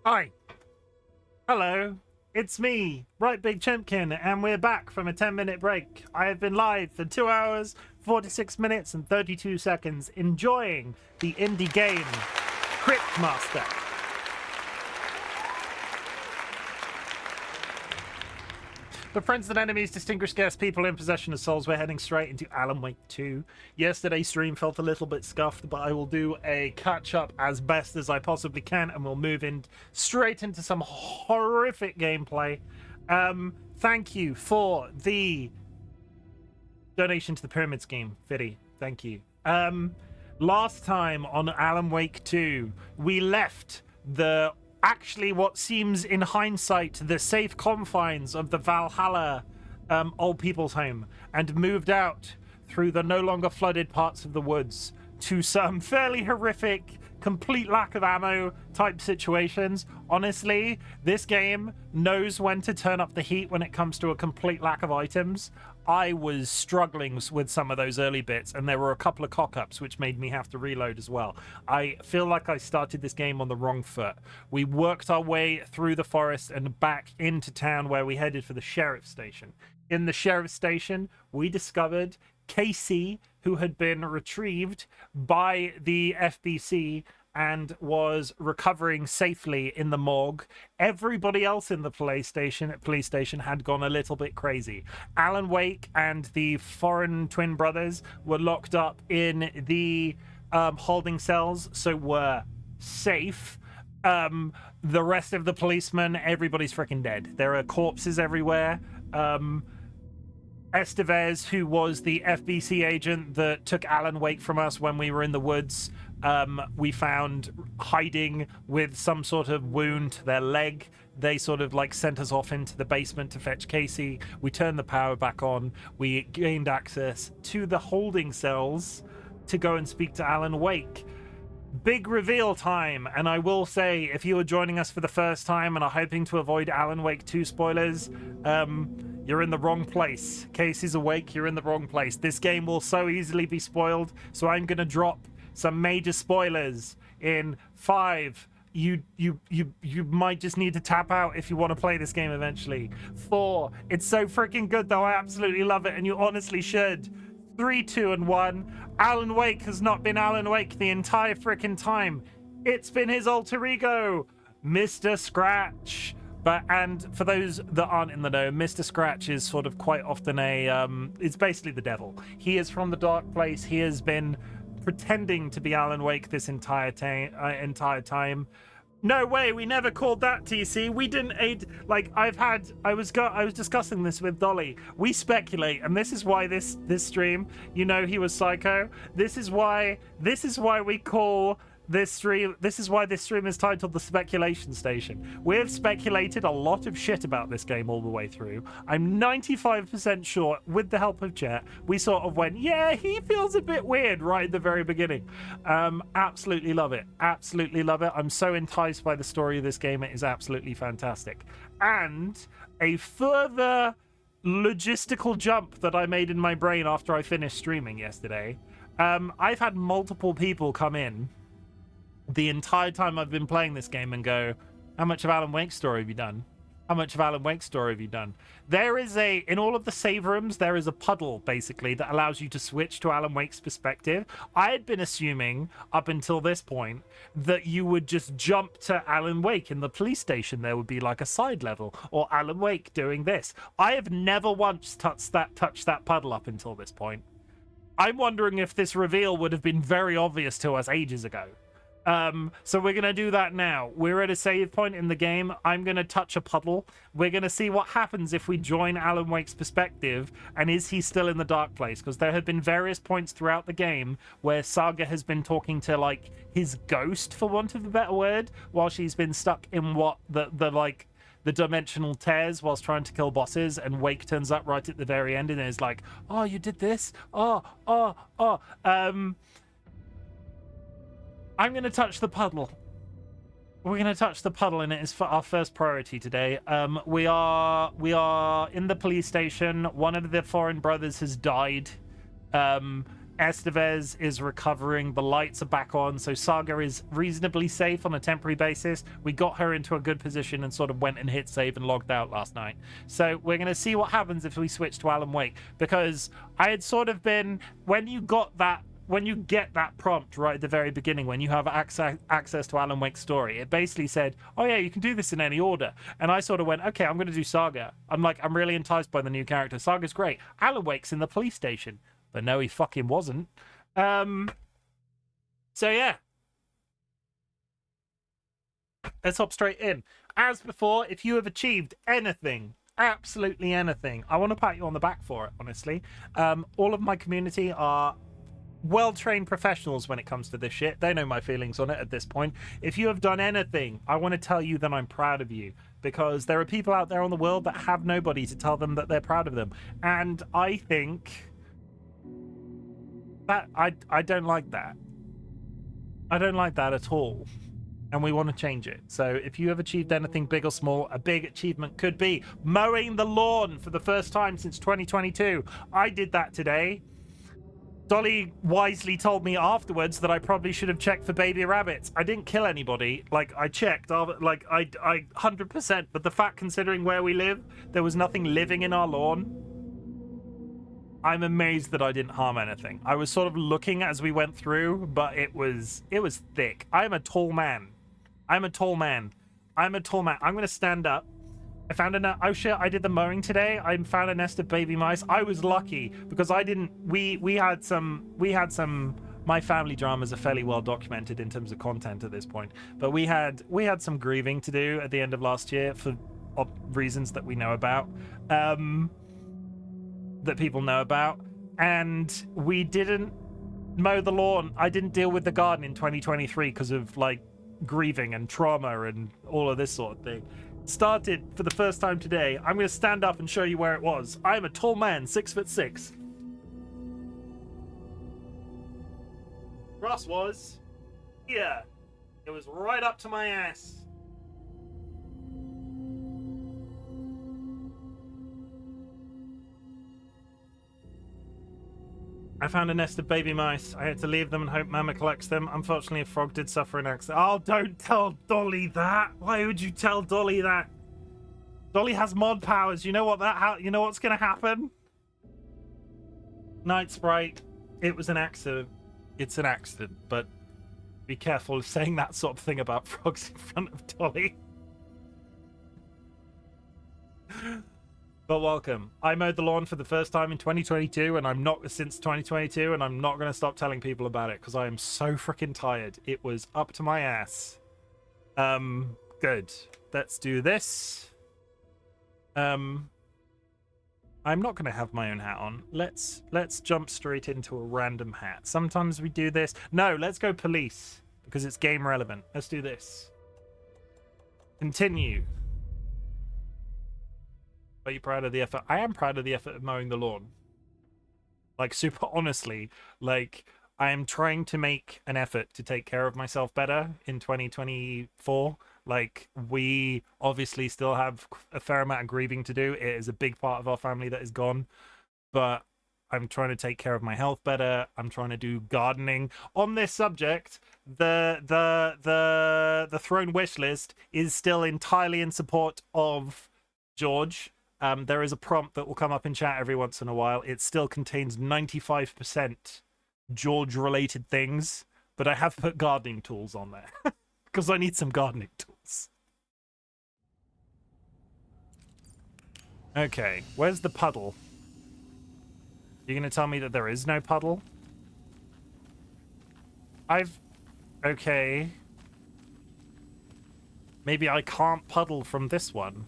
Hi. Hello. It's me, RightBigChimken, and we're back from a 10-minute break. I have been live for 2 hours, 46 minutes, and 32 seconds, enjoying the indie game Cryptmaster. But friends and enemies, distinguished guests, people in possession of souls, we're heading straight into Alan Wake 2. Yesterday's stream felt a little bit scuffed, but I will do a catch-up as best as I possibly can, and we'll move in straight into some horrific gameplay. Thank you for the donation to the Pyramid Scheme, Fiddy. Thank you. Last time on Alan Wake 2, we left the actually what seems in hindsight the safe confines of the Valhalla old people's home and moved out through the no longer flooded parts of the woods to some fairly horrific complete lack of ammo type situations. Honestly, this game knows when to turn up the heat when it comes to a complete lack of items. I was struggling with some of those early bits, and there were a couple of cock-ups which made me have to reload as well. I feel like I started this game on the wrong foot. We worked our way through the forest and back into town where we headed for the sheriff's station. In the sheriff's station, we discovered Casey, who had been retrieved by the FBC and was recovering safely in the morgue. Everybody else in the police station had gone a little bit crazy. Alan Wake and the foreign twin brothers were locked up in the holding cells, so were safe. The rest of the policemen, everybody's freaking dead. There are corpses everywhere. Estevez, who was the FBC agent that took Alan Wake from us when we were in the woods, we found hiding with some sort of wound to their leg. They sort of like sent us off into the basement to fetch Casey. We turned the power back on. We gained access to the holding cells to go and speak to Alan Wake. Big reveal time, and I will say, if you are joining us for the first time and are hoping to avoid Alan Wake 2 spoilers, you're in the wrong place. Casey's awake, you're in the wrong place. This game will so easily be spoiled, so I'm going to drop some major spoilers in 5. You might just need to tap out if you want to play this game eventually. 4, it's so freaking good though, I absolutely love it, and you honestly should. 3, 2, and 1. Alan Wake has not been Alan Wake the entire freaking time. It's been his alter ego, Mr. Scratch. And for those that aren't in the know, Mr. Scratch is sort of quite often it's basically the devil. He is from the dark place. He has been pretending to be Alan Wake this entire time. No way, we never called that, TC. We didn't aid. Like, I was discussing this with Dolly. We speculate, and this is why this stream, you know, he was psycho. This is why we call this stream. This is why this stream is titled The Speculation Station. We have speculated a lot of shit about this game all the way through. I'm 95% sure, with the help of chat, we sort of went, yeah, he feels a bit weird right at the very beginning. Absolutely love it. Absolutely love it. I'm so enticed by the story of this game. It is absolutely fantastic. And a further logistical jump that I made in my brain after I finished streaming yesterday. I've had multiple people come in the entire time I've been playing this game and go, how much of Alan Wake's story have you done? How much of Alan Wake's story have you done? There is in all of the save rooms, there is a puddle, basically, that allows you to switch to Alan Wake's perspective. I had been assuming, up until this point, that you would just jump to Alan Wake in the police station. There would be like a side level, or Alan Wake doing this. I have never once touched that puddle up until this point. I'm wondering if this reveal would have been very obvious to us ages ago. So we're going to do that now. We're at a save point in the game. I'm going to touch a puddle. We're going to see what happens if we join Alan Wake's perspective, and is he still in the dark place? Because there have been various points throughout the game where Saga has been talking to, like, his ghost, for want of a better word, while she's been stuck in the dimensional tears whilst trying to kill bosses, and Wake turns up right at the very end and is like, oh, you did this? I'm going to touch the puddle. We're going to touch the puddle, and it is for our first priority today. We are in the police station. One of the foreign brothers has died. Estevez is recovering. The lights are back on, so Saga is reasonably safe on a temporary basis. We got her into a good position and sort of went and hit save and logged out last night. So we're going to see what happens if we switch to Alan Wake, because I had sort of been, when you get that prompt right at the very beginning, when you have access to Alan Wake's story, it basically said, oh yeah, you can do this in any order. And I sort of went, okay, I'm going to do Saga. I'm really enticed by the new character. Saga's great. Alan Wake's in the police station. But no, he fucking wasn't. So yeah. Let's hop straight in. As before, if you have achieved anything, absolutely anything, I want to pat you on the back for it, honestly. All of my community are well-trained professionals when it comes to this shit. They know my feelings on it at this point. If you have done anything, I want to tell you that I'm proud of you, because there are people out there on the world that have nobody to tell them that they're proud of them. And I think that I don't like that. I don't like that at all. And we want to change it. So if you have achieved anything big or small, a big achievement could be mowing the lawn for the first time since 2022. I did that today. Dolly wisely told me afterwards that I probably should have checked for baby rabbits. I didn't kill anybody. Like, I checked, like, I 100%. But the fact, considering where we live, there was nothing living in our lawn. I'm amazed that I didn't harm anything. I was sort of looking as we went through, but it was thick. I'm a tall man. I'm a tall man. I'm going to stand up. I found oh shit, I did the mowing today. I found a nest of baby mice. I was lucky because I didn't, we had some, my family dramas are fairly well documented in terms of content at this point, but we had some grieving to do at the end of last year for reasons that we know about. That people know about, and we didn't mow the lawn. I didn't deal with the garden in 2023 because of like grieving and trauma and all of this sort of thing. Started for the first time today. I'm going to stand up and show you where it was. I'm a tall man, 6'6". Grass was here. It was right up to my ass. I found a nest of baby mice. I had to leave them and hope Mama collects them. Unfortunately, a frog did suffer an accident. Oh, don't tell Dolly that. Why would you tell Dolly that? Dolly has mod powers. You know what you know what's gonna happen? Night Sprite. It was an accident. It's an accident, but be careful of saying that sort of thing about frogs in front of Dolly. But welcome. I mowed the lawn for the first time in 2022, and I'm not since 2022, and I'm not going to stop telling people about it because I am so freaking tired. It was up to my ass. Good. Let's do this. I'm not going to have my own hat on. Let's jump straight into a random hat. Sometimes we do this. No, let's go police because it's game relevant. Let's do this. Continue. Are you proud of the effort? I am proud of the effort of mowing the lawn. Like, super honestly, like, I am trying to make an effort to take care of myself better in 2024. Like, we obviously still have a fair amount of grieving to do. It is a big part of our family that is gone. But I'm trying to take care of my health better. I'm trying to do gardening. On this subject, the Throne wish list is still entirely in support of George. There is a prompt that will come up in chat every once in a while. It still contains 95% George-related things, but I have put gardening tools on there because I need some gardening tools. Okay, where's the puddle? You're going to tell me that there is no puddle? Okay. Maybe I can't puddle from this one.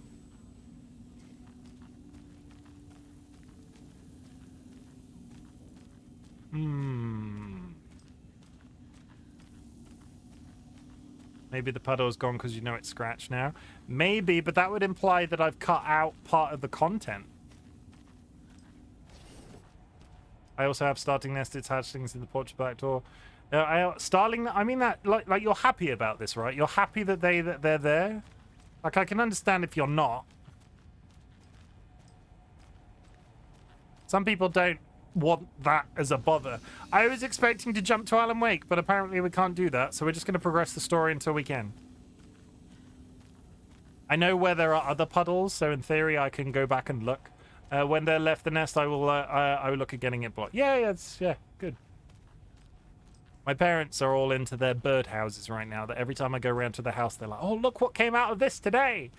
Maybe the puddle's gone because you know it's scratched now. Maybe, but that would imply that I've cut out part of the content. I also have starting nested hatchlings in the porch back door. Starling, I mean that like you're happy about this, right? You're happy that they're there. Like, I can understand if you're not. Some people don't want that as a bother. I was expecting to jump to Alan Wake, but apparently we can't do that, so we're just going to progress the story until we can. I know where there are other puddles, so in theory I can go back and look. When they're left the nest, I will look at getting it blocked. Yeah, good. My parents are all into their bird houses right now, that every time I go around to the house, they're like, oh, look what came out of this today.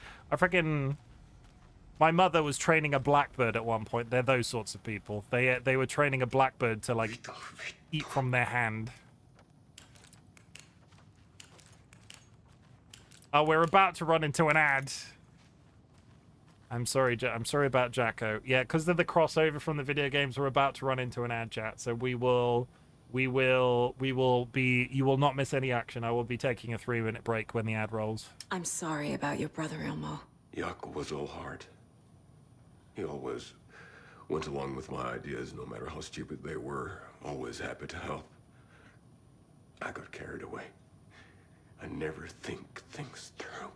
My mother was training a blackbird at one point. They're those sorts of people. They were training a blackbird to, like, eat from their hand. Oh, we're about to run into an ad. I'm sorry about Jacko. Yeah, because they're the crossover from the video games, we're about to run into an ad, chat. So you will not miss any action. I will be taking a 3-minute break when the ad rolls. I'm sorry about your brother, Ilmo. Jaakko was all heart. He always went along with my ideas, no matter how stupid they were. Always happy to help. I got carried away. I never think things through.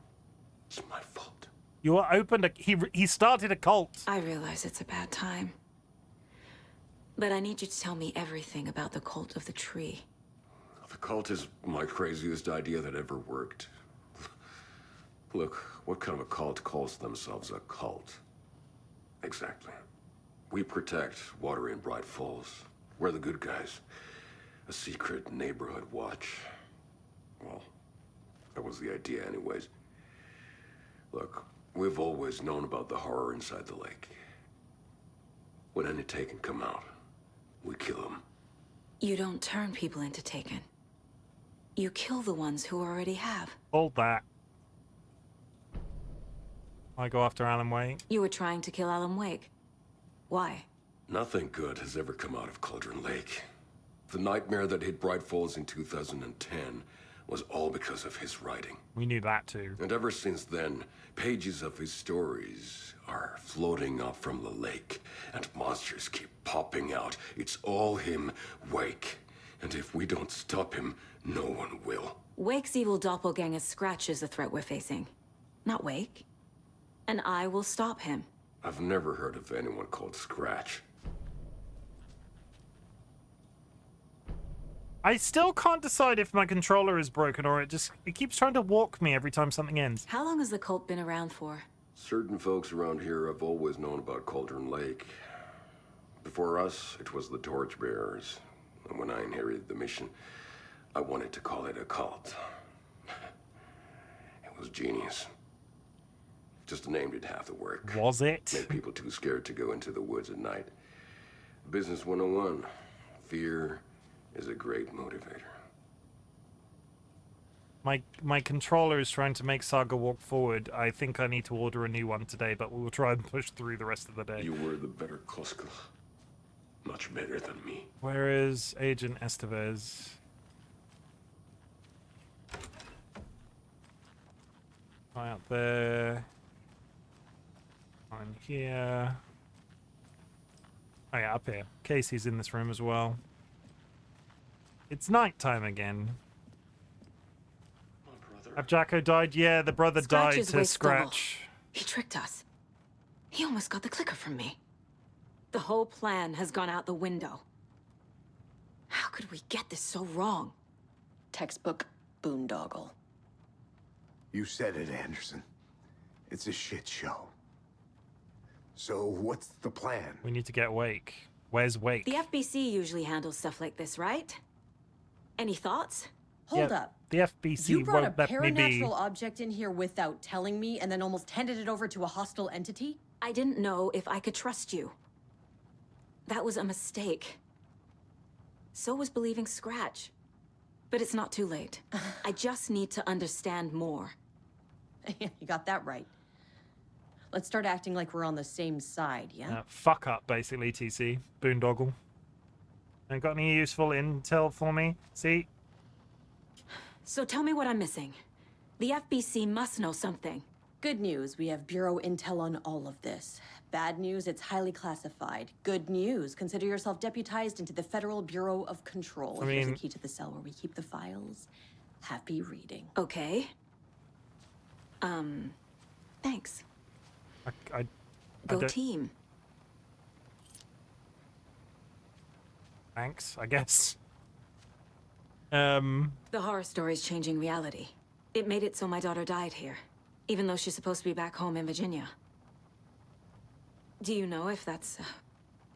It's my fault. You opened he started a cult. I realize it's a bad time. But I need you to tell me everything about the cult of the tree. The cult is my craziest idea that ever worked. Look, what kind of a cult calls themselves a cult? Exactly. We protect Water in Bright Falls. We're the good guys. A secret neighborhood watch. Well, that was the idea anyways. Look, we've always known about the horror inside the lake. When any Taken come out, we kill them. You don't turn people into Taken. You kill the ones who already have. Hold that. I go after Alan Wake. You were trying to kill Alan Wake. Why? Nothing good has ever come out of Cauldron Lake. The nightmare that hit Bright Falls in 2010 was all because of his writing. We knew that too. And ever since then, pages of his stories are floating up from the lake, and monsters keep popping out. It's all him, Wake. And if we don't stop him, no one will. Wake's evil doppelganger Scratch is the threat we're facing, not Wake. And I will stop him. I've never heard of anyone called Scratch. I still can't decide if my controller is broken or it keeps trying to walk me every time something ends. How long has the cult been around for? Certain folks around here have always known about Cauldron Lake. Before us, it was the Torchbearers. And when I inherited the mission, I wanted to call it a cult. It was genius. Just a name did half the work. Was it? Made people too scared to go into the woods at night. Business 101. Fear is a great motivator. My controller is trying to make Saga walk forward. I think I need to order a new one today, but we will try and push through the rest of the day. You were the better Koska. Much better than me. Where is Agent Estevez? Right out there. I'm here. Oh yeah, up here. Casey's in this room as well. It's nighttime again. Have Jacko died? Yeah, the brother died to Scratch. He tricked us. He almost got the clicker from me. The whole plan has gone out the window. How could we get this so wrong? Textbook boondoggle. You said it, Anderson. It's a shit show. So what's the plan? We need to get Wake. Where's Wake? The FBC usually handles stuff like this, right? Any thoughts? Hold up. The FBC You brought a won't let me be. paranatural object in here without telling me and then almost handed it over to a hostile entity? I didn't know if I could trust you. That was a mistake. So was believing Scratch. But it's not too late. I just need to understand more. You got that right. Let's start acting like we're on the same side, yeah? Fuck up, basically, TC. Boondoggle. Ain't got any useful intel for me? See? So tell me what I'm missing. The FBC must know something. Good news, we have Bureau intel on all of this. Bad news, it's highly classified. Good news, consider yourself deputized into the Federal Bureau of Control. Here's a key to the cell where we keep the files. Happy reading. Okay. Thanks. I Go don't... team. Thanks, I guess. The horror story's changing reality. It made it so my daughter died here, even though she's supposed to be back home in Virginia. Do you know if that's...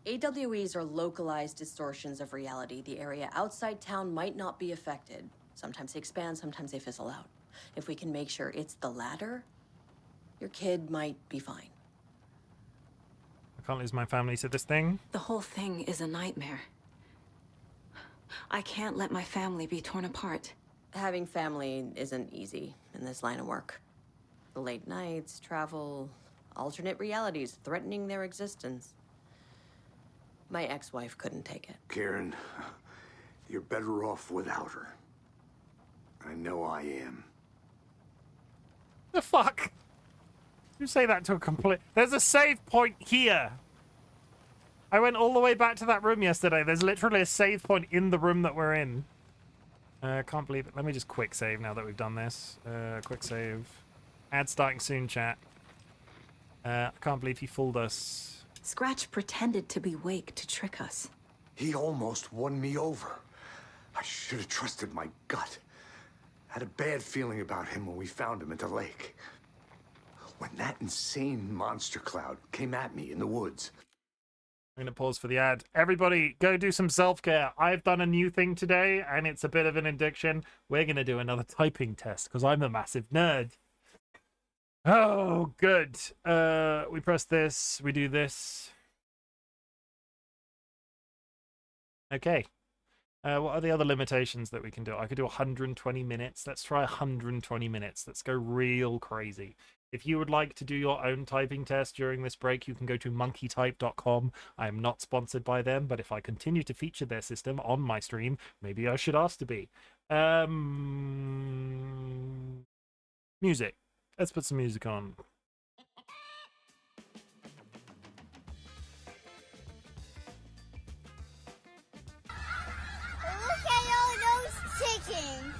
AWEs are localized distortions of reality. The area outside town might not be affected. Sometimes they expand, sometimes they fizzle out. If we can make sure it's the latter, your kid might be fine. I can't lose my family to this thing. The whole thing is a nightmare. I can't let my family be torn apart. Having family isn't easy in this line of work. The late nights, travel, alternate realities threatening their existence. My ex-wife couldn't take it. Karen, you're better off without her. I know I am. The fuck? You say that to a complete... There's a save point here. I went all the way back to that room yesterday. There's literally a save point in the room that we're in. Can't believe it. Let me just quick save now that we've done this. Quick save. Ad starting soon, chat. I can't believe he fooled us. Scratch pretended to be Wake to trick us. He almost won me over. I should have trusted my gut. Had a bad feeling about him when we found him at the lake. When that insane monster cloud came at me in the woods. I'm going to pause for the ad. Everybody, go do some self-care. I've done a new thing today, and it's a bit of an addiction. We're going to do another typing test, because I'm a massive nerd. Oh, good. We press this. We do this. Okay. What are the other limitations that we can do? I could do 120 minutes. Let's try 120 minutes. Let's go real crazy. If you would like to do your own typing test during this break, you can go to monkeytype.com. I am not sponsored by them, but if I continue to feature their system on my stream, maybe I should ask to be. Music. Let's put some music on. Look at all those chickens.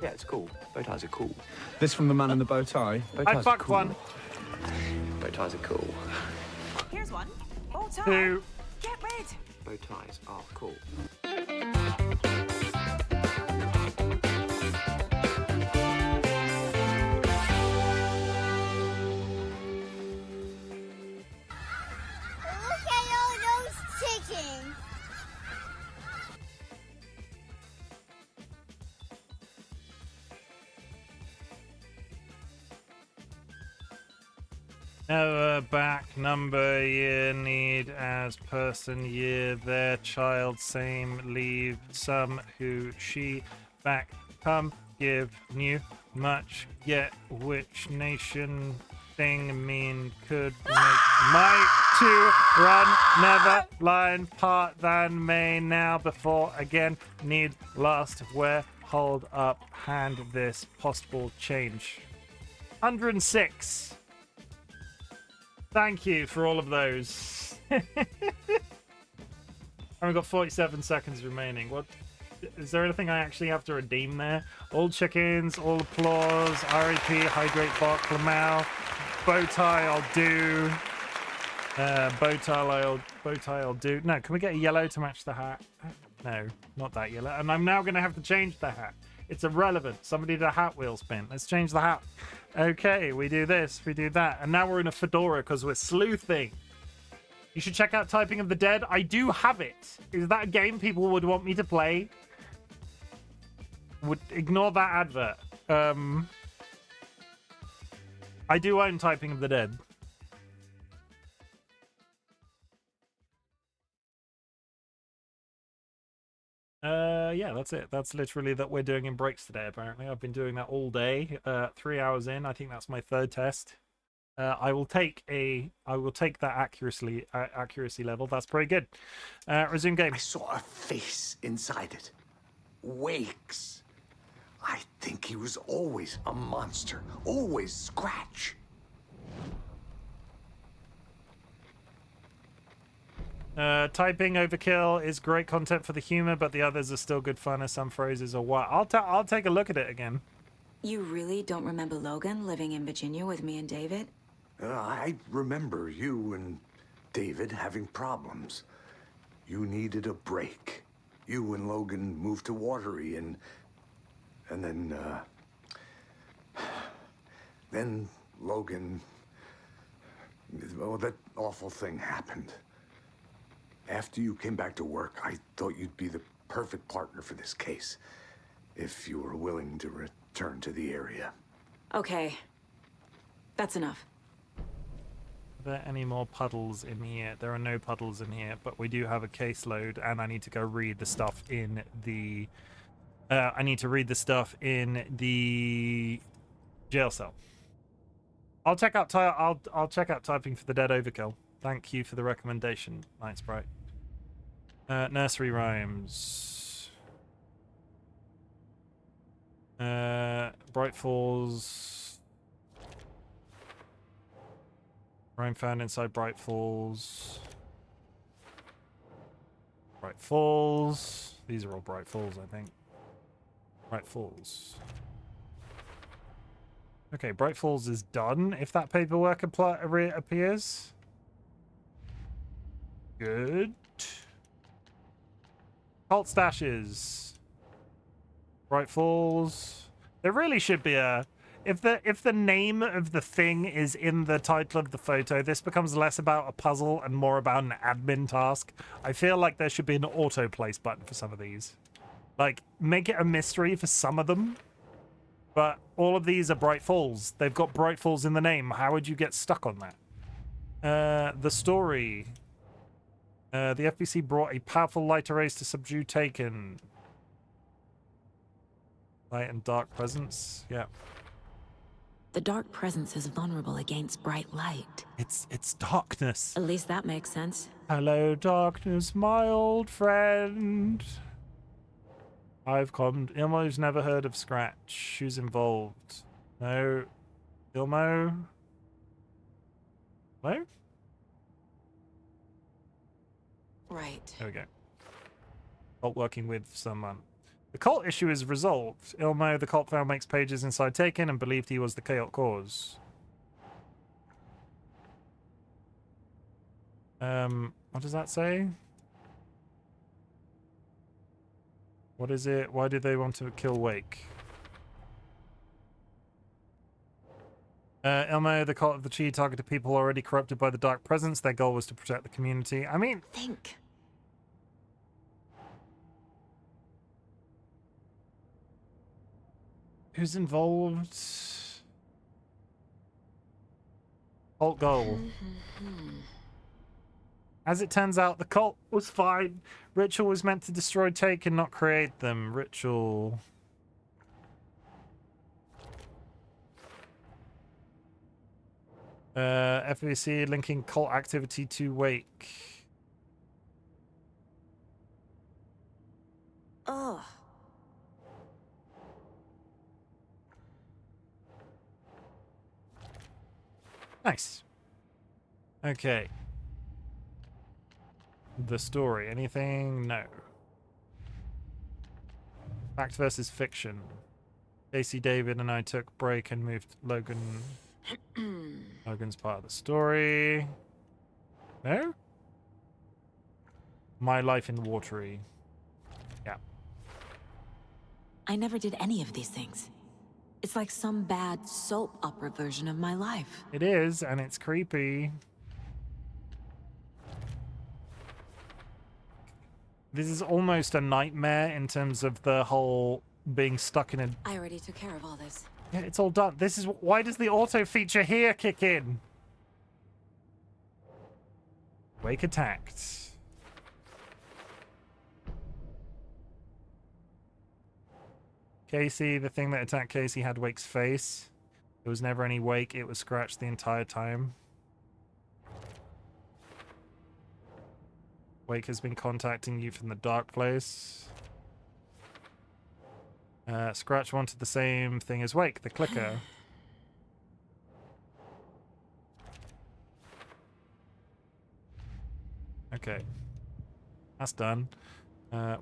Yeah, it's cool. Bow ties are cool. This from the man in the bow tie. Bow I ties are fucked cool. one. Bow ties are cool. Here's one. Bow tie. Two. Get rid. Bow ties are cool. Look at all those chickens. Never back number year need as person year their child same leave some who she back come give new much yet which nation thing mean could make might to run never line part than may now before again need last where hold up hand this possible change 106. Thank you for all of those. And we've got 47 seconds remaining. What is there anything I actually have to redeem there? All chickens, all applause, REP, hydrate bot, Lamau, bow tie I'll do. Bow tie I'll do. No, can we get a yellow to match the hat? No, not that yellow. And I'm now gonna have to change the hat. It's irrelevant. Somebody did a hat wheel spin. Let's change the hat. Okay, we do this, we do that. And now we're in a fedora because we're sleuthing. You should check out Typing of the Dead. I do have it. Is that a game people would want me to play? Would ignore that advert. I do own Typing of the Dead. Yeah, that's it. That's literally that we're doing in breaks today, apparently. I've been doing that all day. 3 hours in. I think that's my third test. I will take that accuracy level. That's pretty good. Resume game. I saw a face inside it. Wakes. I think he was always a monster. Always Scratch. Typing overkill is great content for the humor, but the others are still good fun as some phrases are what. I'll take a look at it again. You really don't remember Logan living in Virginia with me and David? I remember you and David having problems. You needed a break. You and Logan moved to Watery and then Logan, well, that awful thing happened. After you came back to work, I thought you'd be the perfect partner for this case, if you were willing to return to the area. Okay. That's enough. Are there any more puddles in here? There are no puddles in here, but we do have a caseload, and I need to go read the stuff in the... I need to read the stuff in the jail cell. I'll check out I'll check out typing for the dead overkill. Thank you for the recommendation, Night Sprite. Nursery rhymes. Bright Falls. Rhyme found inside Bright Falls. Bright Falls. These are all Bright Falls, I think. Bright Falls. Okay, Bright Falls is done. If that paperwork appears. Good. Cult stashes. Bright Falls. There really should be a... If the name of the thing is in the title of the photo, this becomes less about a puzzle and more about an admin task. I feel like there should be an auto-place button for some of these. Like, make it a mystery for some of them. But all of these are Bright Falls. They've got Bright Falls in the name. How would you get stuck on that? The story. The FBC brought a powerful light rays to subdue Taken. Light and dark presence. Yeah. The dark presence is vulnerable against bright light. It's darkness. At least that makes sense. Hello, darkness, my old friend. I've come... Ilmo's never heard of Scratch. Who's involved? No. Ilmo? Hello? Right. There we go. Cult working with someone. The cult issue is resolved. Ilmo, the cult found, makes pages inside Taken and believed he was the chaos cause. What does that say? What is it? Why did they want to kill Wake? Ilmo, the cult of the Chi, targeted people already corrupted by the dark presence. Their goal was to protect the community. I mean... Think. Who's involved? Cult goal. As it turns out, the cult was fine. Ritual was meant to destroy Taken, not create them. Ritual. FBC linking cult activity to Wake. Ugh. Nice. Okay. The story. Anything? No. Fact versus fiction. Casey, David, and I took break and moved Logan. Logan's part of the story. No? My life in Watery. Yeah. I never did any of these things. It's like some bad soap opera version of my life. It is, and it's creepy. This is almost a nightmare in terms of the whole being stuck in a... I already took care of all this. Yeah, it's all done. This is... Why does the auto feature here kick in? Wake attacked. Casey, the thing that attacked Casey had Wake's face. There was never any Wake, it was Scratch the entire time. Wake has been contacting you from the dark place. Scratch wanted the same thing as Wake, the clicker. Okay. That's done.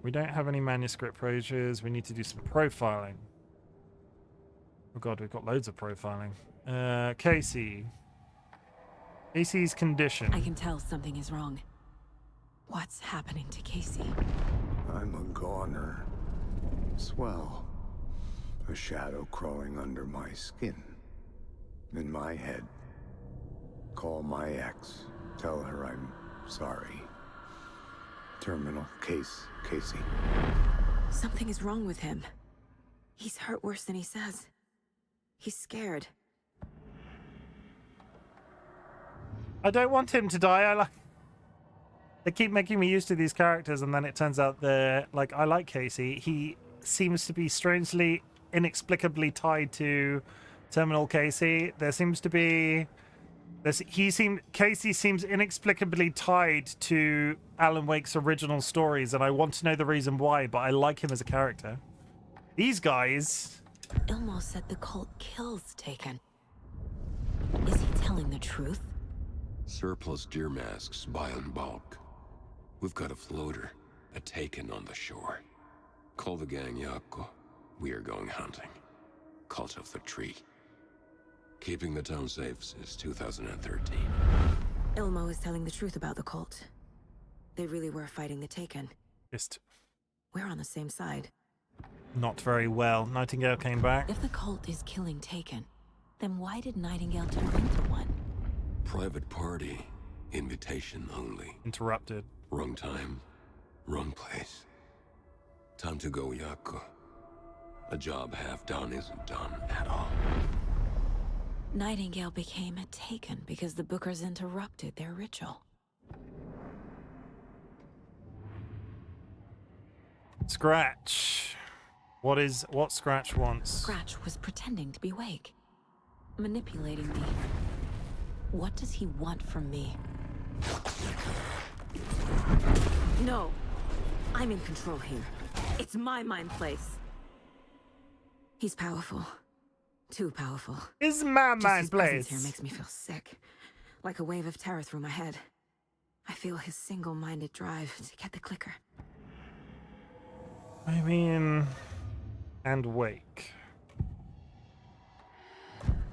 We don't have any manuscript pages. We need to do some profiling. Oh god, we've got loads of profiling. Casey. Casey's condition. I can tell something is wrong. What's happening to Casey? I'm a goner. Swell. A shadow crawling under my skin. In my head. Call my ex. Tell her I'm sorry. Terminal case, Casey. Something is wrong with him. He's hurt worse than he says. He's scared. I don't want him to die. They keep making me used to these characters, and then it turns out they're like, I like Casey. He seems to be strangely, inexplicably tied to Terminal Casey. There seems to be Casey seems inexplicably tied to Alan Wake's original stories, and I want to know the reason why, but I like him as a character. These guys. Ilmo said the cult kills Taken. Is he telling the truth? Surplus deer masks buy in bulk. We've got a floater, a Taken on the shore. Call the gang Yako. We are going hunting. Cult of the Tree. Keeping the town safe since 2013. Ilmo is telling the truth about the cult. They really were fighting the Taken. Just We're on the same side. not very well. Nightingale came back. If the cult is killing Taken, then why did Nightingale turn into one? Private party. Invitation only. Interrupted. Wrong time. Wrong place. Time to go, Yako. A job half done isn't done at all. Nightingale became a Taken because the Bookers interrupted their ritual. Scratch. What Scratch wants? Scratch was pretending to be Wake, manipulating me. What does he want from me? No, I'm in control here. It's my mind place. He's powerful. Too powerful. Is my Just mind his presence place. here makes me feel sick. Like a wave of terror through my head. I feel his single-minded drive to get the clicker. I mean, and Wake.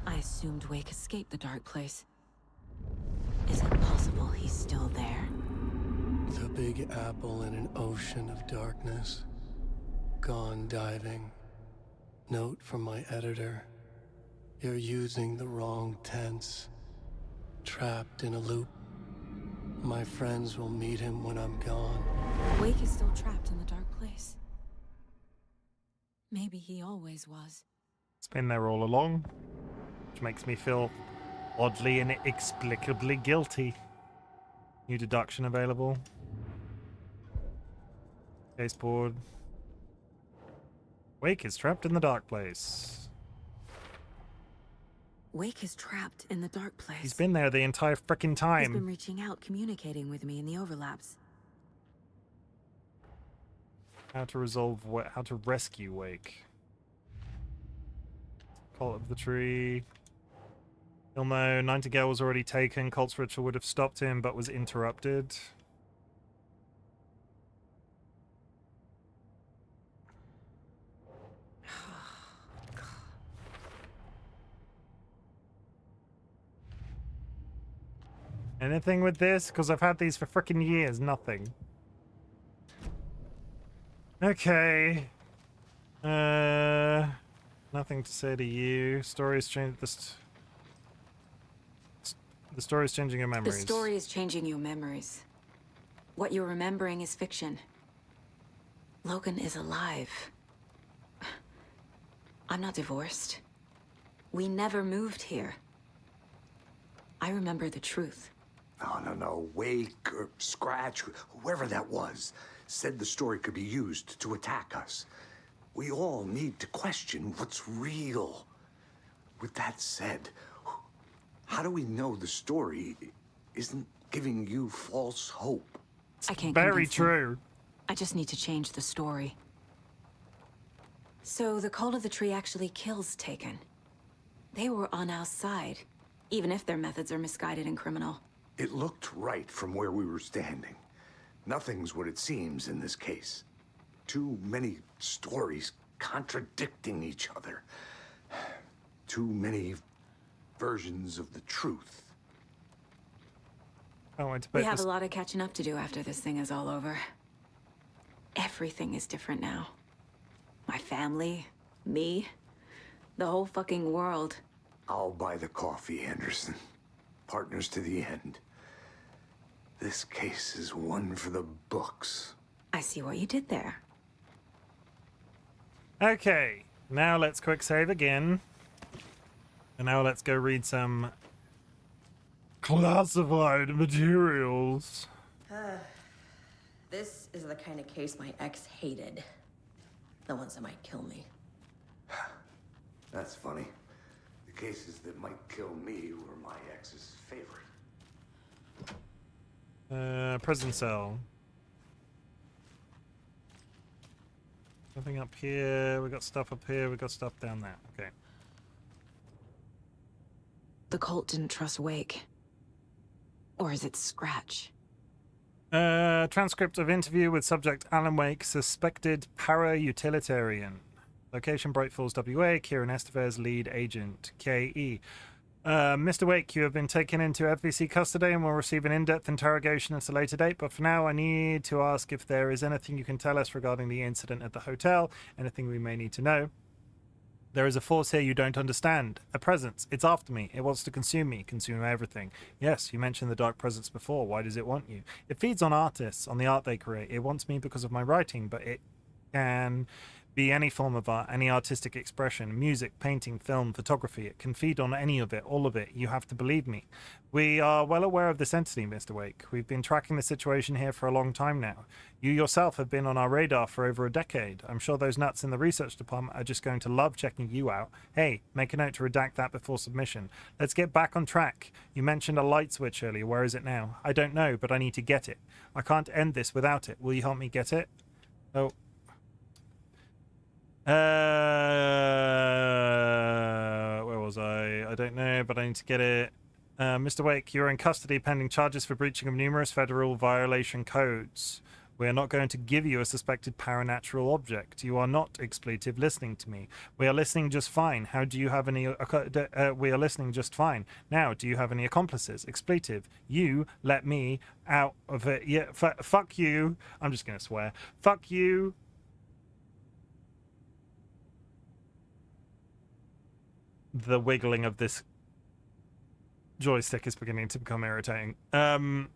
I assumed Wake escaped the dark place. Is it possible he's still there? The Big Apple in an ocean of darkness. Gone diving. Note from my editor. You're using the wrong tense. Trapped in a loop. My friends will meet him when I'm gone. Wake is still trapped in the dark place. Maybe he always was. It's been there all along, which makes me feel oddly and inexplicably guilty. New deduction available. Baseboard. Wake is trapped in the dark place. Wake is trapped in the dark place. He's been there the entire frickin' He's been time. reaching out, communicating with me in the overlaps. How to rescue Wake. Cult of the Tree. Ilmo, Nightingale was already taken. Cult's ritual would have stopped him, but was interrupted. Anything with this? Because I've had these for frickin' years. Nothing. Okay. Nothing to say to you. Story's changed. The story's changing your memories. The story is changing your memories. What you're remembering is fiction. Logan is alive. I'm not divorced. We never moved here. I remember the truth. No. Wake or Scratch, whoever that was, said the story could be used to attack us. We all need to question what's real. With that said, how do we know the story isn't giving you false hope? I can't Very convince them. true. I just need to change the story. So the Cult of the Tree actually kills Taken. They were on our side, even if their methods are misguided and criminal. It looked right from where we were standing. Nothing's what it seems in this case. Too many stories contradicting each other. Too many versions of the truth. I want to We bet have this. a lot of catching up to do after this thing is all over. Everything is different now. My family, me, the whole fucking world. I'll buy the coffee, Anderson. Partners to the end. This case is one for the books. I see what you did there. Okay, now let's quick save again. And now let's go read some classified materials. This is the kind of case my ex hated. The ones that might kill me. That's funny. The cases that might kill me were my ex's favorite. Prison cell. Nothing up here. We got stuff up here. We got stuff down there. Okay. The cult didn't trust Wake. Or is it Scratch? Transcript of interview with subject Alan Wake, suspected para-utilitarian. Location Bright Falls, WA. Kieran Estevez, lead agent. KE. Mr. Wake, you have been taken into FVC custody and will receive an in-depth interrogation at a later date, but for now I need to ask if there is anything you can tell us regarding the incident at the hotel, anything we may need to know. There is a force here you don't understand. A presence. It's after me. It wants to consume me. Consume everything. Yes, you mentioned the dark presence before. Why does it want you? It feeds on artists, on the art they create. It wants me because of my writing, but it can be any form of art, any artistic expression, music, painting, film, photography. It can feed on any of it, all of it. You have to believe me. We are well aware of this entity, Mr. Wake. We've been tracking the situation here for a long time now. You yourself have been on our radar for over a decade. I'm sure those nuts in the research department are just going to love checking you out. Hey, make a note to redact that before submission. Let's get back on track. You mentioned a light switch earlier. Where is it now? I don't know, but I need to get it. I can't end this without it. Will you help me get it? Oh. Where was I? I don't know, but I need to get it. Mr. Wake, you're in custody pending charges for breaching of numerous federal violation codes. We are not going to give you a suspected paranatural object. You are not, expletive, listening to me. We are listening just fine. How do you have any... we are listening just fine. Now, do you have any accomplices? Expletive, you let me out of it. Yeah, fuck you. I'm just going to swear. Fuck you. The wiggling of this joystick is beginning to become irritating. You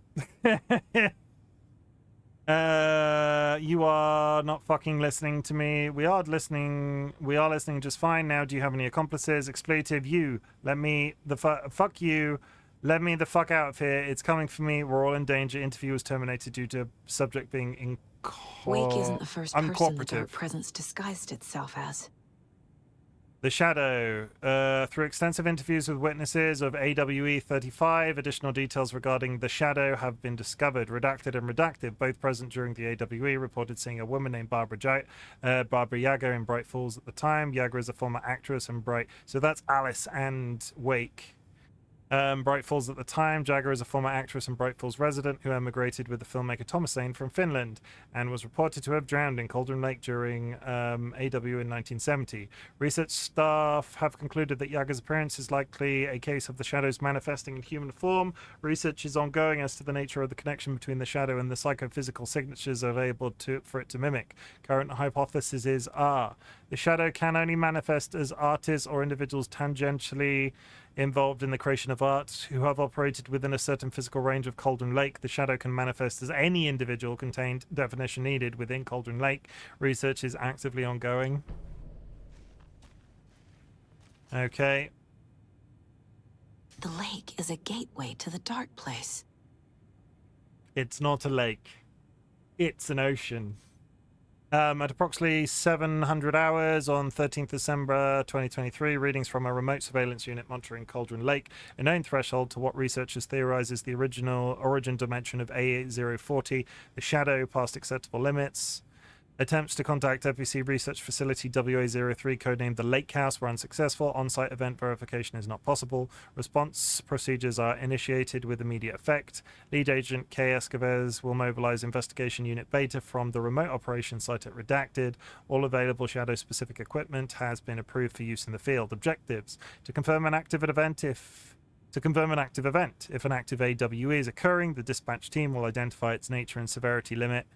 are not fucking listening to me. We are listening just fine. Now, do you have any accomplices? Expletive, you let me the fuck you. Let me the fuck out of here. It's coming for me. We're all in danger. Interview was terminated due to subject being Wake isn't the first person the uncooperative. dark presence disguised itself as. The Shadow. Through extensive interviews with witnesses of AWE 35, additional details regarding the Shadow have been discovered. Redacted and redacted, both present during the AWE, reported seeing a woman named Barbara Yaga in Bright Falls at the time. Yaga is a former actress and Bright... So that's Alice and Wake. Bright Falls at the time. Jagger is a former actress and Bright Falls resident who emigrated with the filmmaker Thomasane from Finland and was reported to have drowned in Cauldron Lake during AW in 1970. Research staff have concluded that Jagger's appearance is likely a case of the shadows manifesting in human form. Research is ongoing as to the nature of the connection between the shadow and the psychophysical signatures available for it to mimic. Current hypotheses are the shadow can only manifest as artists or individuals tangentially involved in the creation of art who have operated within a certain physical range of Cauldron Lake. The shadow can manifest as any individual contained definition needed within Cauldron Lake. Research is actively ongoing. Okay. The lake is a gateway to the dark place. It's not a lake. It's an ocean. At approximately 700 hours on 13th December 2023, readings from a remote surveillance unit monitoring Cauldron Lake, a known threshold to what researchers theorize is the original origin dimension of A040, the shadow past acceptable limits. Attempts to contact FBC Research Facility WA03, codenamed the Lake House, were unsuccessful. On-site event verification is not possible. Response procedures are initiated with immediate effect. Lead agent K. Escoves will mobilize Investigation Unit Beta from the remote operation site at Redacted. All available shadow-specific equipment has been approved for use in the field. Objectives: to confirm an active event. If an active AWE is occurring, the dispatch team will identify its nature and severity limit,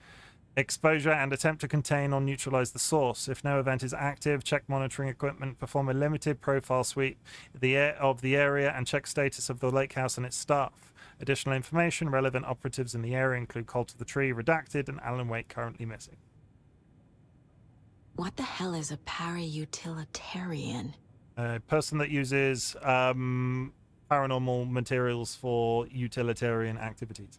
exposure, and attempt to contain or neutralize the source. If no event is active, check monitoring equipment, perform a limited profile sweep of the area, and check status of the lake house and its staff. Additional information: relevant operatives in the area include Cult of the Tree, Redacted, and Alan Wake, currently missing. What the hell is a para-utilitarian? A person that uses paranormal materials for utilitarian activities.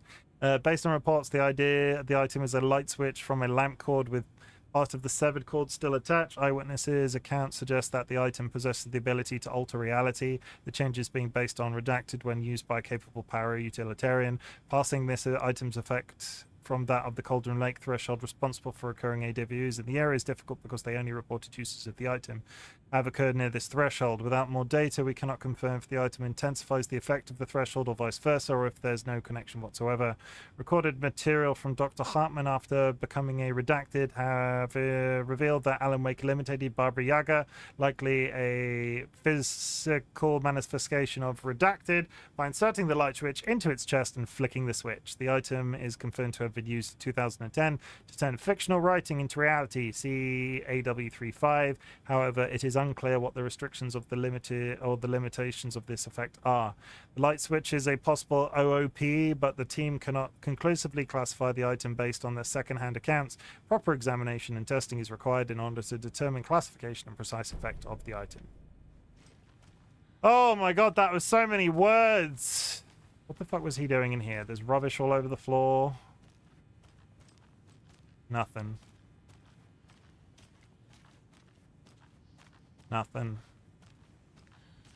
Based on reports, the item is a light switch from a lamp cord with part of the severed cord still attached. Eyewitnesses' accounts suggest that the item possesses the ability to alter reality, the changes being based on Redacted when used by a capable para-utilitarian. Passing this item's effect from that of the Cauldron Lake threshold responsible for occurring AWUs in the area is difficult because they only reported uses of the item have occurred near this threshold. Without more data, we cannot confirm if the item intensifies the effect of the threshold or vice versa, or if there's no connection whatsoever. Recorded material from Dr. Hartman after becoming a Redacted have revealed that Alan Wake eliminated Barbara Yaga, likely a physical manifestation of Redacted, by inserting the light switch into its chest and flicking the switch. The item is confirmed to have been used in 2010 to turn fictional writing into reality. See AW35. However, it is unclear what the restrictions of the limitations of this effect are. The light switch is a possible OOP, but the team cannot conclusively classify the item based on their second-hand accounts. Proper examination and testing is required in order to determine classification and precise effect of the item. Oh my god, that was so many words! What the fuck was he doing in here? There's rubbish all over the floor. Nothing. Nothing.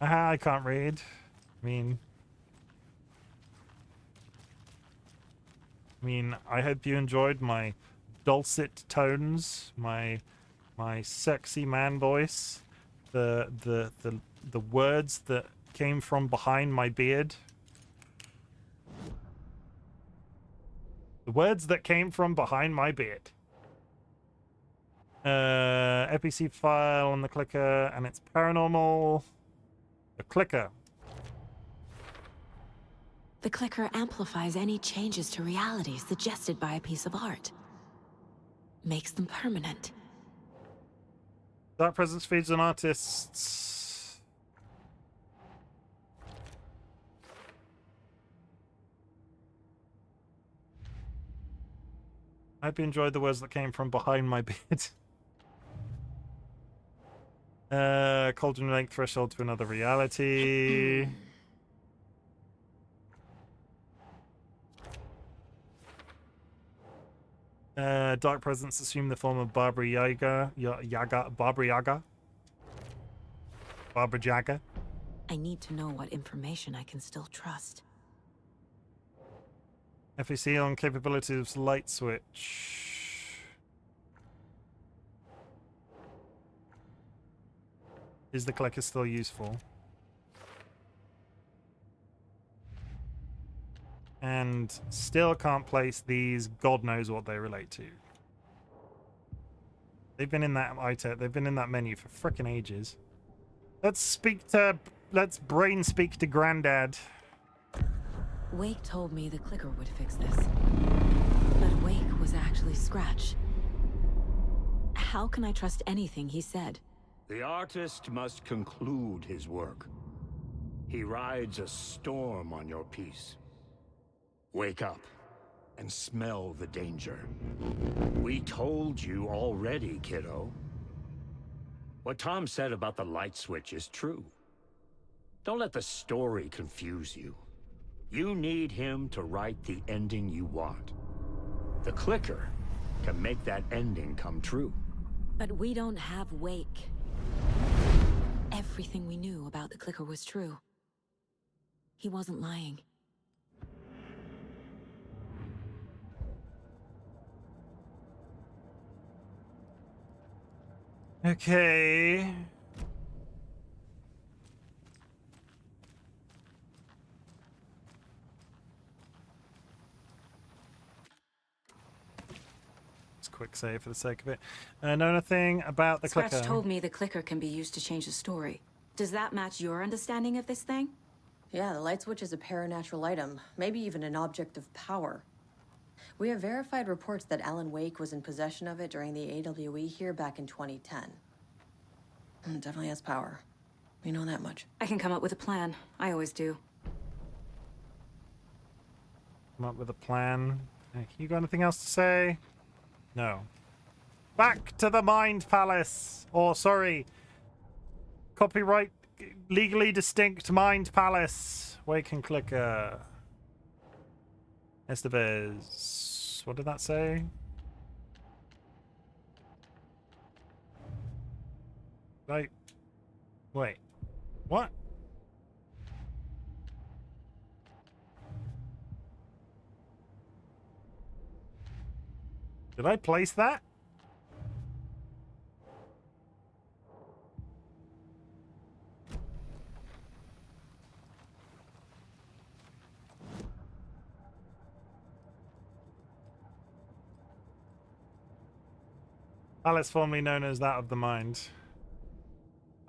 Aha, I can't read. I mean, I hope you enjoyed my dulcet tones, my sexy man voice, the words that came from behind my beard. The words that came from behind my beard. FBC file on the clicker, and it's paranormal. The clicker. The clicker amplifies any changes to reality suggested by a piece of art. Makes them permanent. Dark presence feeds on artists. I hope you enjoyed the words that came from behind my beard. Cauldron Lake threshold to another reality. Dark presence assume the form of Barbara Yaga. Barbara Yaga. Barbara Yaga. I need to know what information I can still trust. FEC on capabilities of light switch. Is the clicker still useful? And still can't place these. God knows what they relate to. They've been in that item. They've been in that menu for frickin' ages. Let's brain speak to Granddad. Wake told me the clicker would fix this. But Wake was actually Scratch. How can I trust anything he said? The artist must conclude his work. He rides a storm on your piece. Wake up and smell the danger. We told you already, kiddo. What Tom said about the light switch is true. Don't let the story confuse you. You need him to write the ending you want. The clicker can make that ending come true. But we don't have Wake. Everything we knew about the clicker was true. He wasn't lying. Okay. Just quick save for the sake of it. Know nothing about the Scratch clicker. told me the clicker can be used to change the story. Does that match your understanding of this thing? Yeah, the light switch is a paranatural item, maybe even an object of power. We have verified reports that Alan Wake was in possession of it during the AWE here back in 2010. Definitely has power. We know that much. I can come up with a plan. I always do. Come up with a plan. You got anything else to say? No. Back to the Mind Palace. Or, sorry. Copyright legally distinct Mind Palace. Wake and clicker. Estevez. What did that say? Like, wait. What? Did I place that? Palace formerly known as that of the mind.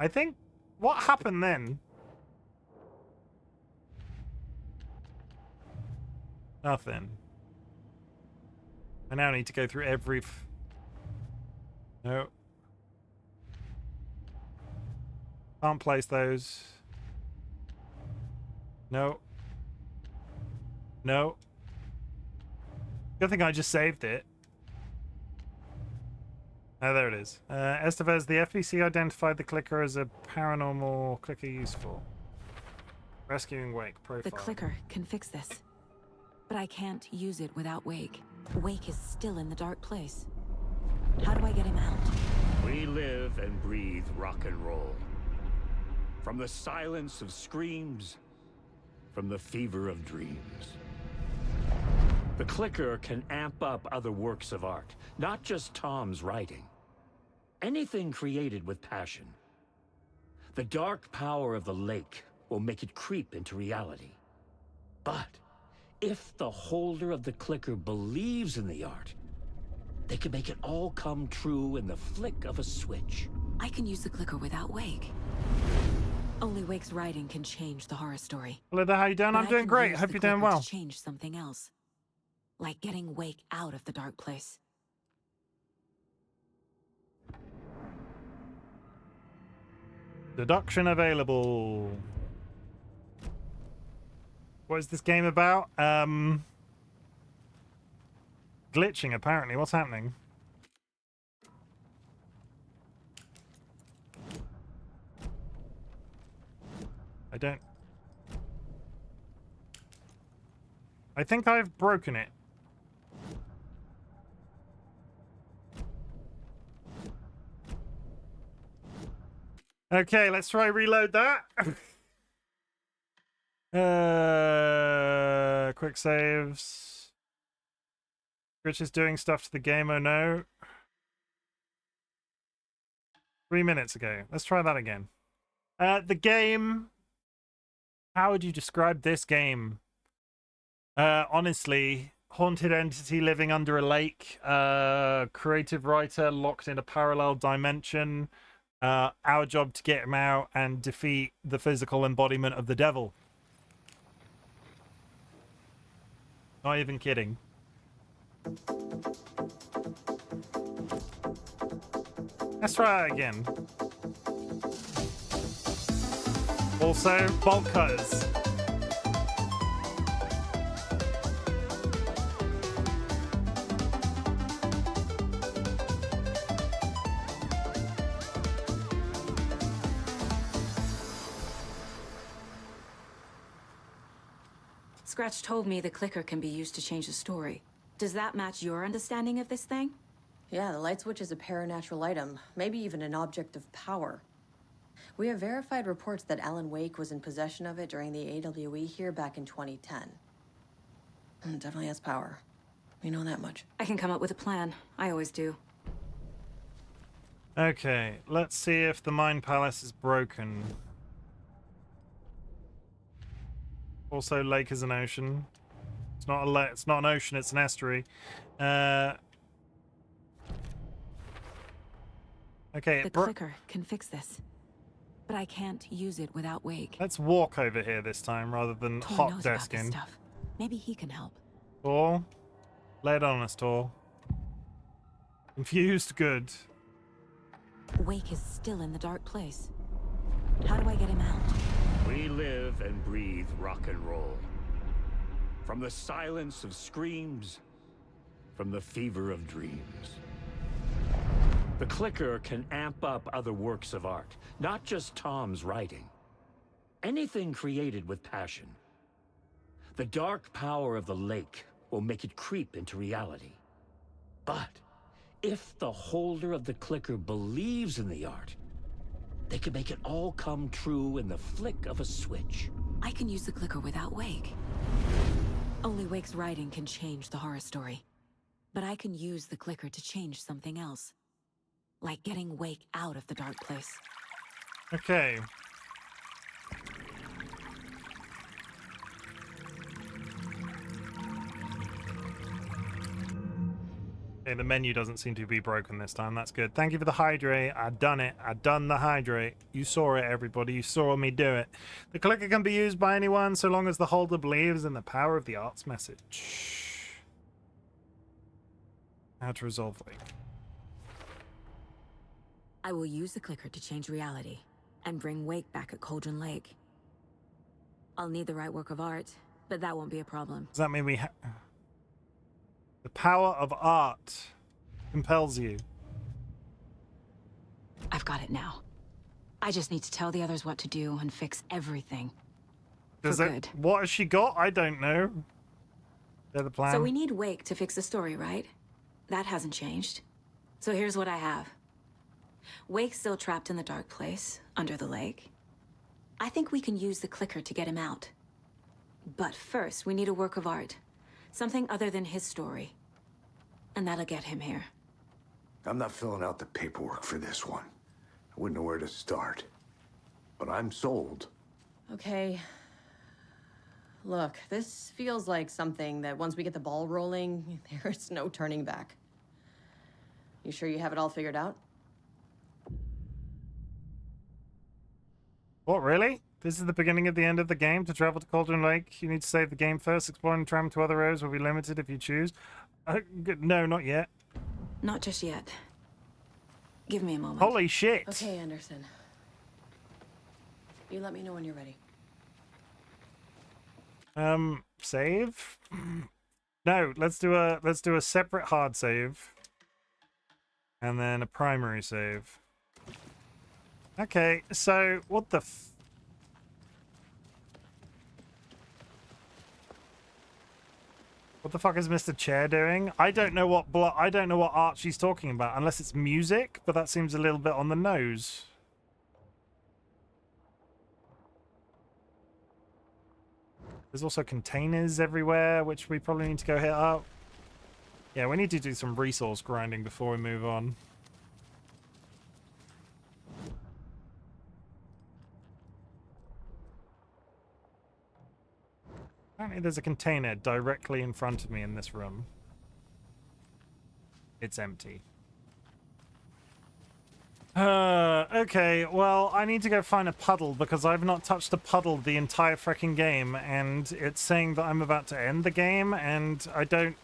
I think... What happened then? Nothing. I now need to go through every... No. Can't place those. No. No. Good thing I just saved it. Oh, there it is. Estevez, the FBC identified the clicker as a paranormal clicker useful. Rescuing Wake profile. The clicker can fix this. But I can't use it without Wake. Wake is still in the dark place. How do I get him out? We live and breathe rock and roll. From the silence of screams, from the fever of dreams. The clicker can amp up other works of art, not just Tom's writing. Anything created with passion. The dark power of the lake will make it creep into reality. But if the holder of the clicker believes in the art, they can make it all come true in the flick of a switch. I can use the clicker without Wake. Only Wake's writing can change the horror story. Hello there, how you doing? But I'm I doing can great. use Hope the you're doing clicker well. to change something else. Like getting Wake out of the dark place. Deduction available. What is this game about? Glitching, apparently. What's happening? I don't... I think I've broken it. Okay, let's try reload that. Quick saves. Rich is doing stuff to the game, oh no. 3 minutes ago. Let's try that again. The game... How would you describe this game? Honestly, haunted entity living under a lake. Creative writer locked in a parallel dimension. Our job to get him out and defeat the physical embodiment of the devil. Not even kidding. Let's try it again. Also, bolt cutters. Scratch told me the clicker can be used to change the story. Does that match your understanding of this thing? Yeah, the light switch is a paranatural item, maybe even an object of power. We have verified reports that Alan Wake was in possession of it during the AWE here back in 2010. Definitely has power. We know that much. I can come up with a plan. I always do. Okay, let's see if the Mind Palace is broken. Also, lake is an ocean. It's not a lake. It's not an ocean. It's an estuary. Okay. The clicker can fix this, but I can't use it without Wake. Let's walk over here this time rather than Tor hot knows about this desking. stuff. Maybe he can help. Tor, lay it on us, Tor. Confused, good. Wake is still in the dark place. How do I get him out? We live and breathe rock and roll. From the silence of screams, from the fever of dreams. The clicker can amp up other works of art, not just Tom's writing. Anything created with passion. The dark power of the lake will make it creep into reality. But if the holder of the clicker believes in the art, they can make it all come true in the flick of a switch. I can use the clicker without Wake. Only Wake's writing can change the horror story. But I can use the clicker to change something else. Like getting Wake out of the dark place. Okay. Okay, the menu doesn't seem to be broken this time. That's good. Thank you for the hydrate. I done it. I done the hydrate. You saw it, everybody. You saw me do it. The clicker can be used by anyone so long as the holder believes in the power of the art's message. How to resolve Wake. I will use the clicker to change reality and bring Wake back at Cauldron Lake. I'll need the right work of art, but that won't be a problem. Does that mean we the power of art compels you? I've got it now. I just need to tell the others what to do and fix everything. Does For it, good. what has she got? I don't know. They're the plan. So we need Wake to fix the story, right? That hasn't changed. So here's what I have. Wake's still trapped in the dark place, under the lake. I think we can use the clicker to get him out. But first, we need a work of art. Something other than his story. And that'll get him here. I'm not filling out the paperwork for this one. I wouldn't know where to start. But I'm sold. Okay. Look, this feels like something that once we get the ball rolling, there's no turning back. You sure you have it all figured out? What, really? This is the beginning of the end of the game. To travel to Cauldron Lake, you need to save the game first. Exploring tram to other roads will be limited if you choose. No, not yet. Not just yet. Give me a moment. Holy shit. Okay, Anderson. You let me know when you're ready. Save? No, let's do a separate hard save. And then a primary save. Okay, so what the what the fuck is Mr. Chair doing? I don't know what art she's talking about, unless it's music, but that seems a little bit on the nose. There's also containers everywhere, which we probably need to go hit up. Yeah, we need to do some resource grinding before we move on. Apparently there's a container directly in front of me in this room. It's empty. Okay, well, I need to go find a puddle because I've not touched a puddle the entire freaking game, and it's saying that I'm about to end the game, and I don't...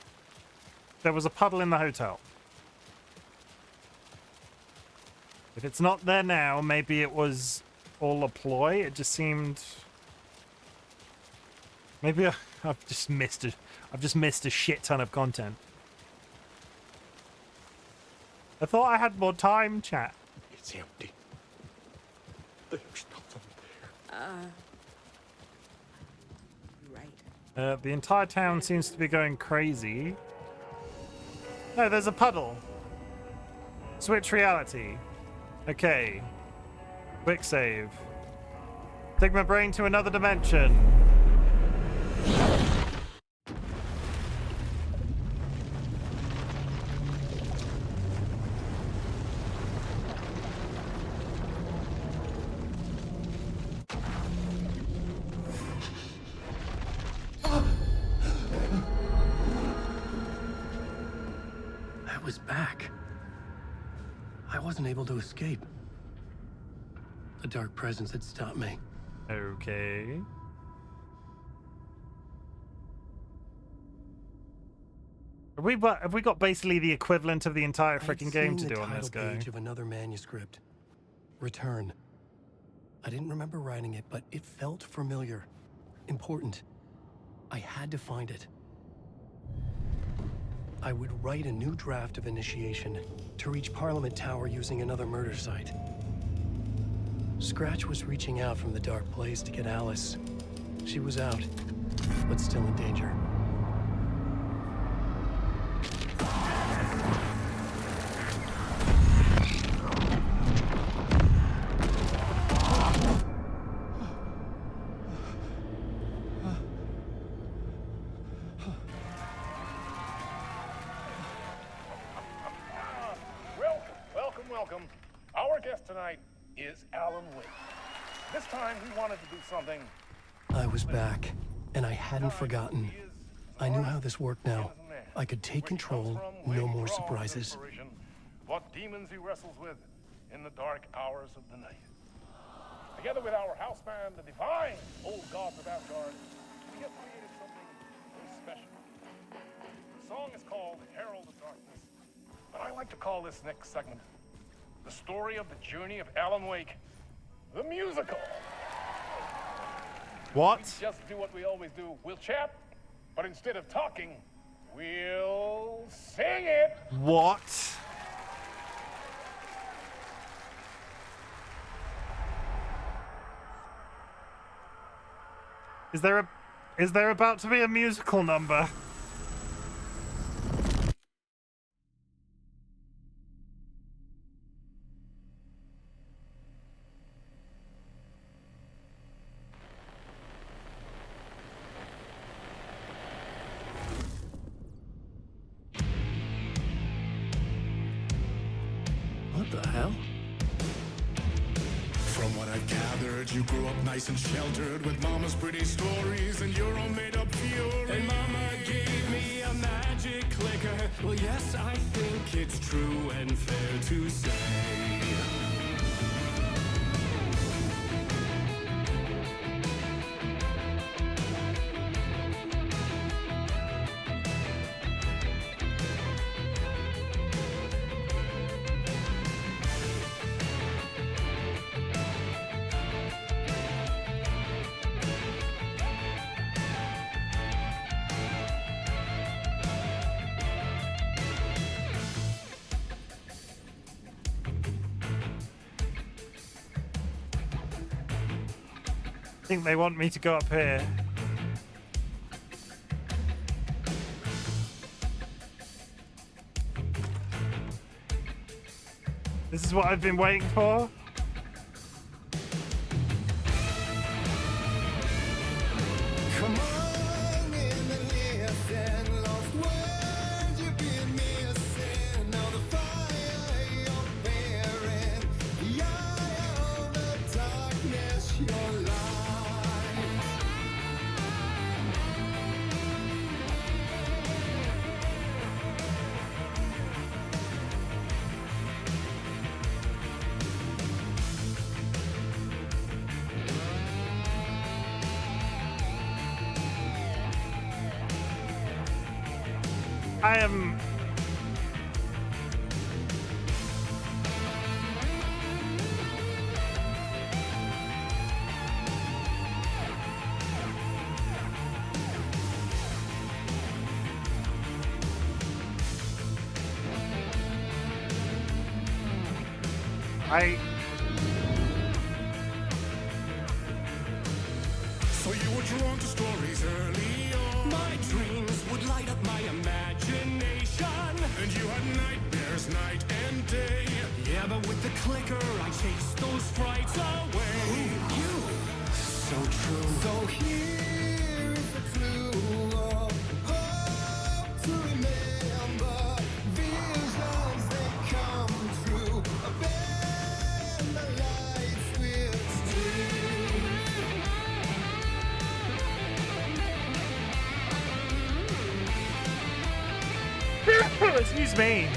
There was a puddle in the hotel. If it's not there now, maybe it was all a ploy. It just seemed... Maybe I've just missed a shit ton of content. I thought I had more time, chat. It's empty. There's nothing there. Right. The entire town seems to be going crazy. No, there's a puddle. Switch reality. Okay. Quick save. Take my brain to another dimension. I was back. I wasn't able to escape. A dark presence had stopped me. Okay. Have we got basically the equivalent of the entire freaking game to do on this guy? Page of another manuscript. Return. I didn't remember writing it, but it felt familiar. Important. I had to find it. I would write a new draft of initiation to reach Parliament Tower using another murder site. Scratch was reaching out from the dark place to get Alice. She was out, but still in danger. Welcome. Our guest tonight is Alan Wake. This time he wanted to do something. I was back, and I hadn't forgotten. I knew how this worked now. I could take control, no more surprises. What demons he wrestles with in the dark hours of the night. Together with our house band, the divine old gods of Asgard, we have created something very special. The song is called Herald of Darkness, but I like to call this next segment the story of the journey of Alan Wake, the musical. What? We just do what we always do. We'll chat, but instead of talking, we'll sing it. What? Is there about to be a musical number? What the hell? From what I've gathered, you grew up nice and sheltered with mama's pretty stories and your own made-up fury. And mama gave me a magic clicker. Well, yes, I think it's true and fair to say. I think they want me to go up here. This is what I've been waiting for. Come on in and listen, lost words you've been missing. Now the fire you're bearing, the eye of the darkness, your light. I am... So you were drawn to stories early on. My dreams would light up my imagination. And you had nightmares night and day. with the clicker, I chase those frights away. You, so true. So here is the clue of hope to remember. Visions that come true. Bend the lights with steel. Excuse me.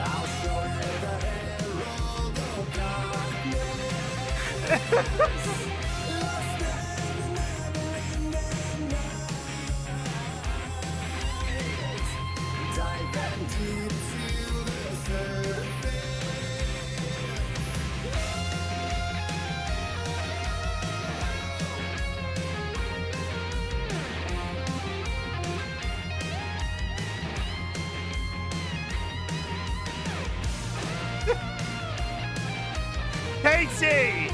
I'll show you the herald of darkness. Lost in the never-ending night. Dive and deep to the surface. Casey!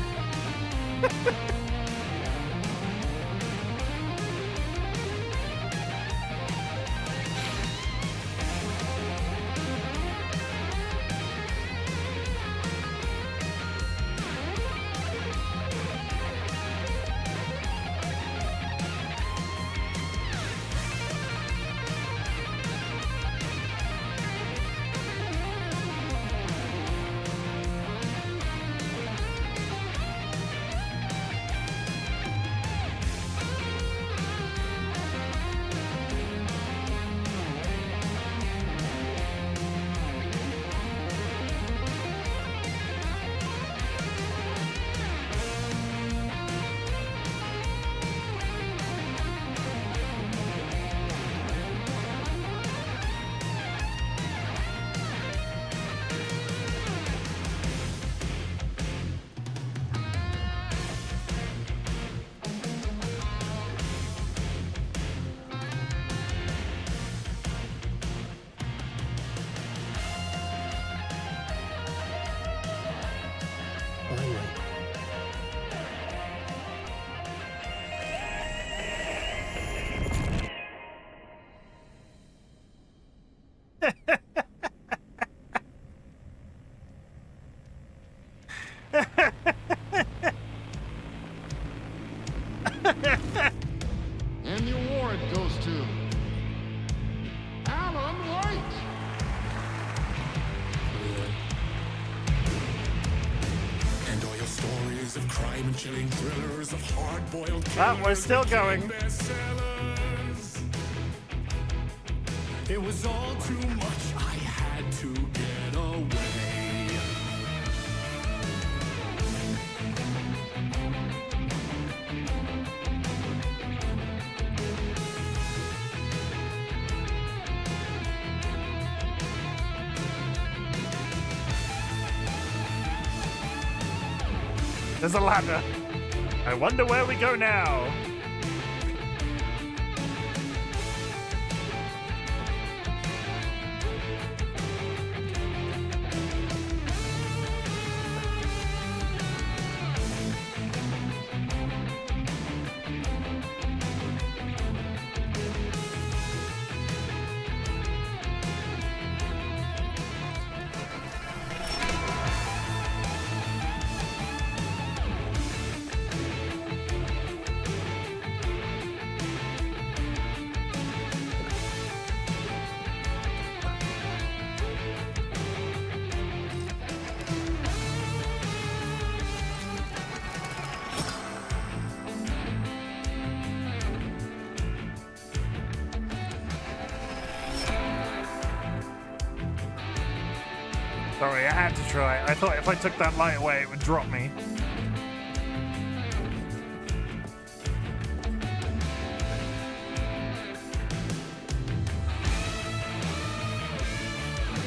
Finally. And the award goes to Alan White. And all your stories of crime and chilling thrillers of hard-boiled Ah, we're still going. bestsellers. It was all too much. I had to get away. There's a ladder. I wonder where we go now. Sorry, I had to try. I thought if I took that light away, it would drop me.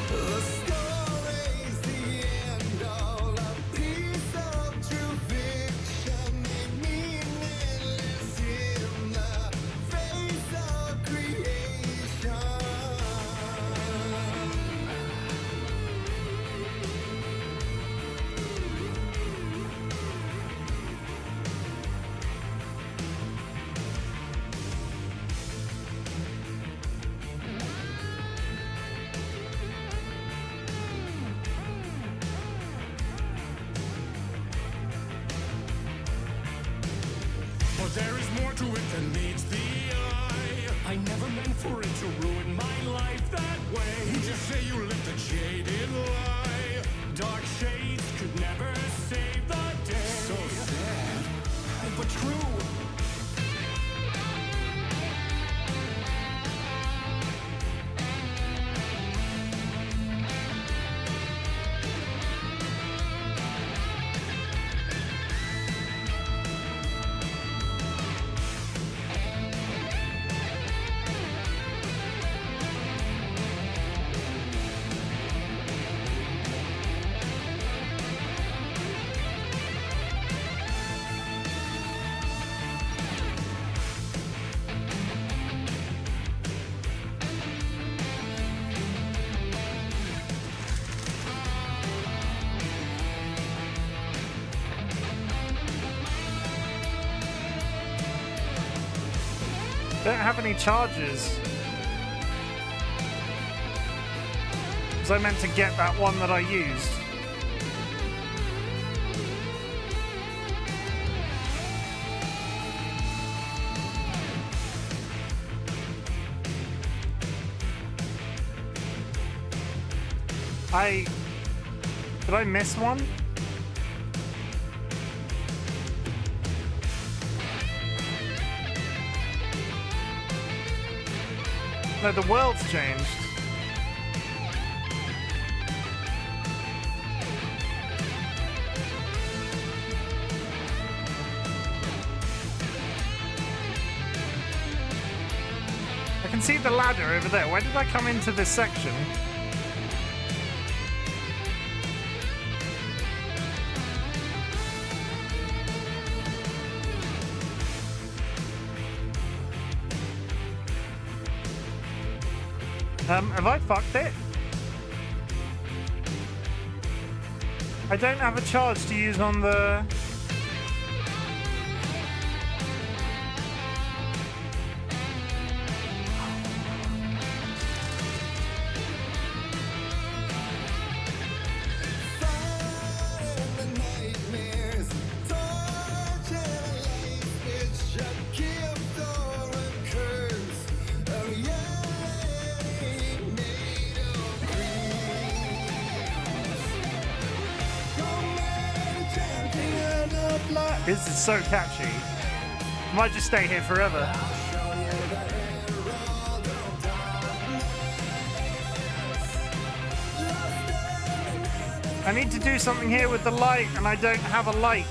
The story's the end, all a piece of true fiction, meaningless in the face of creation. more to it than meets the eye. I never meant for it to ruin my life that way. You just say you lived a jaded lie. Dark shades could never save the day. So sad, but true. Don't have any charges. Was I meant to get that one that I used? Did I miss one? No, the world's changed. I can see the ladder over there. Why did I come into this section? Have I fucked it? I don't have a charge to use on the... This is so catchy. Might just stay here forever. I need to do something here with the light, and I don't have a light.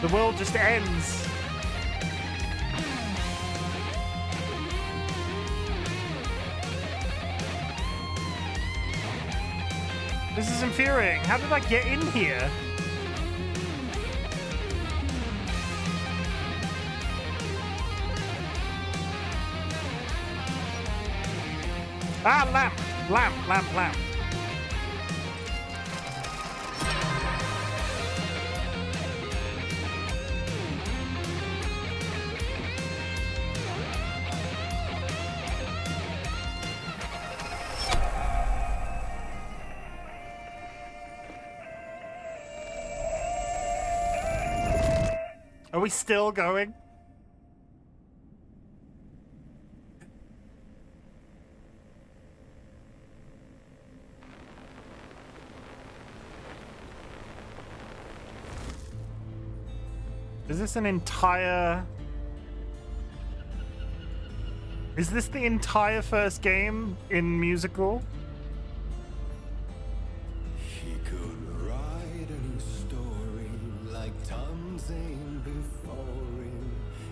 The world just ends. This is infuriating. How did I get in here? Ah, lamp, lamp, lamp, lamp. Are we still going? Is this an entire... Is this the entire first game in musical? He could write a new story like Tom Zane before him,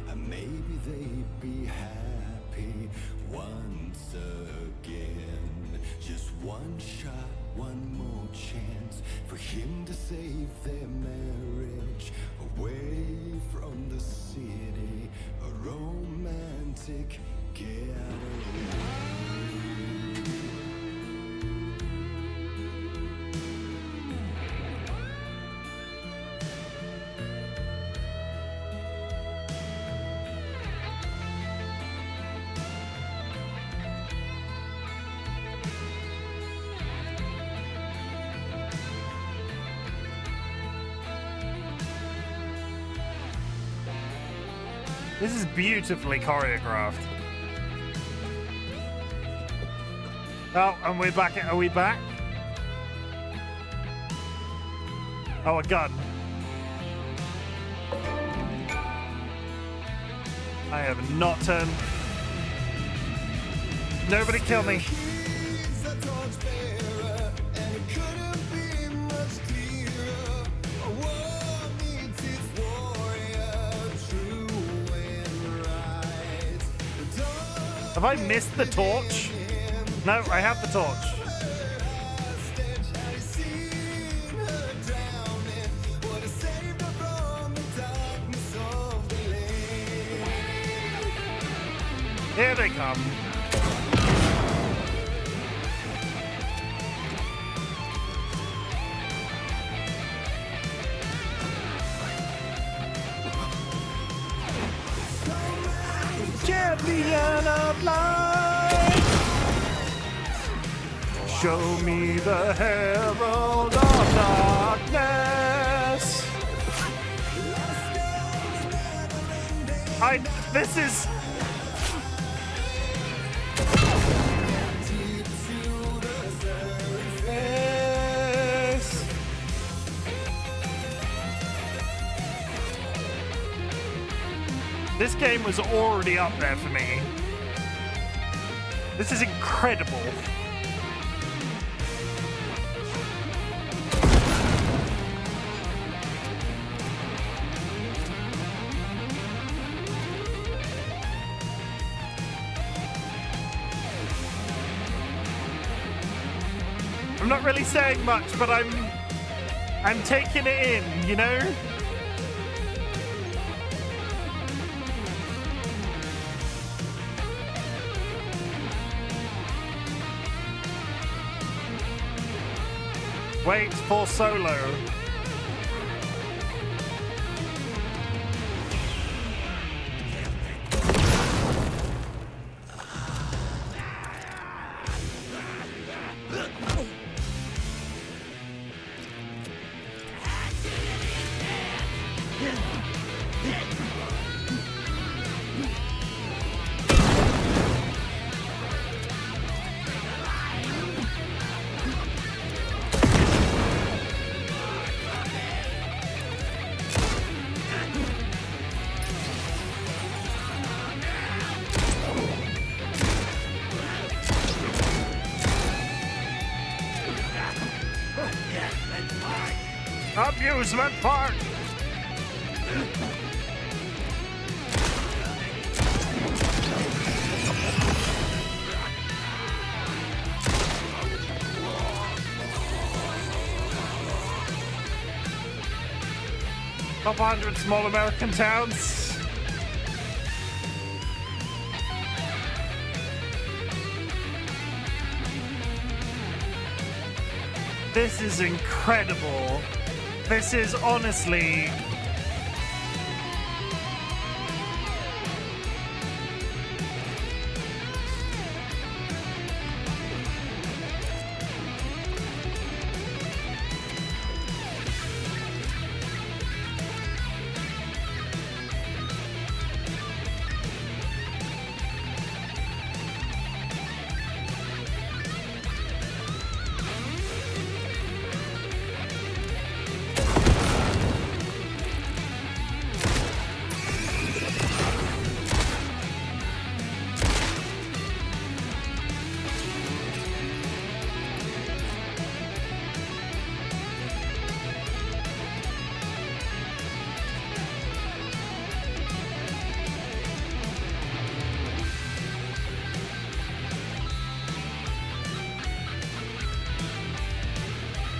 and maybe they'd be happy once again. Just one shot, one more chance for him to save their marriage away from the city, a romantic getaway. This is beautifully choreographed. Oh, and we're back. Are we back? Oh, a gun. I have not turned. Nobody kill me. Have I missed the torch? No, I have the torch. Here they come. Champion of light, show me the herald of darkness. This is. This game was already up there for me. This is incredible. I'm not really saying much, but I'm taking it in, you know? Wait for solo. Amusement park. Top 100 small American towns. This is incredible. This is honestly...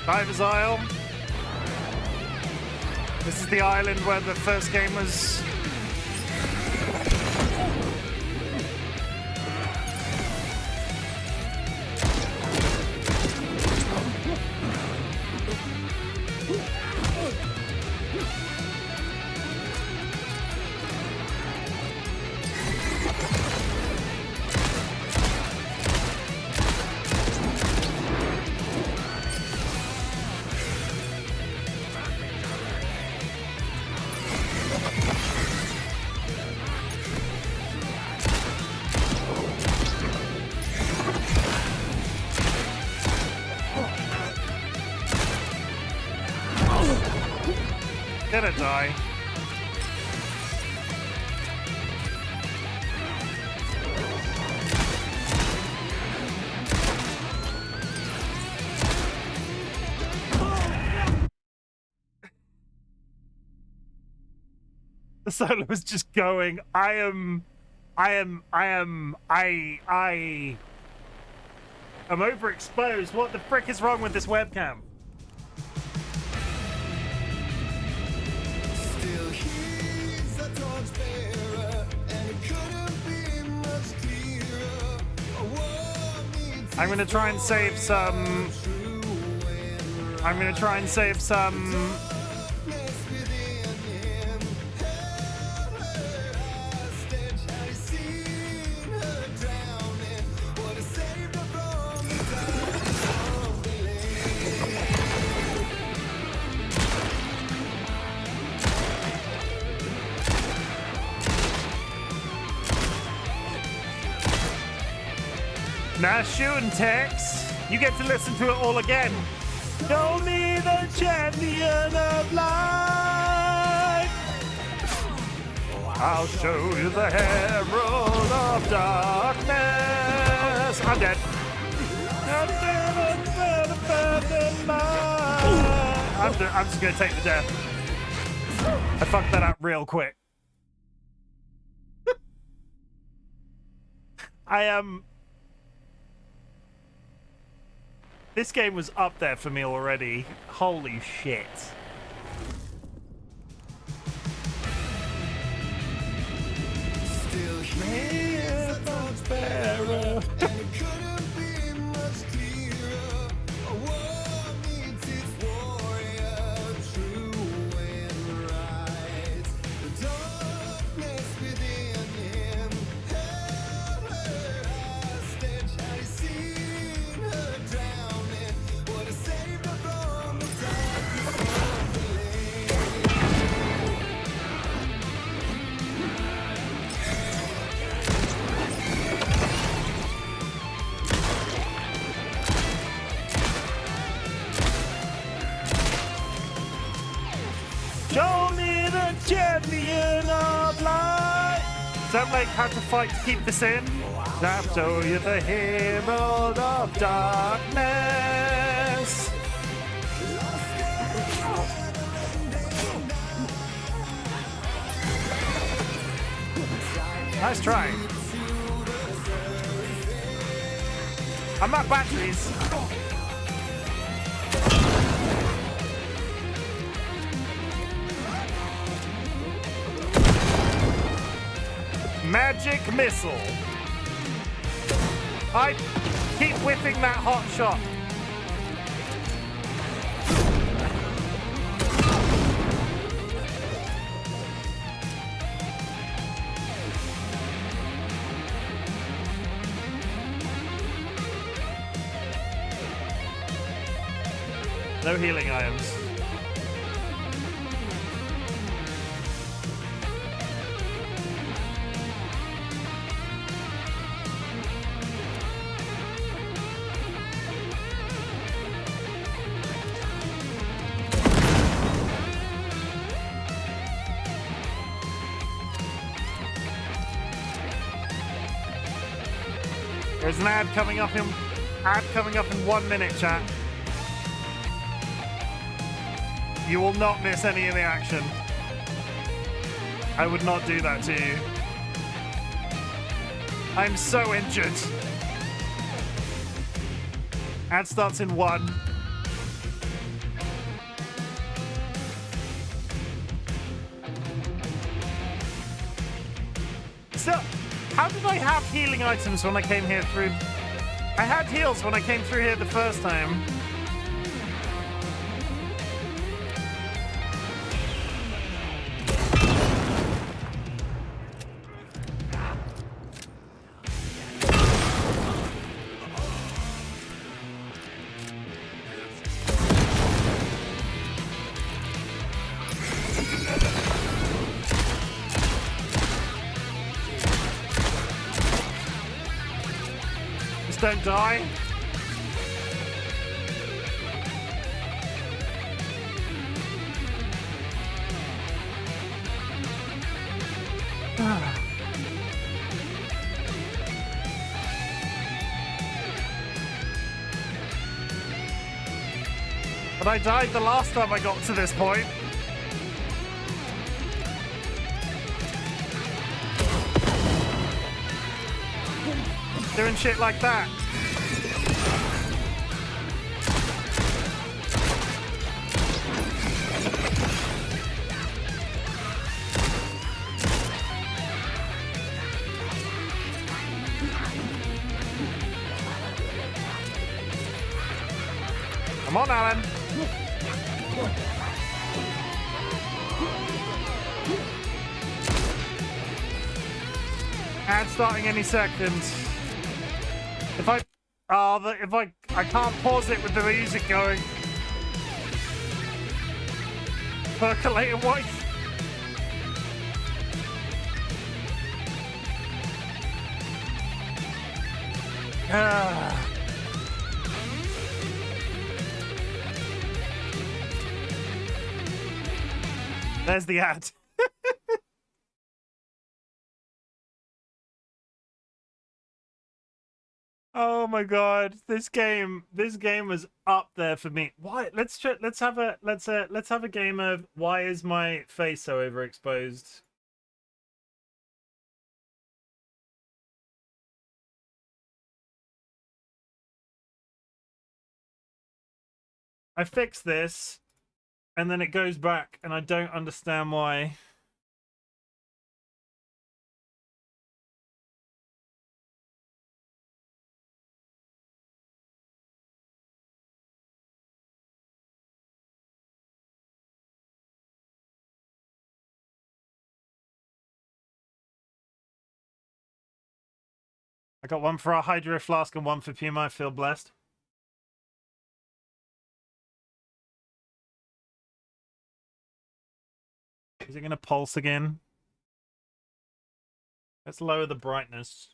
Diver's Isle. This is the island where the first game was. Gonna die. The solo was just going. I'm overexposed. What the frick is wrong with this webcam? Still he's a torchbearer, and it couldn't be much clearer. I'm gonna try and save some. I'm gonna try and save some. Now, shooting Tex, you get to listen to it all again. Show me the champion of life. I'll show you the herald of darkness. I'm dead. I'm just gonna take the death. I fucked that up real quick. This game was up there for me already. Holy shit. Still he's a torchbearer, and it couldn't be much clearer. A war meets its warrior, true and right. The darkness within him held her hostage. Had he seen her drowning, would have saved her from the darkness of the Show me the champion of light. Is that like how to fight to keep this in? I'll show you the herald of darkness. Nice try. I'm at batteries. Magic missile. I keep whipping that hot shot. No healing items. There's an ad coming up in 1 minute, chat. You will not miss any of the action. I would not do that to you. I'm so injured. Ad starts in 1. So, how did I have healing items when I came here through? I had heals when I came through here the first time. Don't die. But I died the last time I got to this point. Doing shit like that. Come on, Alan. Ad starting any second. If I can't pause it with the music going. Percolating white. There's the ad. Oh my god, this game was up there for me. Why? Let's have a game of why is my face so overexposed? I fixed this, and then it goes back, and I don't understand why. I got one for our Hydro Flask and one for Puma. I feel blessed. Is it going to pulse again? Let's lower the brightness.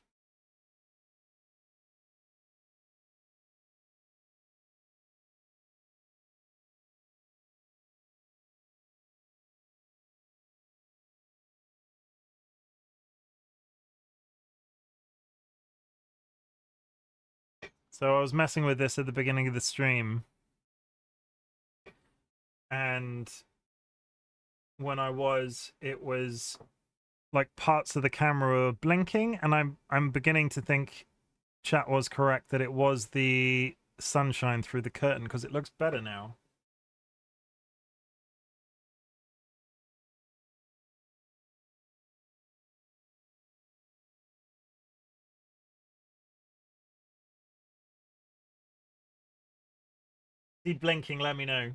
So I was messing with this at the beginning of the stream. And when I was, it was like parts of the camera were blinking, and I'm beginning to think chat was correct that it was the sunshine through the curtain, because it looks better now. See blinking, let me know.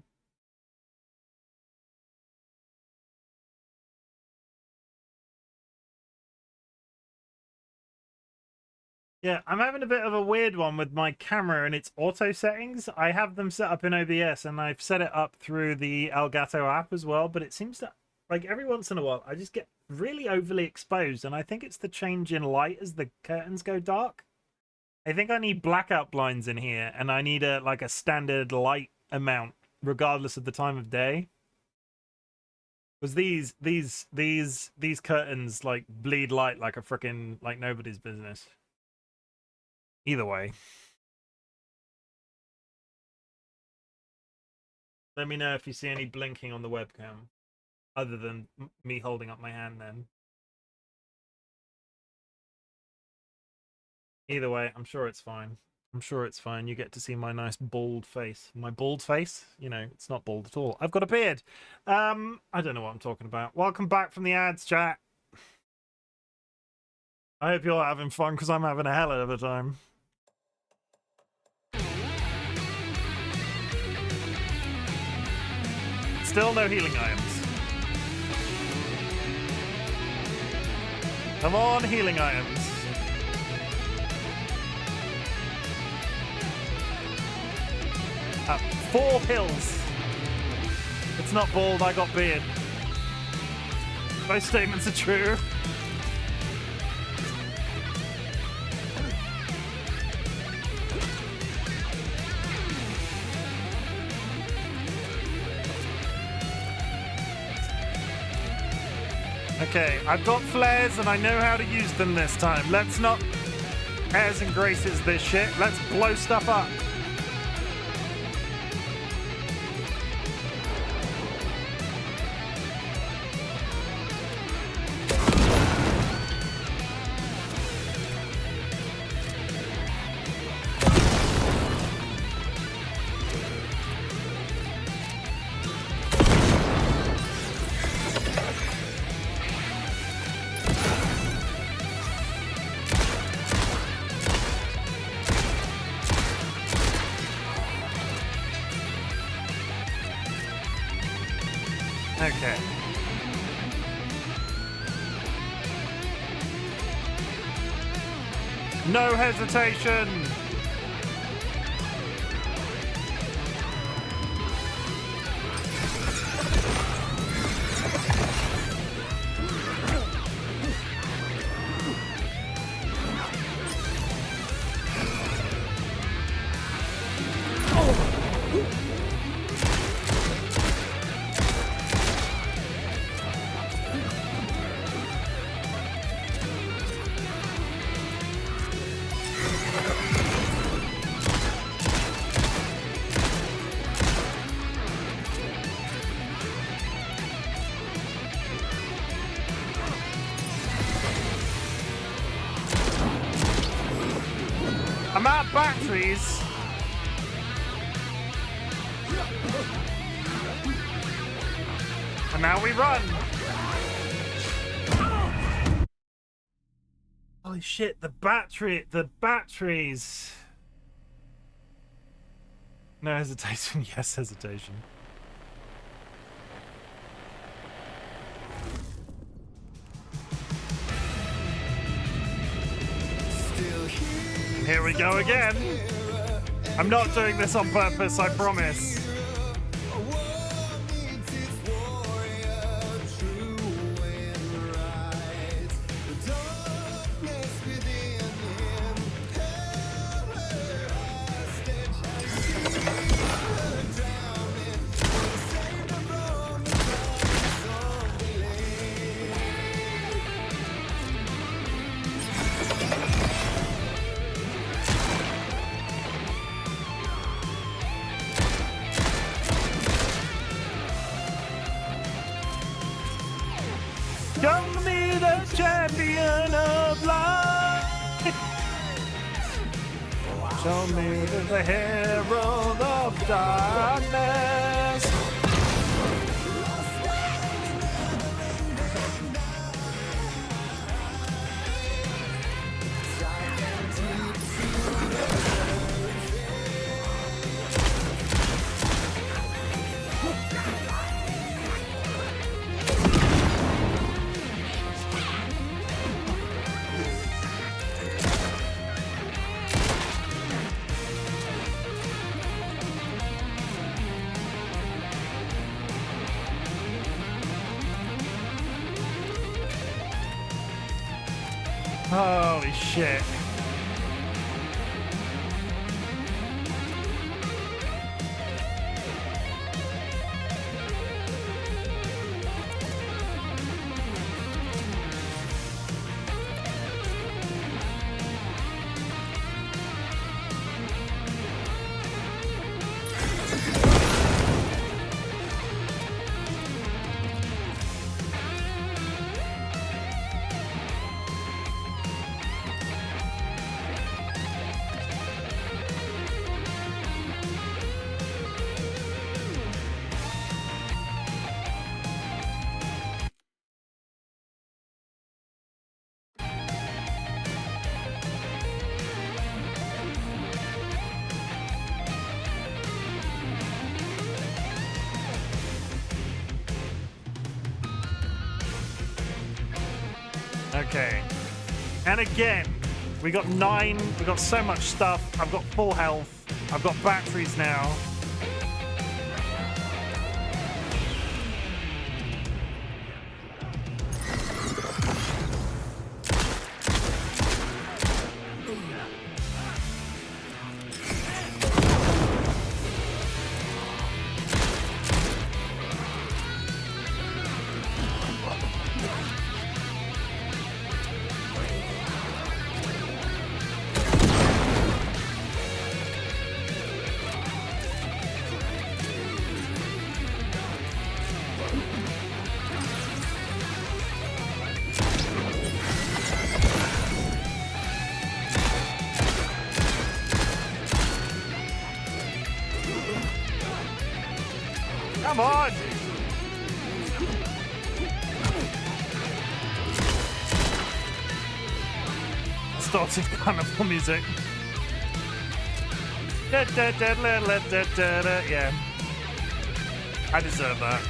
Yeah, I'm having a bit of a weird one with my camera and its auto settings. I have them set up in OBS, and I've set it up through the Elgato app as well, but it seems to, like, every once in a while, I just get really overly exposed, and I think it's the change in light as the curtains go dark. I think I need blackout blinds in here, and I need a standard light amount, regardless of the time of day. Because these curtains, like, bleed light like a frickin', like, nobody's business. Either way. Let me know if you see any blinking on the webcam. Other than me holding up my hand then. Either way, I'm sure it's fine. I'm sure it's fine. You get to see my nice bald face. My bald face? You know, it's not bald at all. I've got a beard. I don't know what I'm talking about. Welcome back from the ads, chat. I hope you're having fun, because I'm having a hell of a time. Still no healing items. Come on, healing items. Ah, 4 pills. It's not bald, I got beard. Both statements are true. Okay, I've got flares and I know how to use them this time. Let's not airs and graces this shit. Let's blow stuff up. Okay. No hesitation. I'm out of batteries. And now we run. Holy shit, the batteries. No hesitation, yes hesitation. Here we go again. I'm not doing this on purpose, I promise. Show me the champion of light. Show me the herald of darkness. Holy shit. Okay. And again, we got 9. We got so much stuff. I've got full health. I've got batteries now. Come on! Started carnival music. Yeah. I deserve that.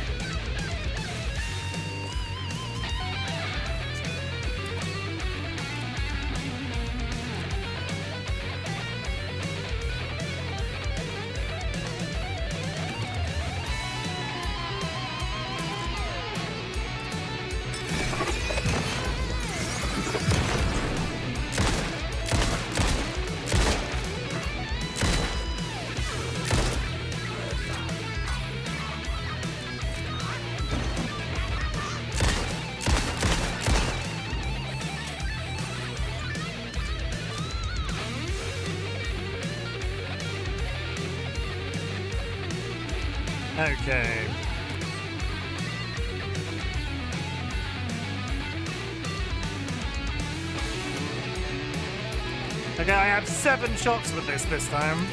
Okay. Okay, I have 7 shots with this time.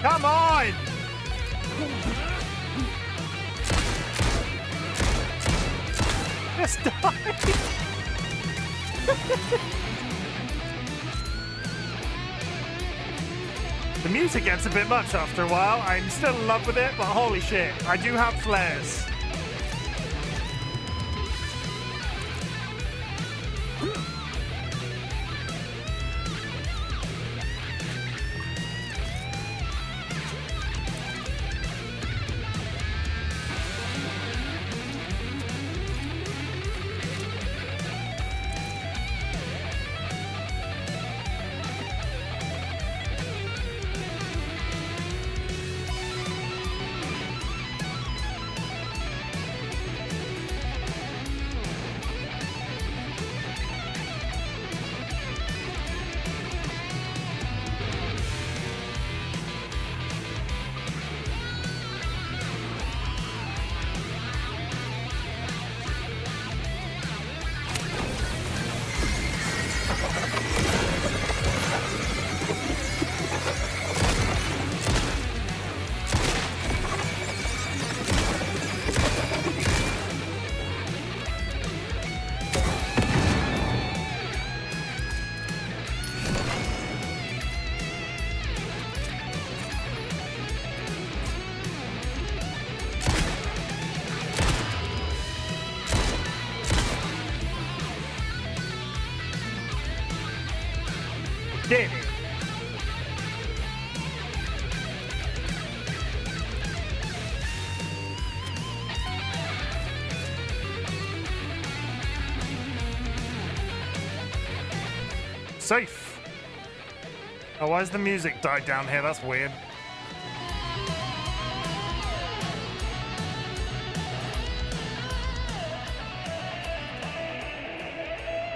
Come on! Just die! The music gets a bit much after a while. I'm still in love with it, but holy shit, I do have flares. Did it. Safe. Oh, why has the music died down here? That's weird.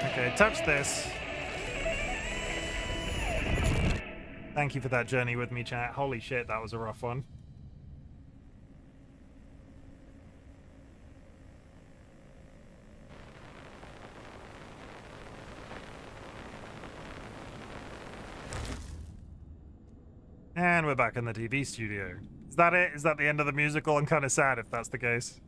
Okay, touch this. Thank you for that journey with me, chat. Holy shit, that was a rough one. And we're back in the TV studio. Is that it? Is that the end of the musical? I'm kind of sad if that's the case.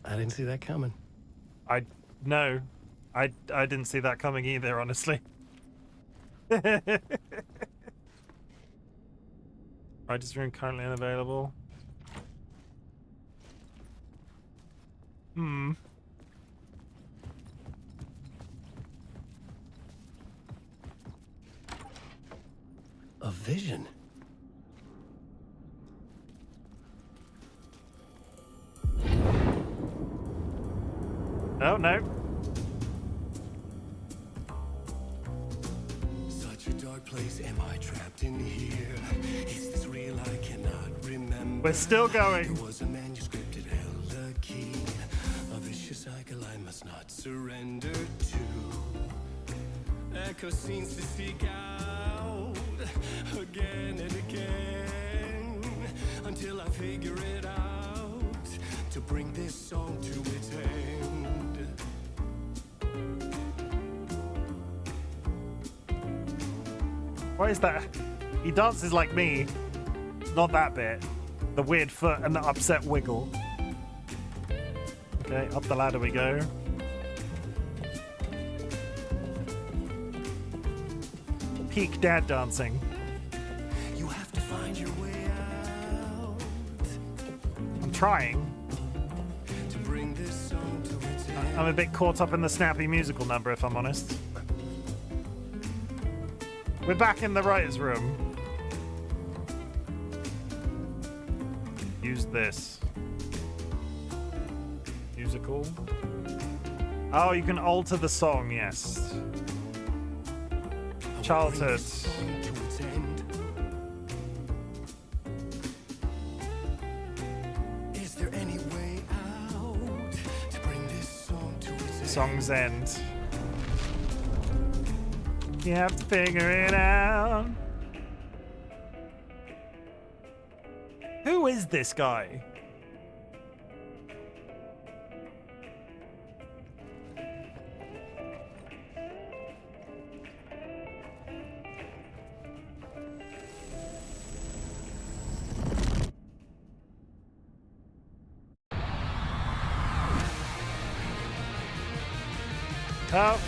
I didn't see that coming. No, I didn't see that coming either, honestly. Writer's room currently unavailable. A vision. Oh, no. Such a dark place, am I trapped in here? Is this real? I cannot remember. We're still going. There was a manuscript, it held a key. A vicious cycle I must not surrender to. Echo scenes to seek out again and again until I figure it out to bring this song to its end. What is that? He dances like me. Not that bit. The weird foot and the upset wiggle. Okay, up the ladder we go. Peak dad dancing. You have to find your way out. I'm trying. To bring this song to its end. I'm a bit caught up in the snappy musical number, if I'm honest. We're back in the writer's room. Use this. Musical. Oh, you can alter the song, yes. Childhood. Is there any way out to bring this song to its end? Song's end. You have to figure it out. Who is this guy? Oh.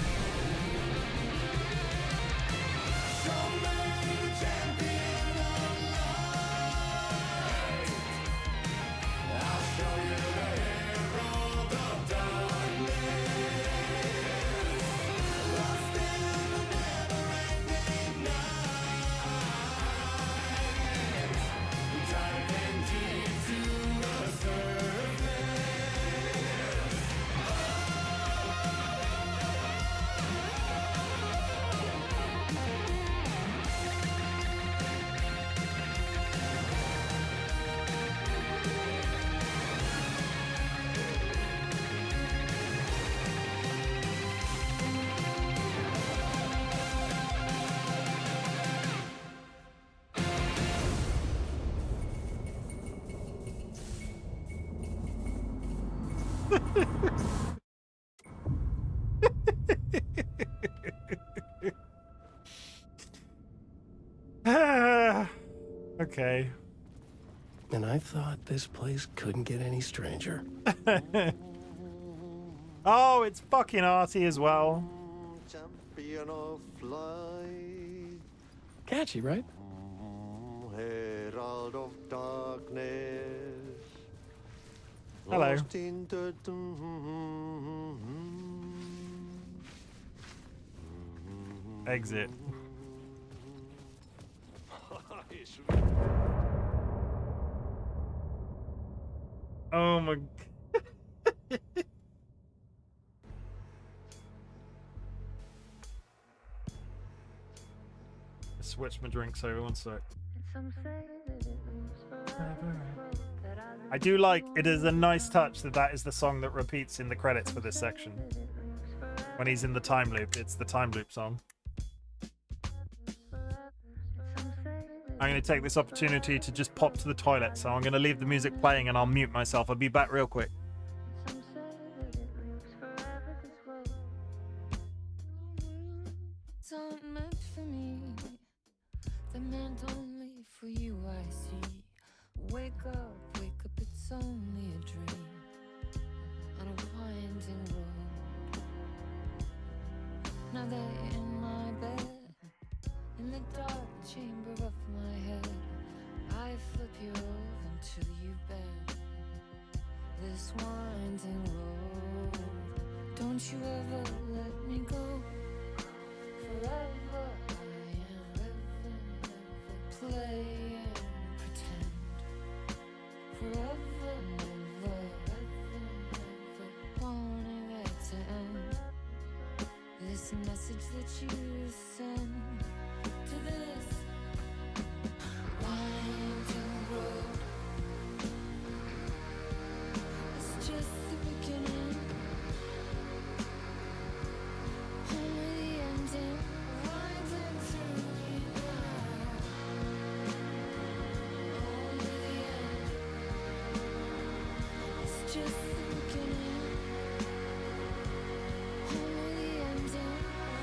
Okay. And I thought this place couldn't get any stranger. Oh, it's fucking arty as well. Champion of light. Catchy, right? Herald of darkness. Hello. Lost in the Exit. Oh my. Switch my drinks over, one sec. I do like it is a nice touch that that is the song that repeats in the credits for this section. When he's in the time loop, it's the time loop song. I'm going to take this opportunity to just pop to the toilet, so I'm going to leave the music playing and I'll mute myself. I'll be back real quick. It's not meant for me. They're meant only for you, I see. Wake up, it's only a dream on a winding road. Now they're in my bed, in the dark chamber of my head. I flip you over until you bend this winding road. Don't you ever let me go. Forever I am living, never play and pretend. Forever, never, wanting it to end. This message that you send to this winding road. It's just the beginning. Only the ending. Winding through the night. Only the end. It's just the beginning. Only the ending.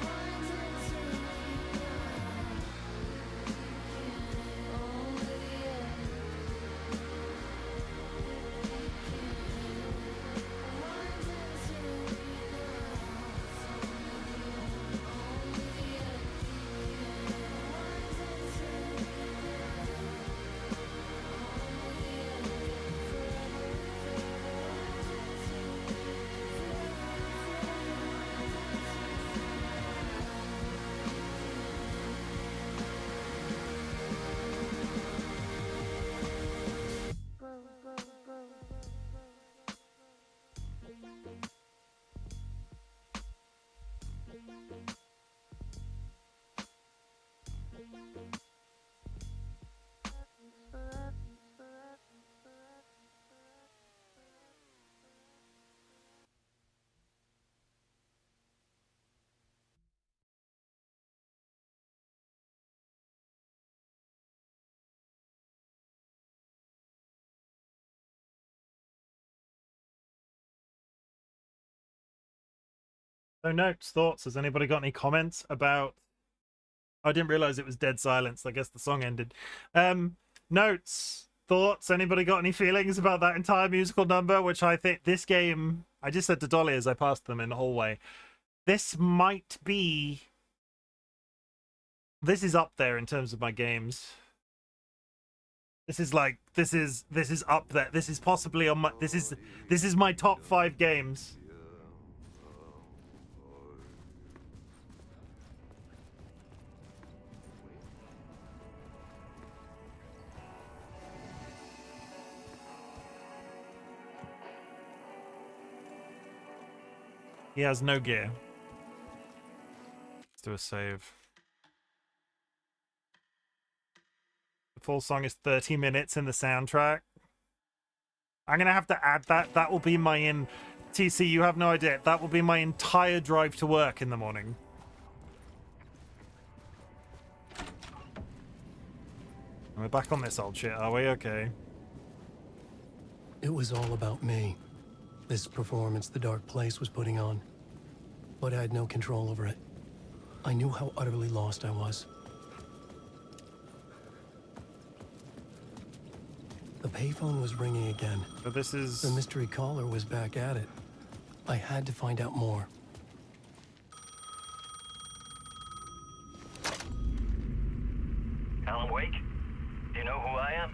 Winding through the night. So notes, thoughts. Has anybody got any comments about? I didn't realize it was dead silence. I guess the song ended. Notes, thoughts. Anybody got any feelings about that entire musical number? Which I think this game. I just said to Dolly as I passed them in the hallway. This might be. This is up there in terms of my games. This is like this is up there. This is possibly on my. This is my top 5 games. He has no gear. Let's do a save. The full song is 30 minutes in the soundtrack. I'm going to have to add that. That will be my TC, you have no idea. That will be my entire drive to work in the morning. And we're back on this old shit, are we? Okay. It was all about me. This performance the Dark Place was putting on. But I had no control over it. I knew how utterly lost I was. The payphone was ringing again. But this is... The mystery caller was back at it. I had to find out more. Alan Wake? Do you know who I am?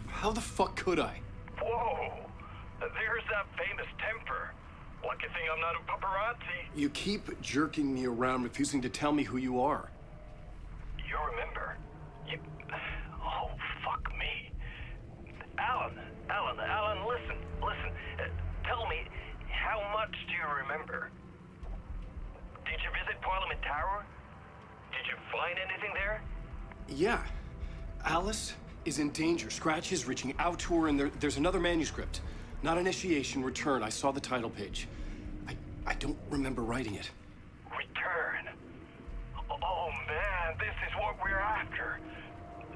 How the fuck could I? Whoa! There's that famous temper. Lucky thing I'm not a paparazzi. You keep jerking me around, refusing to tell me who you are. You remember? Oh, fuck me. Alan, listen. Tell me, how much do you remember? Did you visit Parliament Tower? Did you find anything there? Yeah. Alice is in danger. Scratch is reaching out to her, and there's another manuscript. Not initiation, return. I saw the title page. I don't remember writing it. Return? Oh, man, this is what we're after.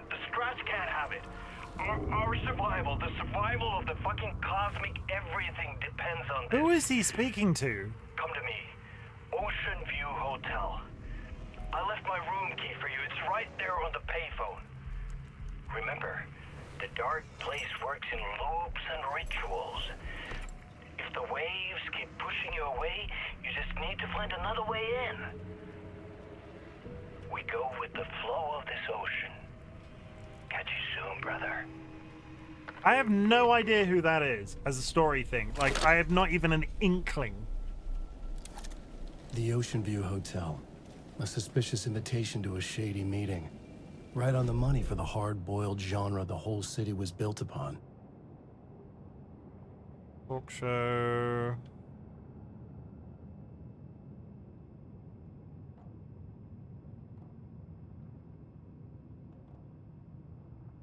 The Scratch can't have it. Our survival, the survival of the fucking cosmic everything depends on this. Who is he speaking to? Come to me. Ocean View Hotel. I left my room key for you. It's right there on the payphone. Remember, the Dark Place works in loops and rituals. If the waves keep pushing you away, you just need to find another way in. We go with the flow of this ocean. Catch you soon, brother. I have no idea who that is as a story thing. Like, I have not even an inkling. The Ocean View Hotel. A suspicious invitation to a shady meeting. Right on the money for the hard-boiled genre the whole city was built upon. Talk show.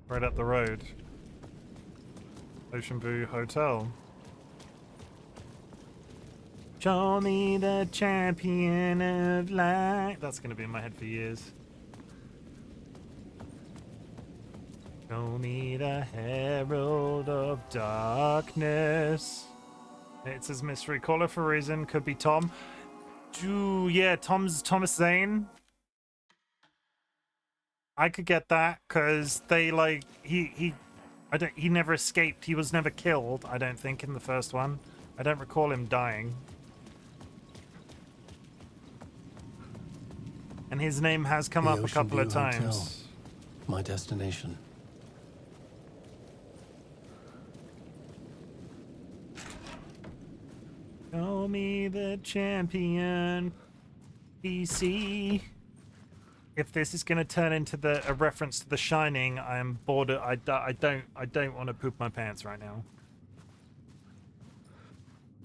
Right up the road. Ocean View Hotel. Show me the champion of light. That's going to be in my head for years. Show me the herald of darkness. It says mystery caller for a reason. Could be Tom. Yeah, Thomas Zane. I could get that because they like he never escaped. He was never killed, I don't think, in the first one. I don't recall him dying. And his name has come up a couple of times. Hotel. My destination. Show me the champion, PC. If this is going to turn into a reference to The Shining, I am bored. I don't want to poop my pants right now.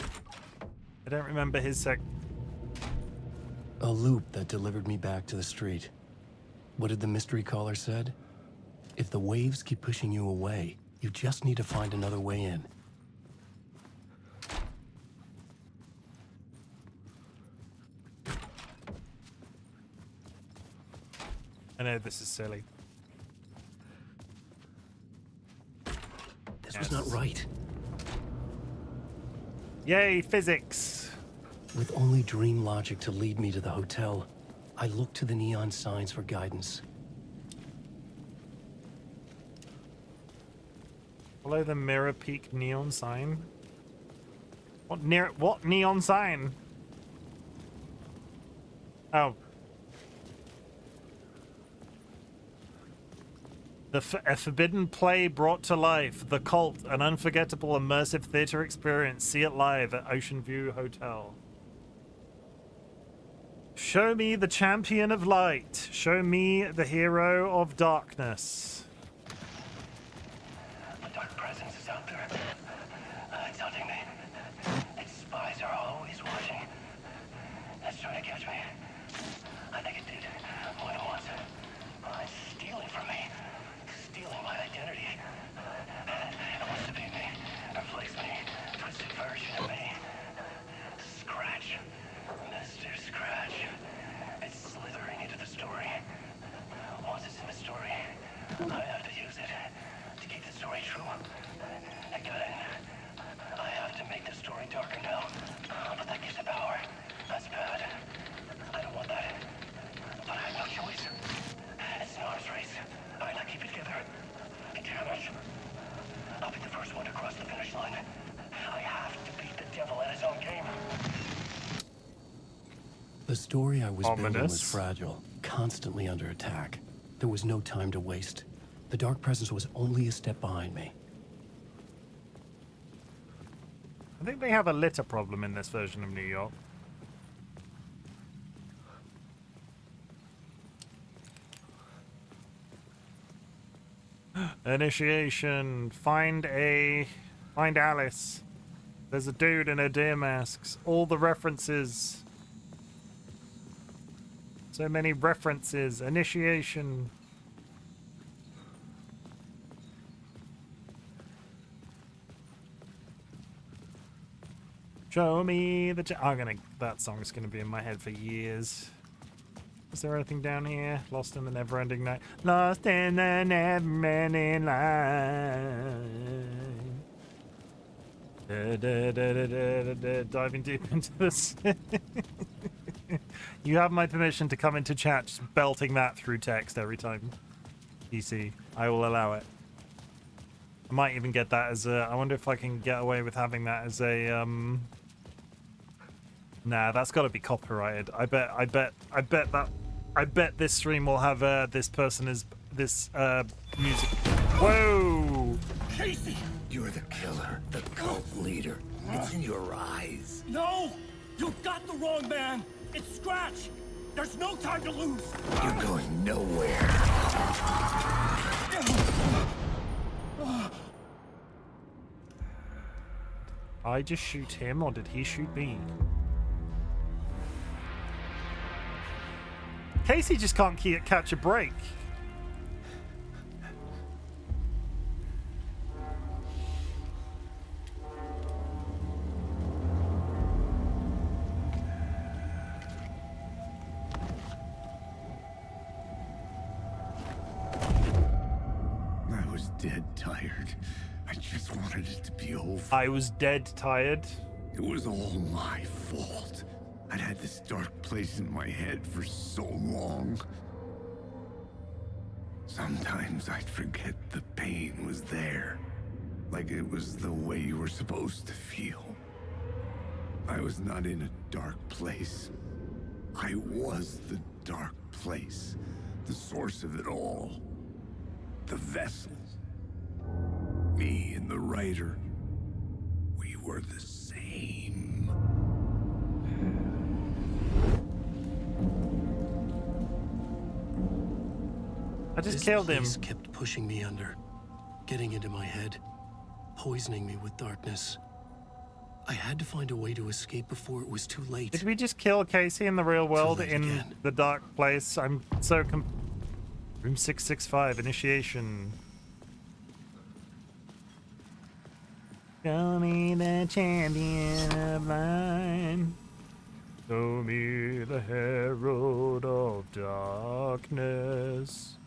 I don't remember his A loop that delivered me back to the street. What did the mystery caller said? If the waves keep pushing you away, you just need to find another way in. I know this is silly. This was not right. Yay, physics. With only dream logic to lead me to the hotel, I looked to the neon signs for guidance. Follow the Mirror Peak neon sign. What neon sign? Oh. A forbidden play brought to life. The Cult, an unforgettable immersive theater experience. See it live at Ocean View Hotel. Show me the champion of light. Show me the hero of darkness. A dark presence is out there. It's hunting me. Its spies are always watching. It's trying to catch me. I think it did more than once. It's stealing from me. Stealing my identity. It wants to be me. Replace me. Twisted version of me. Scratch. Mr. Scratch. It's slithering into the story. Once it's in the story, I have to use it to keep the story true. I got it. I have to make the story darker now. But that gives it power. That's bad. I don't want that. But I have no choice. It's an arms race. I gotta keep it together. Damn it. I'll be the first one to cross the finish line. I have to beat the devil at his own game. The story I was building was Ominous. fragile, constantly under attack. There was no time to waste. The dark presence was only a step behind me. I think they have a litter problem in this version of New York. Initiation. Find Alice. There's a dude in a deer masks. All the references. So many references. Initiation. Show me the. That song's gonna be in my head for years. Is there anything down here? Lost in the never-ending night. Lost in the never-ending line. Diving deep into this. You have my permission to come into chat, just belting that through text every time. PC, I will allow it. I might even get that as a. I wonder if I can get away with having that as a. Nah, that's got to be copyrighted. I bet this stream will have this person as this music. Whoa! Casey! You're the killer, the cult leader. It's in your eyes. No! You got the wrong man! It's Scratch! There's no time to lose! You're going nowhere. I just shoot him, or did he shoot me? Casey just can't catch a break. I was dead tired. I just wanted it to be over. I was dead tired. It was all my fault. I'd had this dark place in my head for so long. Sometimes I'd forget the pain was there. Like it was the way you were supposed to feel. I was not in a dark place. I was the dark place. The source of it all. The vessel. Me and the writer. We were the same. I just killed him. This kept pushing me under, getting into my head, poisoning me with darkness. I had to find a way to escape before it was too late. Did we just kill Casey in the real world in the dark place? I'm so Room 665, initiation. Show me the champion of mine. Show me the herald of darkness.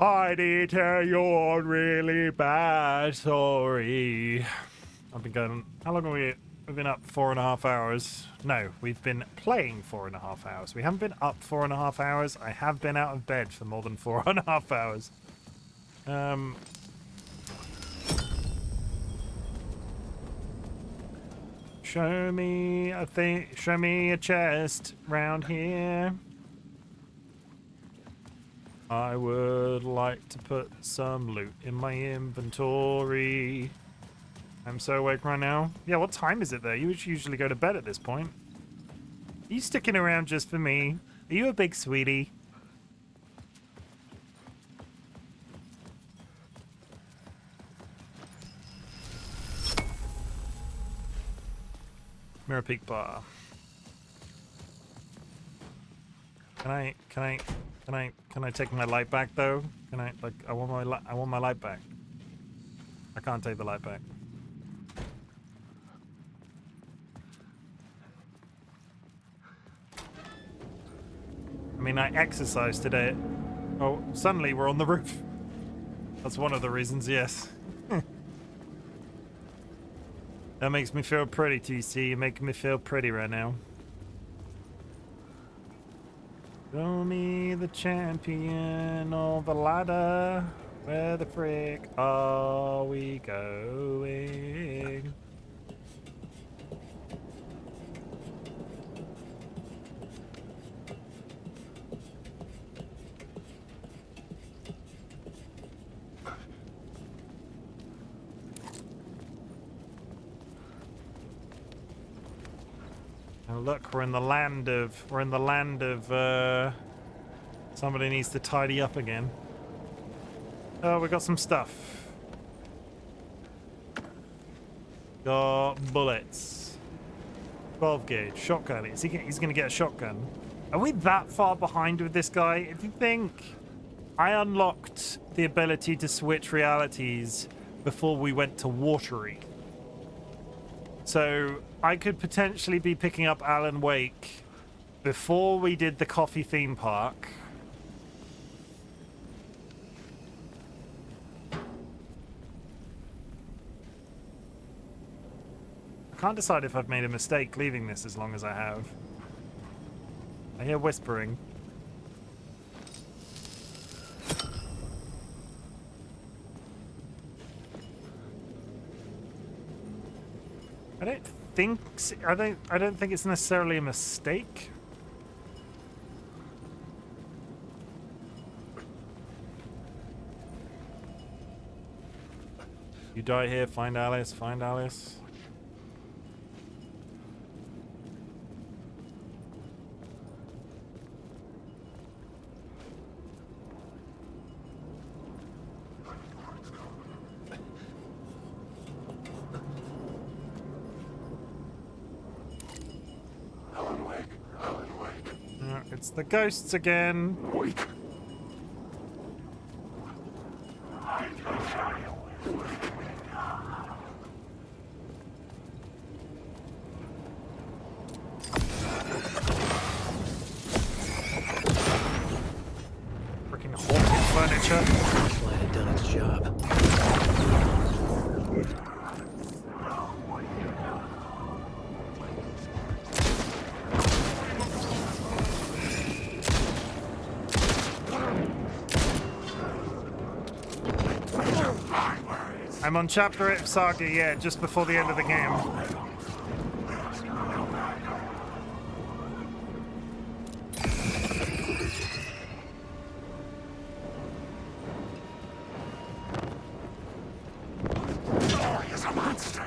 I need to tell your really bad story. I've been going. How long are we? We've been up 4.5 hours. No, we've been playing 4.5 hours. We haven't been up 4.5 hours. I have been out of bed for more than 4.5 hours. Show me a thing. Show me a chest round here. I would like to put some loot in my inventory. I'm so awake right now. Yeah, what time is it there? You usually go to bed at this point. Are you sticking around just for me? Are you a big sweetie? Mirror Peak Bar. Can I take my light back though? Can I, like, I want my light back. I can't take the light back. I mean, I exercised today. Oh, suddenly we're on the roof. That's one of the reasons, yes. That makes me feel pretty, TC. You're making me feel pretty right now. Show me the champion of the ladder. Where the frick are we going? Oh, look, we're in the land of somebody needs to tidy up again. Oh, we got some stuff. Got bullets. 12 gauge shotgun. He's gonna get a shotgun. Are we that far behind with this guy? If you think I unlocked the ability to switch realities before we went to watery. So I could potentially be picking up Alan Wake before we did the coffee theme park. I can't decide if I've made a mistake leaving this as long as I have. I hear whispering. I don't think it's necessarily a mistake. You die here, find Alice, find Alice. It's the ghosts again. Wake. Freaking haunted furniture. Light had done its job. I'm on chapter 8 of Saga, yeah, just before the end of the game. Oh, he's a monster.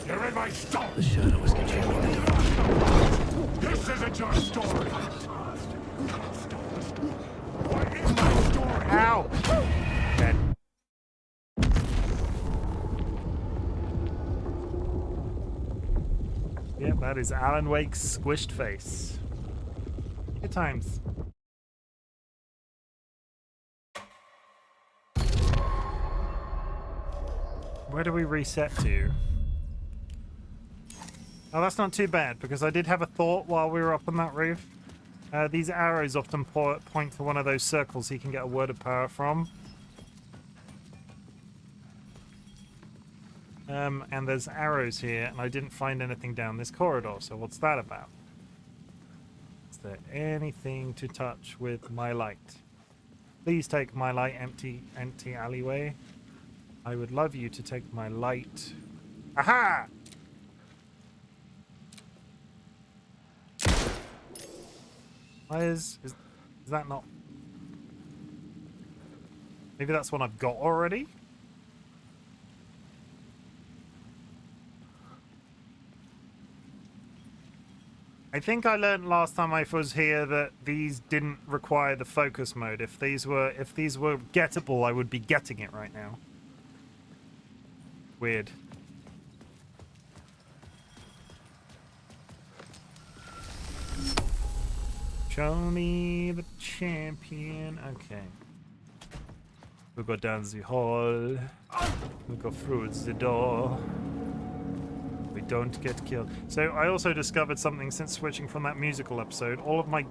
You're in my soul. The shadow was controlling the dark. This isn't your story. Ow! Dead. Yep, that is Alan Wake's squished face. Good times. Where do we reset to? Oh, that's not too bad, because I did have a thought while we were up on that roof. These arrows often point to one of those circles he can get a word of power from. And there's arrows here, and I didn't find anything down this corridor, so what's that about? Is there anything to touch with my light? Please take my light, empty alleyway. I would love you to take my light. Aha! Why is that not... Maybe that's one I've got already? I think I learned last time I was here that these didn't require the focus mode. If these were gettable, I would be getting it right now. Weird. Show me the champion. Okay. We go down the hall. We go through the door. We don't get killed. So I also discovered something since switching from that musical episode. All of my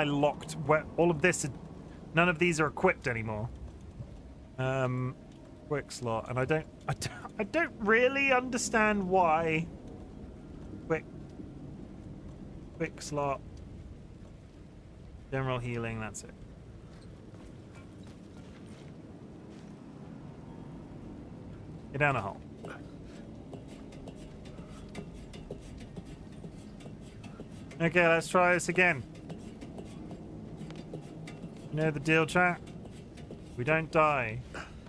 locked, all of this, none of these are equipped anymore. Quick slot, and I don't really understand why. Quick slot. General healing. That's it. Get down a hole. Okay, let's try this again. You know the deal, chat? We don't die.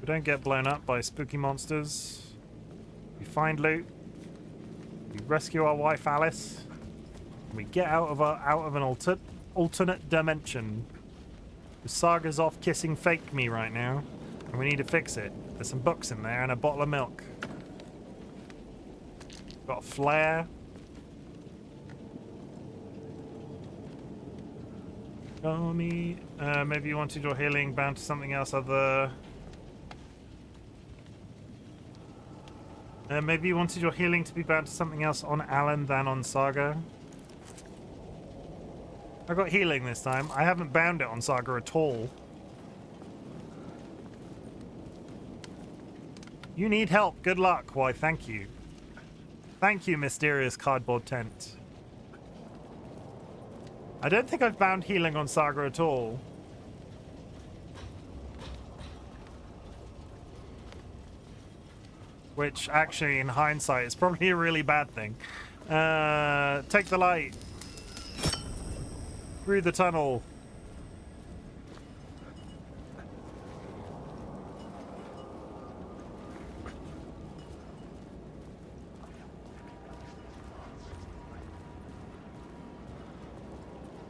We don't get blown up by spooky monsters. We find loot. We rescue our wife Alice. And we get out of an alternate dimension. The Saga's off kissing fake me right now, and we need to fix it. There's some books in there and a bottle of milk. Got a flare. Show me. Maybe you wanted your healing bound to something else other. Maybe you wanted your healing to be bound to something else on Alan than on Saga. I got healing this time. I haven't bound it on Saga at all. You need help. Good luck. Why, thank you. Thank you, mysterious cardboard tent. I don't think I've bound healing on Saga at all. Which, actually, in hindsight, is probably a really bad thing. Take the light. Through the tunnel.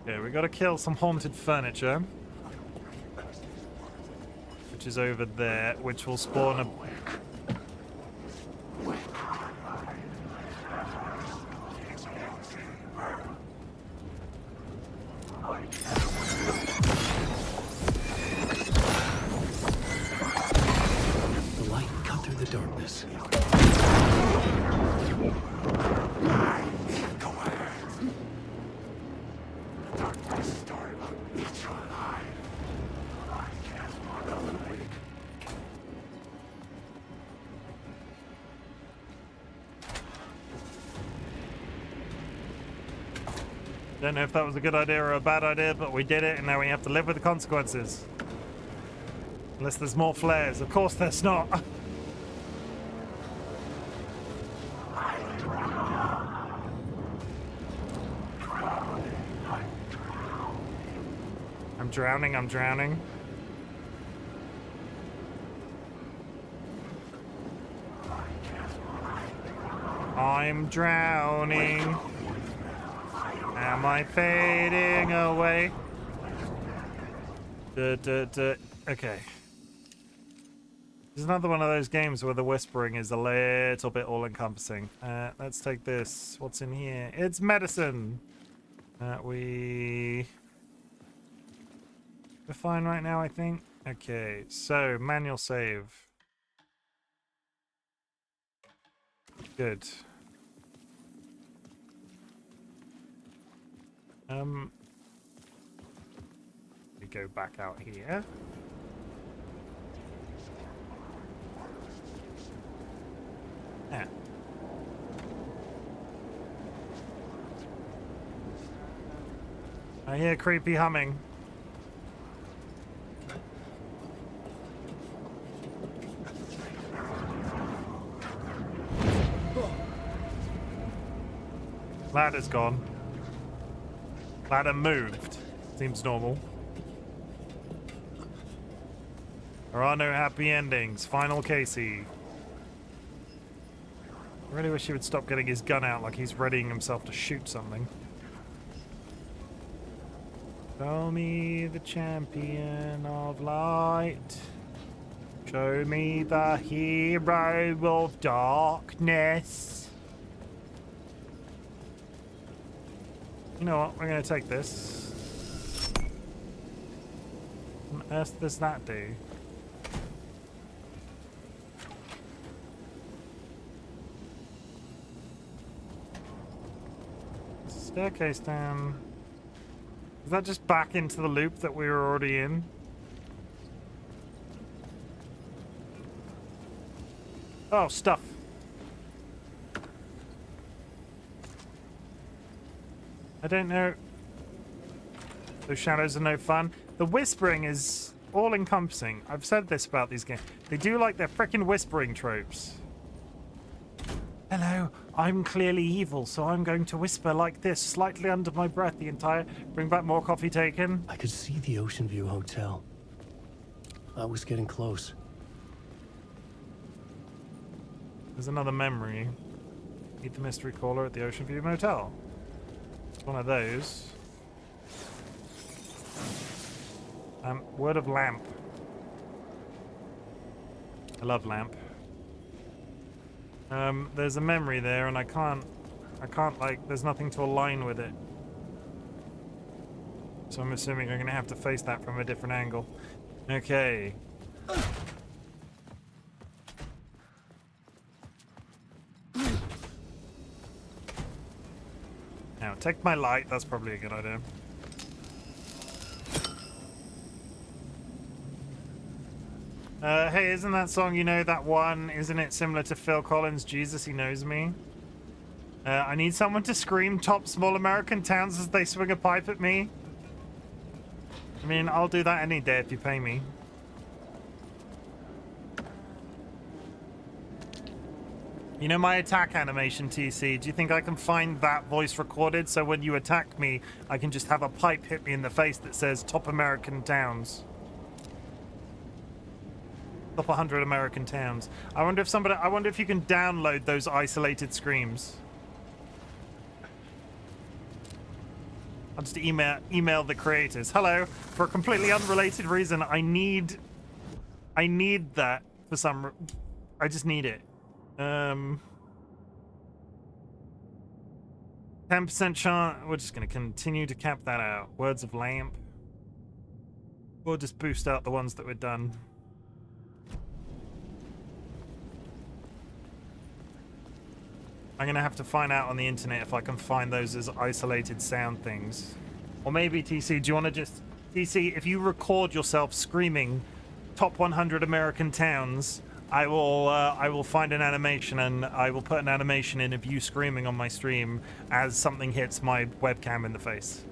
Okay, we gotta kill some haunted furniture. Which is over there, which will spawn a... The light cut through the darkness. Don't know if that was a good idea or a bad idea, but we did it, and now we have to live with the consequences. Unless there's more flares. Of course there's not. I'm drowning, I'm drowning. I'm drowning. Am I fading away? Okay. This is another one of those games where the whispering is a little bit all-encompassing. Let's take this. What's in here? It's medicine. We're fine right now, I think. Okay, so manual save. Good. We go back out here. I hear creepy humming. Ladder's gone. Ladder moved. Seems normal. There are no happy endings. Final Casey. I really wish he would stop getting his gun out like he's readying himself to shoot something. Show me the champion of light. Show me the hero of darkness. You know what? We're going to take this. What on earth does that do? Staircase down. Is that just back into the loop that we were already in? Oh, stuff. I don't know. Those shadows are no fun. The whispering is all-encompassing. I've said this about these games. They do like their frickin' whispering tropes. Hello, I'm clearly evil, so I'm going to whisper like this, slightly under my breath the entire... Bring back more coffee taken. I could see the Ocean View Hotel. I was getting close. There's another memory. Meet the mystery caller at the Ocean View Motel. It's one of those. Word of lamp. I love lamp. There's a memory there, and I can't, like, there's nothing to align with it. So I'm assuming I'm gonna have to face that from a different angle. Okay. Now, take my light, that's probably a good idea. Hey, isn't that song, you know, that one, isn't it similar to Phil Collins' Jesus, He Knows Me? I need someone to scream top small American towns as they swing a pipe at me. I mean, I'll do that any day if you pay me. You know my attack animation, TC? Do you think I can find that voice recorded so when you attack me, I can just have a pipe hit me in the face that says top American towns? Top 100 American towns. I wonder if you can download those isolated screams. I'll just email the creators. Hello, for a completely unrelated reason, I need that for some. I just need it. 10% chance. We're just going to continue to cap that out. Words of lamp. We'll just boost out the ones that we're done. I'm going to have to find out on the internet if I can find those as isolated sound things. Or maybe, TC, do you want to just... TC, if you record yourself screaming top 100 American towns, I will find an animation and I will put an animation in of you screaming on my stream as something hits my webcam in the face.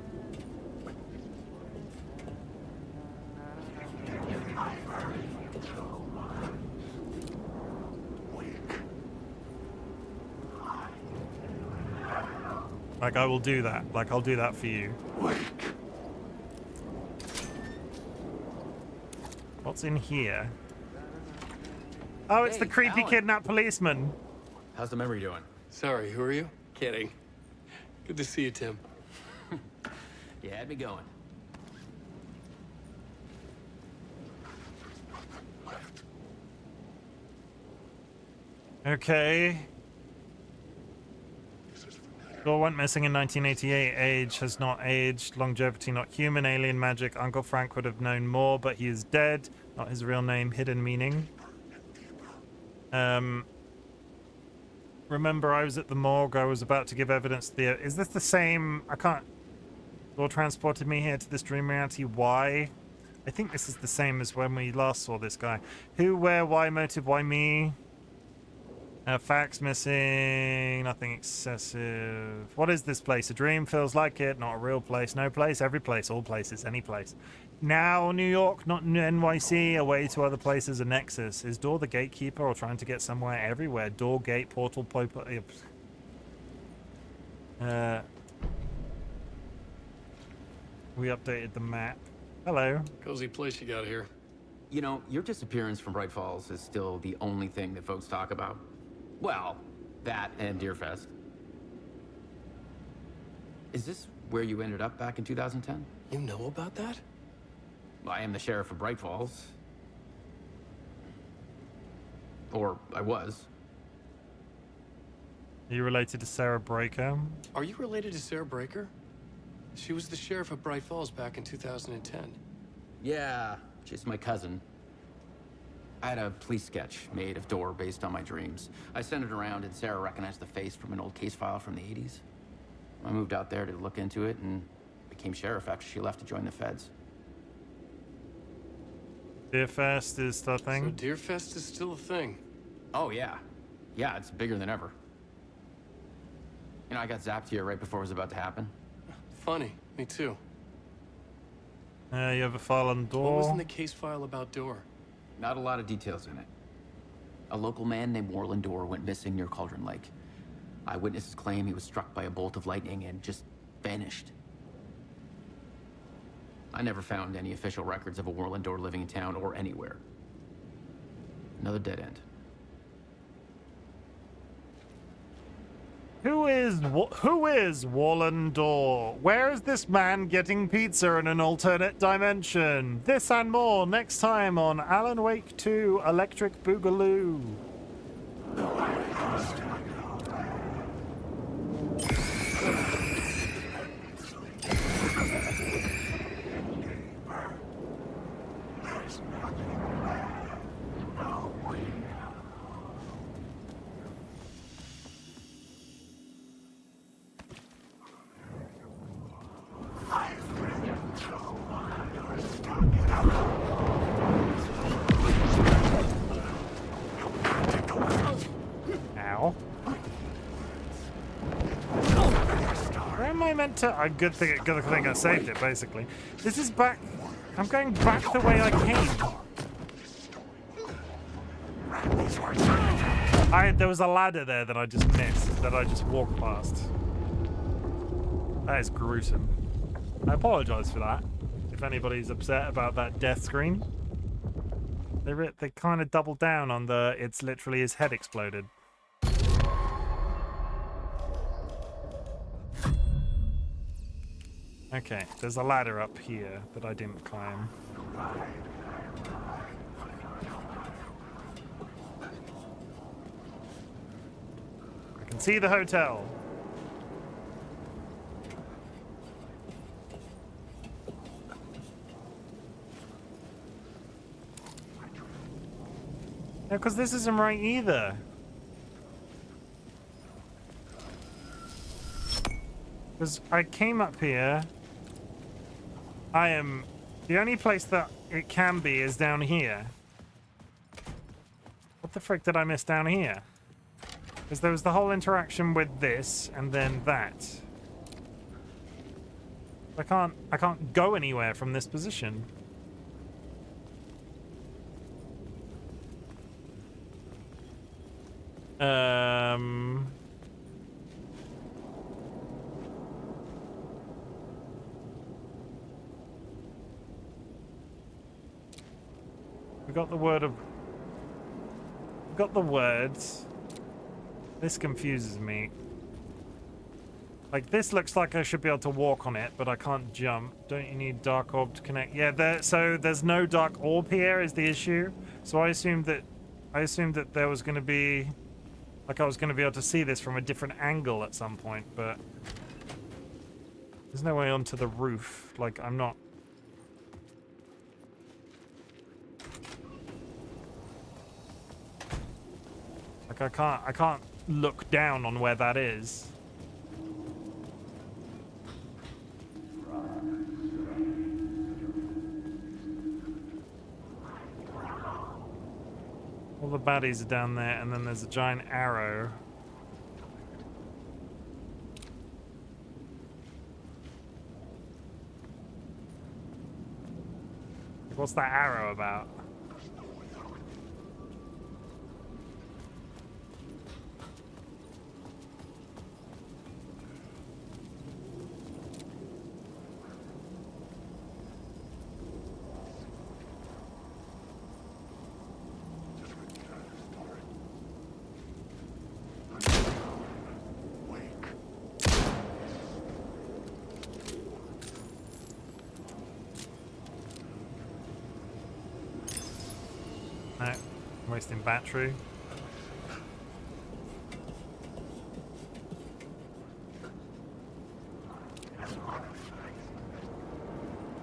Like, I will do that. Like, I'll do that for you. What's in here? Oh, it's the creepy kidnapped policeman. How's the memory doing? Sorry, who are you? Kidding. Good to see you, Tim. You had me going. Okay. Door went missing in 1988. Age has not aged. Longevity not human. Alien magic. Uncle Frank would have known more, but he is dead. Not his real name. Hidden meaning. Remember, I was at the morgue. I was about to give evidence to the... Is this the same... I can't... Door transported me here to this dream reality. Why? I think this is the same as when we last saw this guy. Who, where, why, motive, why me? Facts missing. Nothing excessive. What is this place? A dream? Feels like it. Not a real place. No place. Every place. All places. Any place. Now New York, not NYC. Away to other places. A nexus. Is Door the gatekeeper or trying to get somewhere? Everywhere. Door, gate, portal, we updated the map. Hello. Cozy place you got here. You know, your disappearance from Bright Falls is still the only thing that folks talk about. Well, that and Deerfest. Is this where you ended up back in 2010? You know about that? Well, I am the sheriff of Bright Falls. Or I was. Are you related to Sarah Breaker? Are you related to Sarah Breaker? She was the sheriff of Bright Falls back in 2010. Yeah, she's my cousin. I had a police sketch made of Door based on my dreams. I sent it around and Sarah recognized the face from an old case file from the 80s. I moved out there to look into it and became sheriff after she left to join the feds. Deerfest is the thing? So Deerfest is still a thing? Oh, yeah. Yeah, it's bigger than ever. You know, I got zapped here right before it was about to happen. Funny, me too. You have a file on Door. What was in the case file about Door? Not a lot of details in it. A local man named Warland Door went missing near Cauldron Lake. Eyewitnesses claim he was struck by a bolt of lightning and just vanished. I never found any official records of a Warland Door living in town or anywhere. Another dead end. Who is Warland Door? Where is this man getting pizza in an alternate dimension? This and more next time on Alan Wake 2 Electric Boogaloo. Ow. Where am I meant to? A good thing I saved it, basically. This is back. I'm going back the way I came. There was a ladder there that I just missed, that I just walked past. That is gruesome. I apologize for that. If anybody's upset about that death screen. They kind of doubled down on the it's literally his head exploded. Okay, there's a ladder up here that I didn't climb. I can see the hotel. No, because this isn't right either. Because I came up here. The only place that it can be is down here. What the frick did I miss down here? Because there was the whole interaction with this and then that. I can't go anywhere from this position. We got the word of... We got the words. This confuses me. Like, this looks like I should be able to walk on it, but I can't jump. Don't you need dark orb to connect? Yeah, so there's no dark orb here is the issue. So I assumed that there was going to be... Like, I was going to be able to see this from a different angle at some point, but... There's no way onto the roof. Like, I'm not... Like, I can't look down on where that is. All the baddies are down there, and then there's a giant arrow. What's that arrow about? No, wasting battery.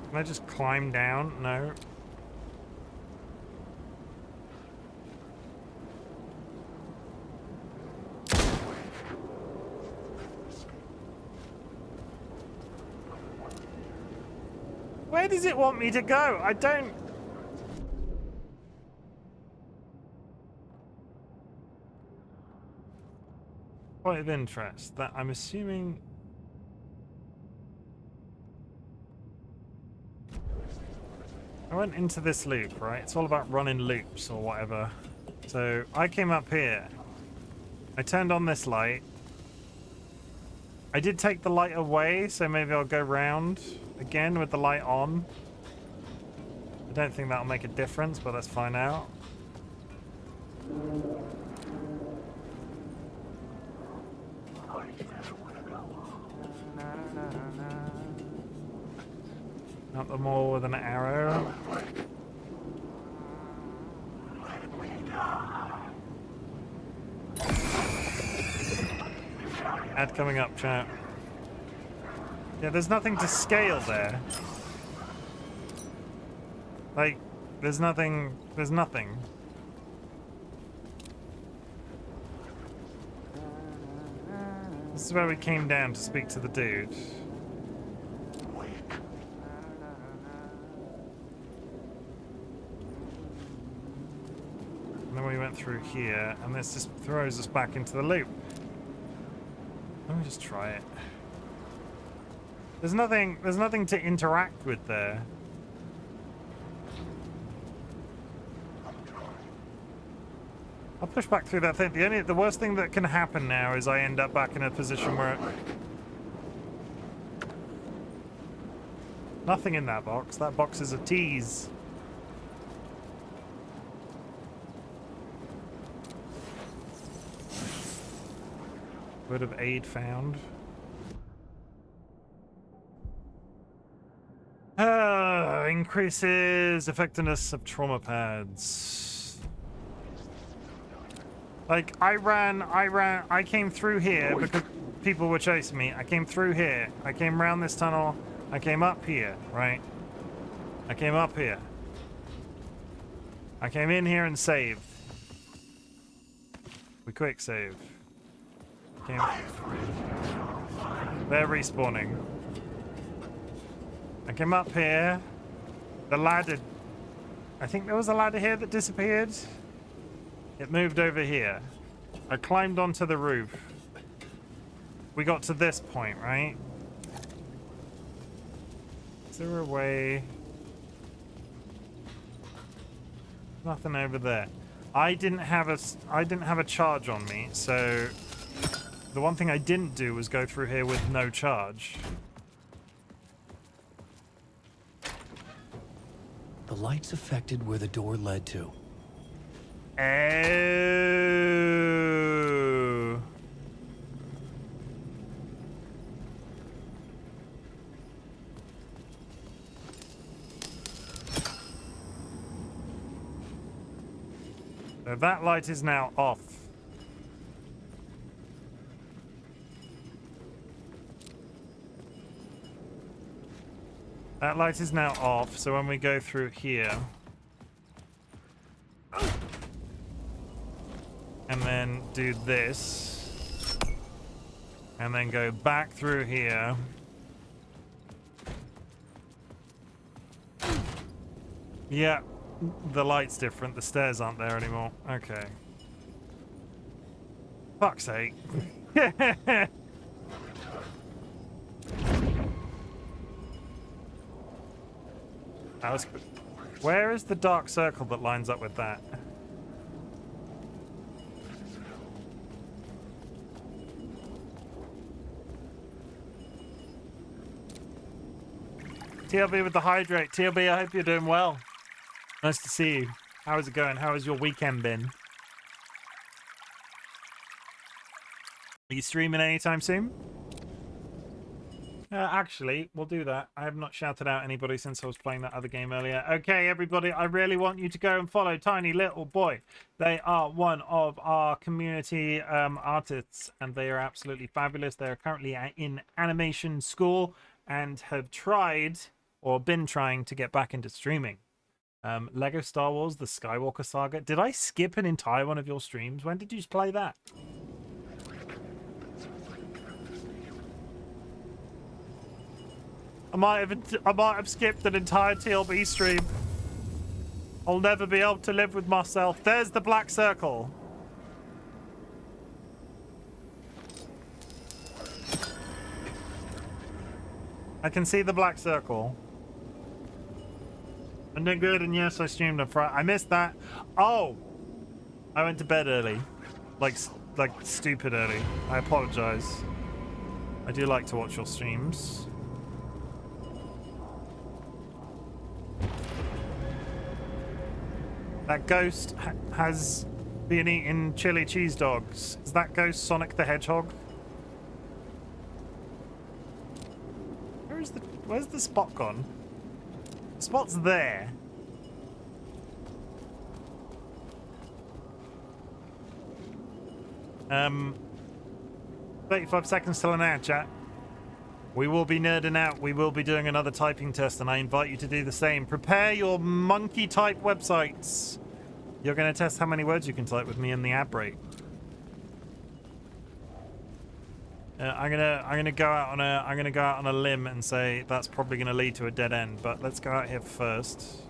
Can I just climb down? No. Where does it want me to go? I don't... Point of interest that I'm assuming... I went into this loop, right? It's all about running loops or whatever. So I came up here. I turned on this light. I did take the light away, so maybe I'll go round again with the light on. I don't think that'll make a difference, but let's find out. Up the mall with an arrow. Ad coming up, chat. Yeah, there's nothing to scale there. Like, there's nothing. There's nothing. This is where we came down to speak to the dude. And then we went through here, and this just throws us back into the loop. Let me just try it. There's nothing to interact with there. I'll push back through that thing. The worst thing that can happen now is I end up back in a position where nothing in that box. That box is a tease. Word of aid found. Increases effectiveness of trauma pads. Like, I came through here because people were chasing me. I came through here. I came around this tunnel. I came up here, right? I came up here. I came in here and saved. We quick save. Came. They're respawning. I came up here. The ladder... I think there was a ladder here that disappeared. It moved over here. I climbed onto the roof. We got to this point, right? Is there a way? Nothing over there. I didn't have a charge on me, so the one thing I didn't do was go through here with no charge. The lights affected where the door led to. Oh. So that light is now off. That light is now off, so when we go through here... and then do this... and then go back through here... yeah, The light's different. The stairs aren't there anymore. Okay. Fuck's sake. Where is the dark circle that lines up with that? TLB with the hydrate. TLB, I hope you're doing well. Nice to see you. How is it going? How has your weekend been? Are you streaming anytime soon? Actually, we'll do that. I have not shouted out anybody since I was playing that other game earlier. Okay, everybody, I really want you to go and follow Tiny Little Boy. They are one of our community artists, and they are absolutely fabulous. They are currently in animation school and have tried, or been trying, to get back into streaming. Lego Star Wars, the Skywalker Saga. Did I skip an entire one of your streams? When did you play that? I might have skipped an entire TLB stream. I'll never be able to live with myself. There's the black circle. I can see the black circle. I'm doing good, and yes, I streamed on Friday. I missed that. Oh! I went to bed early. Like stupid early. I apologize. I do like to watch your streams. That ghost has been eating chili cheese dogs. Is that ghost Sonic the Hedgehog? Where's the spot gone? The spot's there. Um, 35 seconds till an ad, chat. We will be nerding out. We will be doing another typing test, and I invite you to do the same. Prepare your monkey type websites. You're going to test how many words you can type with me in the ad break. I'm gonna go out on a limb and say that's probably going to lead to a dead end. But let's go out here first.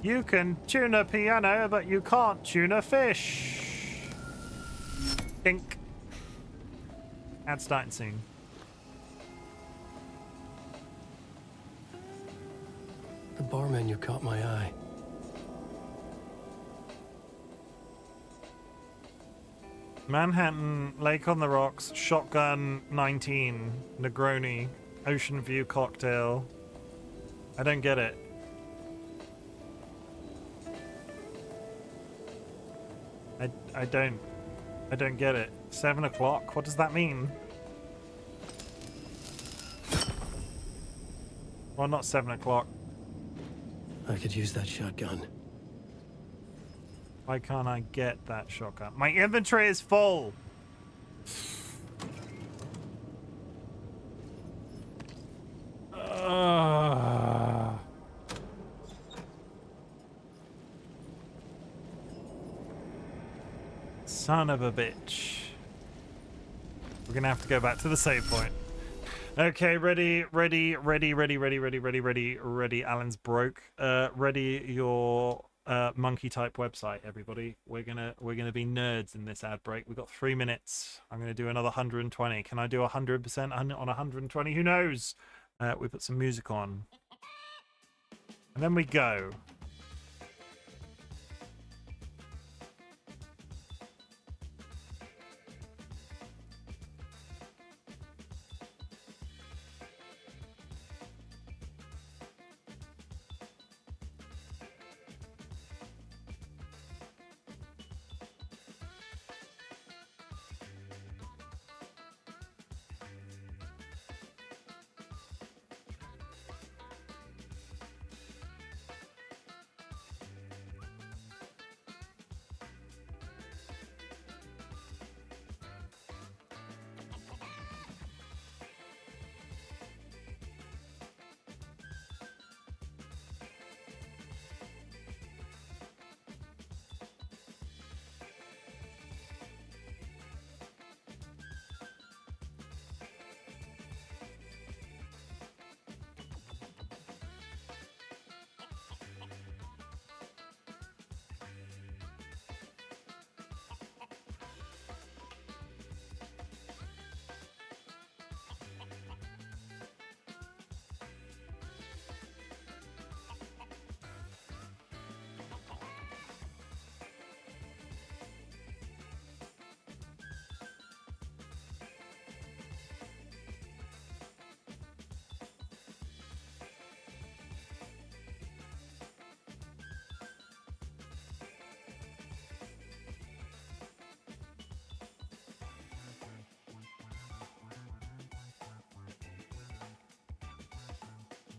You can tune a piano, but you can't tune a fish. Dink. Ad starting soon. The bar menu caught my eye. Manhattan, Lake on the Rocks, Shotgun 19, Negroni, Ocean View Cocktail. I don't get it. I don't get it. 7 o'clock? What does that mean? Well, not 7 o'clock. I could use that shotgun. Why can't I get that shotgun? My inventory is full! Son of a bitch. We're gonna have to go back to the save point. Okay, ready. Alan's broke. Ready your monkey type website, everybody. We're gonna be nerds in this ad break. We've got 3 minutes. I'm gonna do another 120. Can I do 100% on 120? Who knows? We put some music on. And then we go.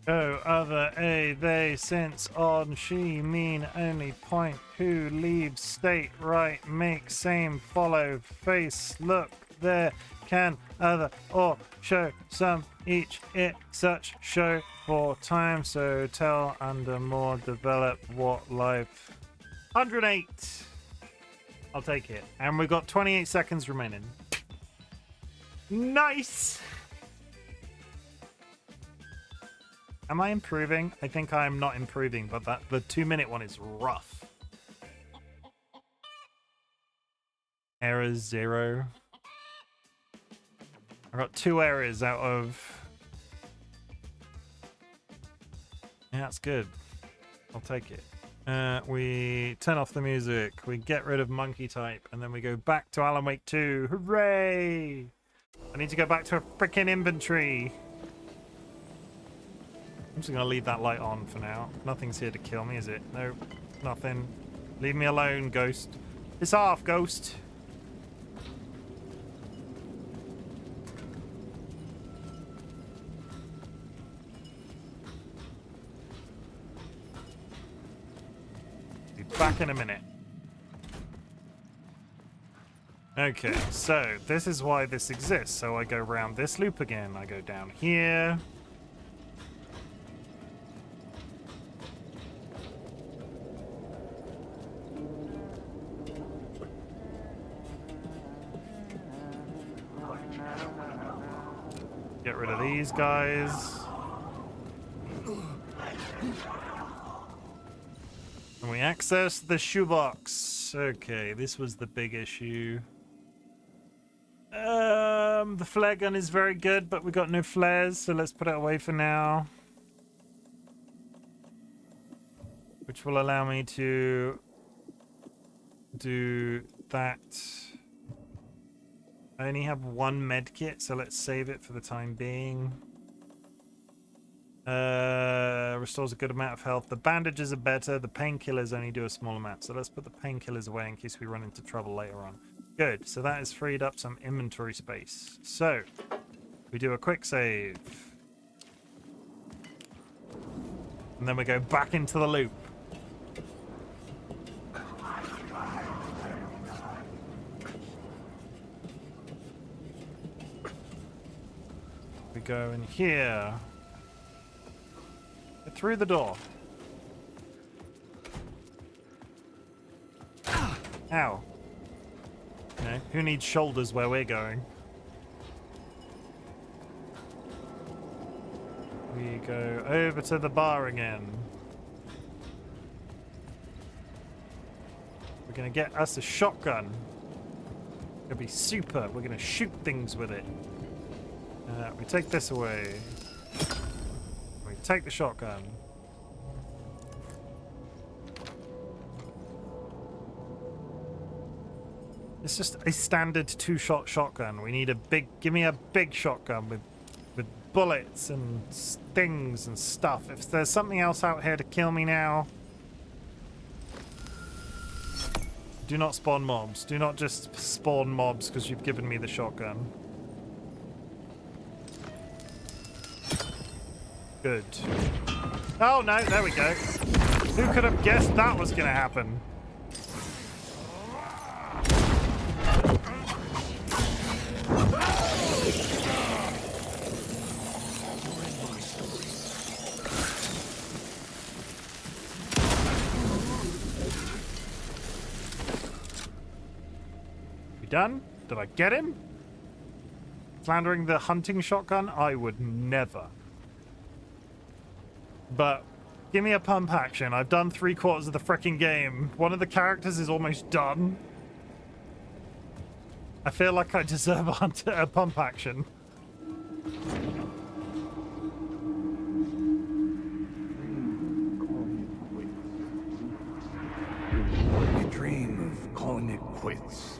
Go, other, a, they, since, on, she, mean, only, point, who, leave, state, right, make, same, follow, face, look, there, can, other, or, show, some, each, it, such, show, for, time, so, tell, under, more, develop, what, life. 108! I'll take it. And we've got 28 seconds remaining. Nice! Am I improving? I think I'm not improving, but the 2-minute one is rough. Errors 0. I got 2 errors out of... Yeah, that's good. I'll take it. We turn off the music. We get rid of monkey type, and then we go back to Alan Wake 2. Hooray! I need to go back to a freaking inventory. I'm just going to leave that light on for now. Nothing's here to kill me, is it? No, nothing. Leave me alone, ghost. Piss off, ghost. Be back in a minute. Okay, so this is why this exists. So I go around this loop again. I go down here. Get rid of these guys. And we access the shoebox. Okay, this was the big issue. The flare gun is very good, but we got no flares, so let's put it away for now. Which will allow me to do that. I only have 1 med kit, so let's save it for the time being. Restores a good amount of health. The bandages are better. The painkillers only do a small amount. So let's put the painkillers away in case we run into trouble later on. Good. So that has freed up some inventory space. So we do a quick save. And then we go back into the loop. We go in here. Through the door. Ow. No, who needs shoulders where we're going? We go over to the bar again. We're gonna get us a shotgun. It'll be super. We're gonna shoot things with it. We take this away. We take the shotgun. It's just a standard 2-shot shotgun. We need a big... Give me a big shotgun with bullets and stings and stuff. If there's something else out here to kill me now... Do not spawn mobs. Do not just spawn mobs because you've given me the shotgun. Good. Oh no, there we go. Who could have guessed that was going to happen? We done? Did I get him? Slandering the hunting shotgun? I would never. But give me a pump action. I've done 3/4 of the frickin' game. One of the characters is almost done. I feel like I deserve a pump action. You dream of calling it quits,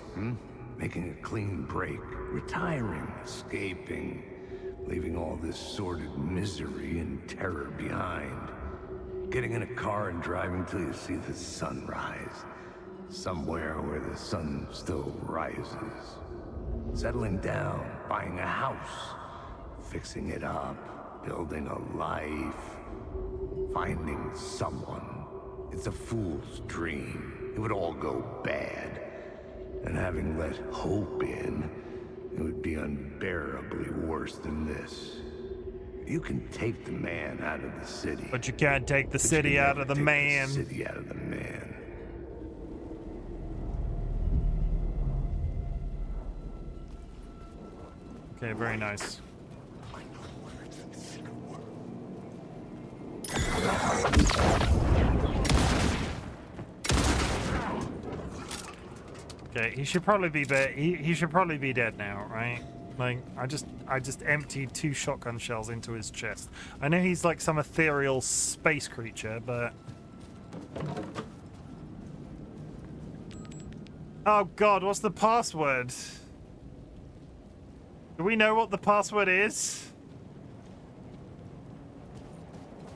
making a clean break, retiring, escaping, leaving all this sordid misery and terror behind. Getting in a car and driving till you see the sun rise. Somewhere where the sun still rises. Settling down, buying a house, fixing it up, building a life, finding someone. It's a fool's dream. It would all go bad. And having let hope in, it would be unbearably worse than this. You can take the man out of the city. But you can't take the city out of the man. The city out of the man. Okay, very nice. Okay, he should probably be he should probably be dead now, right? Like, I just emptied 2 shotgun shells into his chest. I know he's like some ethereal space creature, but oh god, what's the password? Do we know what the password is?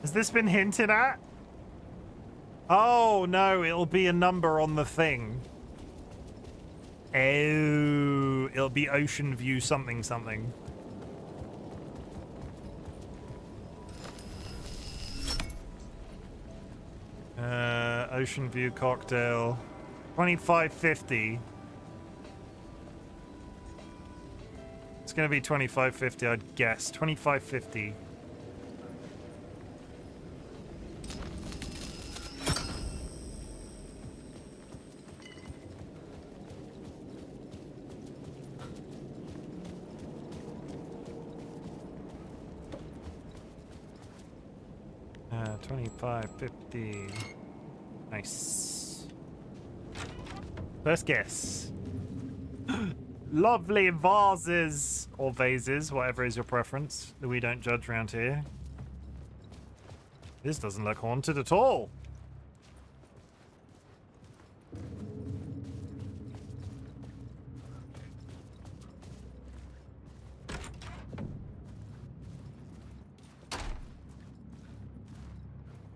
Has this been hinted at? Oh no, it'll be a number on the thing. Oh, it'll be Ocean View something something. Ocean View cocktail. 2550. It's gonna be 2550, I'd guess. 2550. Uh, 2550. Nice. First guess. Lovely vases, or vases, whatever is your preference, that we don't judge around here. This doesn't look haunted at all.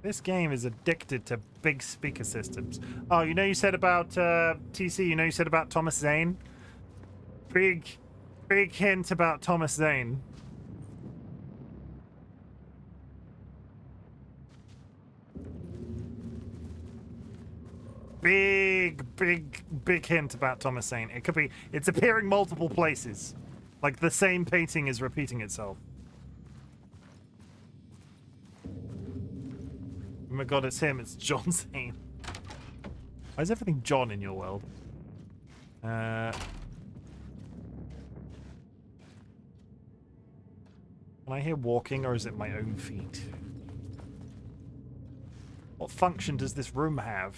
This game is addicted to big speaker systems. Oh, you know you said about TC, you know you said about Thomas Zane? Big hint about Thomas Zane. Big hint about Thomas Zane. It could be, it's appearing multiple places. Like the same painting is repeating itself. Oh my god, it's him, it's John Zane. Why is everything John in your world? Can I hear walking, or is it my own feet? What function does this room have?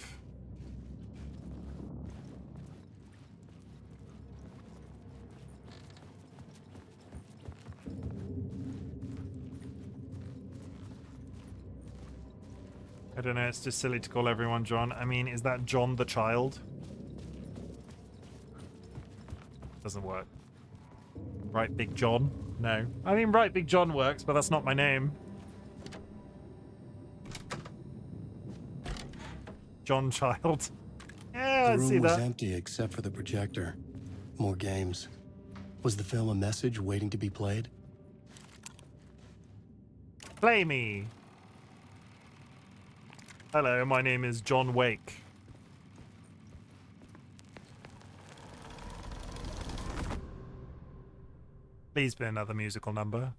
I don't know, it's just silly to call everyone John. I mean, is that John the child? Doesn't work. Right, Big John? No. I mean, Right, Big John works, but that's not my name. John Child. Yeah, I see that. The room was empty except for the projector. More games. Was the film a message waiting to be played? Play me. Hello, my name is John Wake. Please be another musical number.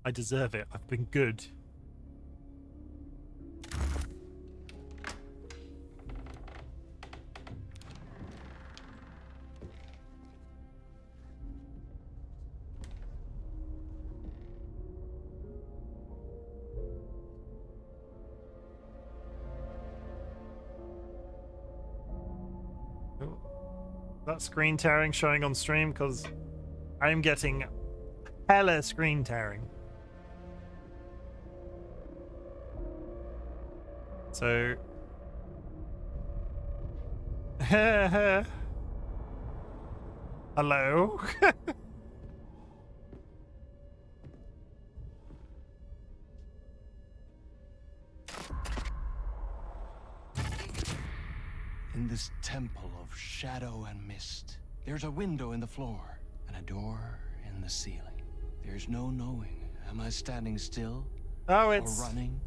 I deserve it. I've been good. That screen tearing showing on stream, because I'm getting hella screen tearing. So hello. In this temple of shadow and mist, there's a window in the floor and a door in the ceiling. There's no knowing. Am I standing still? Oh, it's... Or running?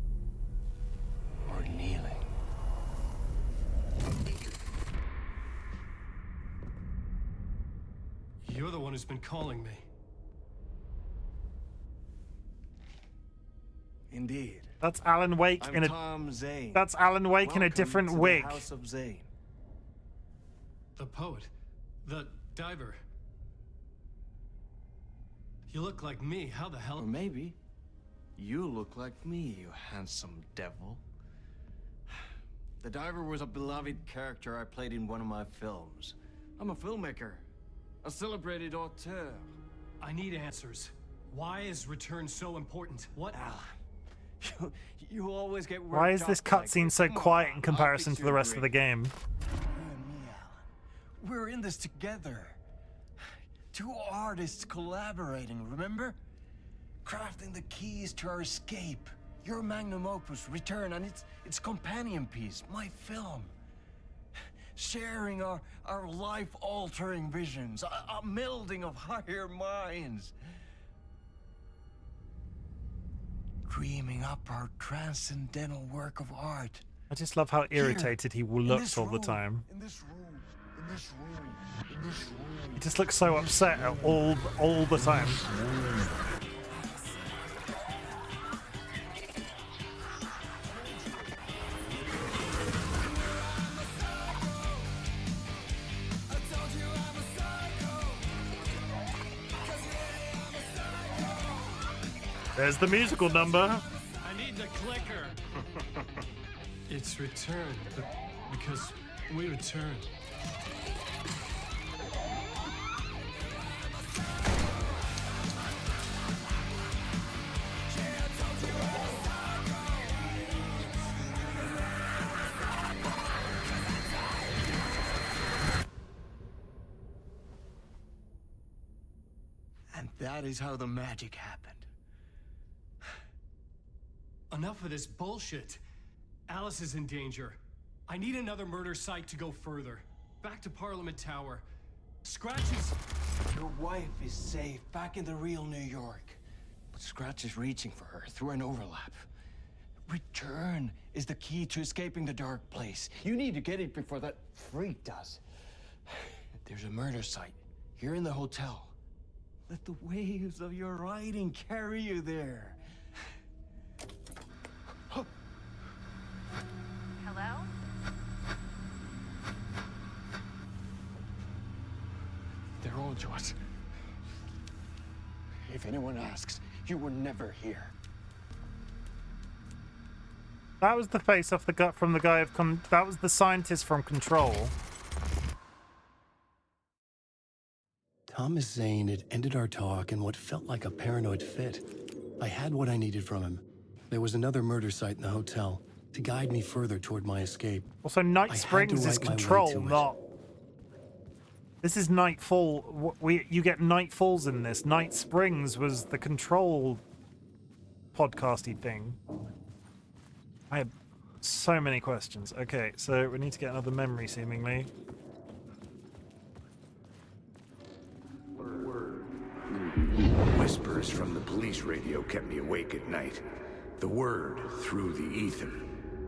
Or kneeling? You're the one who's been calling me. Indeed. That's Alan Wake I'm in a... Tom Zane. That's Alan Wake in a Welcome different to wig. The House of Zane. The poet. The diver. You look like me. How the hell? Or maybe you look like me, you handsome devil. The diver was a beloved character I played in one of my films. I'm a filmmaker, a celebrated auteur. I need answers. Why is Return so important? What? You always get worked Why is this up like cutscene this. so Come quiet on, in comparison I'll to fix the you a rest of the drink. game? You and me, Alan. We're in this together. Two artists collaborating, remember? Crafting the keys to our escape. Your magnum opus, Return, and its companion piece, my film. Sharing our life-altering visions, a melding of higher minds. Dreaming up our transcendental work of art. I just love how irritated he looks all the room, time. In this room, in this room, in this room. He just looks so upset all the time. There's the musical number. I need the clicker. It's Return, because we return. And that is how the magic happened. Enough of this bullshit. Alice is in danger. I need another murder site to go further. Back to Parliament Tower. Scratch is... Your wife is safe, back in the real New York. But Scratch is reaching for her through an overlap. Return is the key to escaping the dark place. You need to get it before that freak does. There's a murder site here in the hotel. Let the waves of your writing carry you there. Hello? They're all yours. If anyone asks, you were never here. That was the face off the gut from the guy of that was the scientist from Control. Thomas Zane had ended our talk in what felt like a paranoid fit. I had what I needed from him. There was another murder site in the hotel to guide me further toward my escape. Also, Night Springs is Control, not... This is Nightfall. You get Nightfalls in this. Night Springs was the Control podcasty thing. I have so many questions. Okay, so we need to get another memory, seemingly. Whispers from the police radio kept me awake at night. The word through the ether.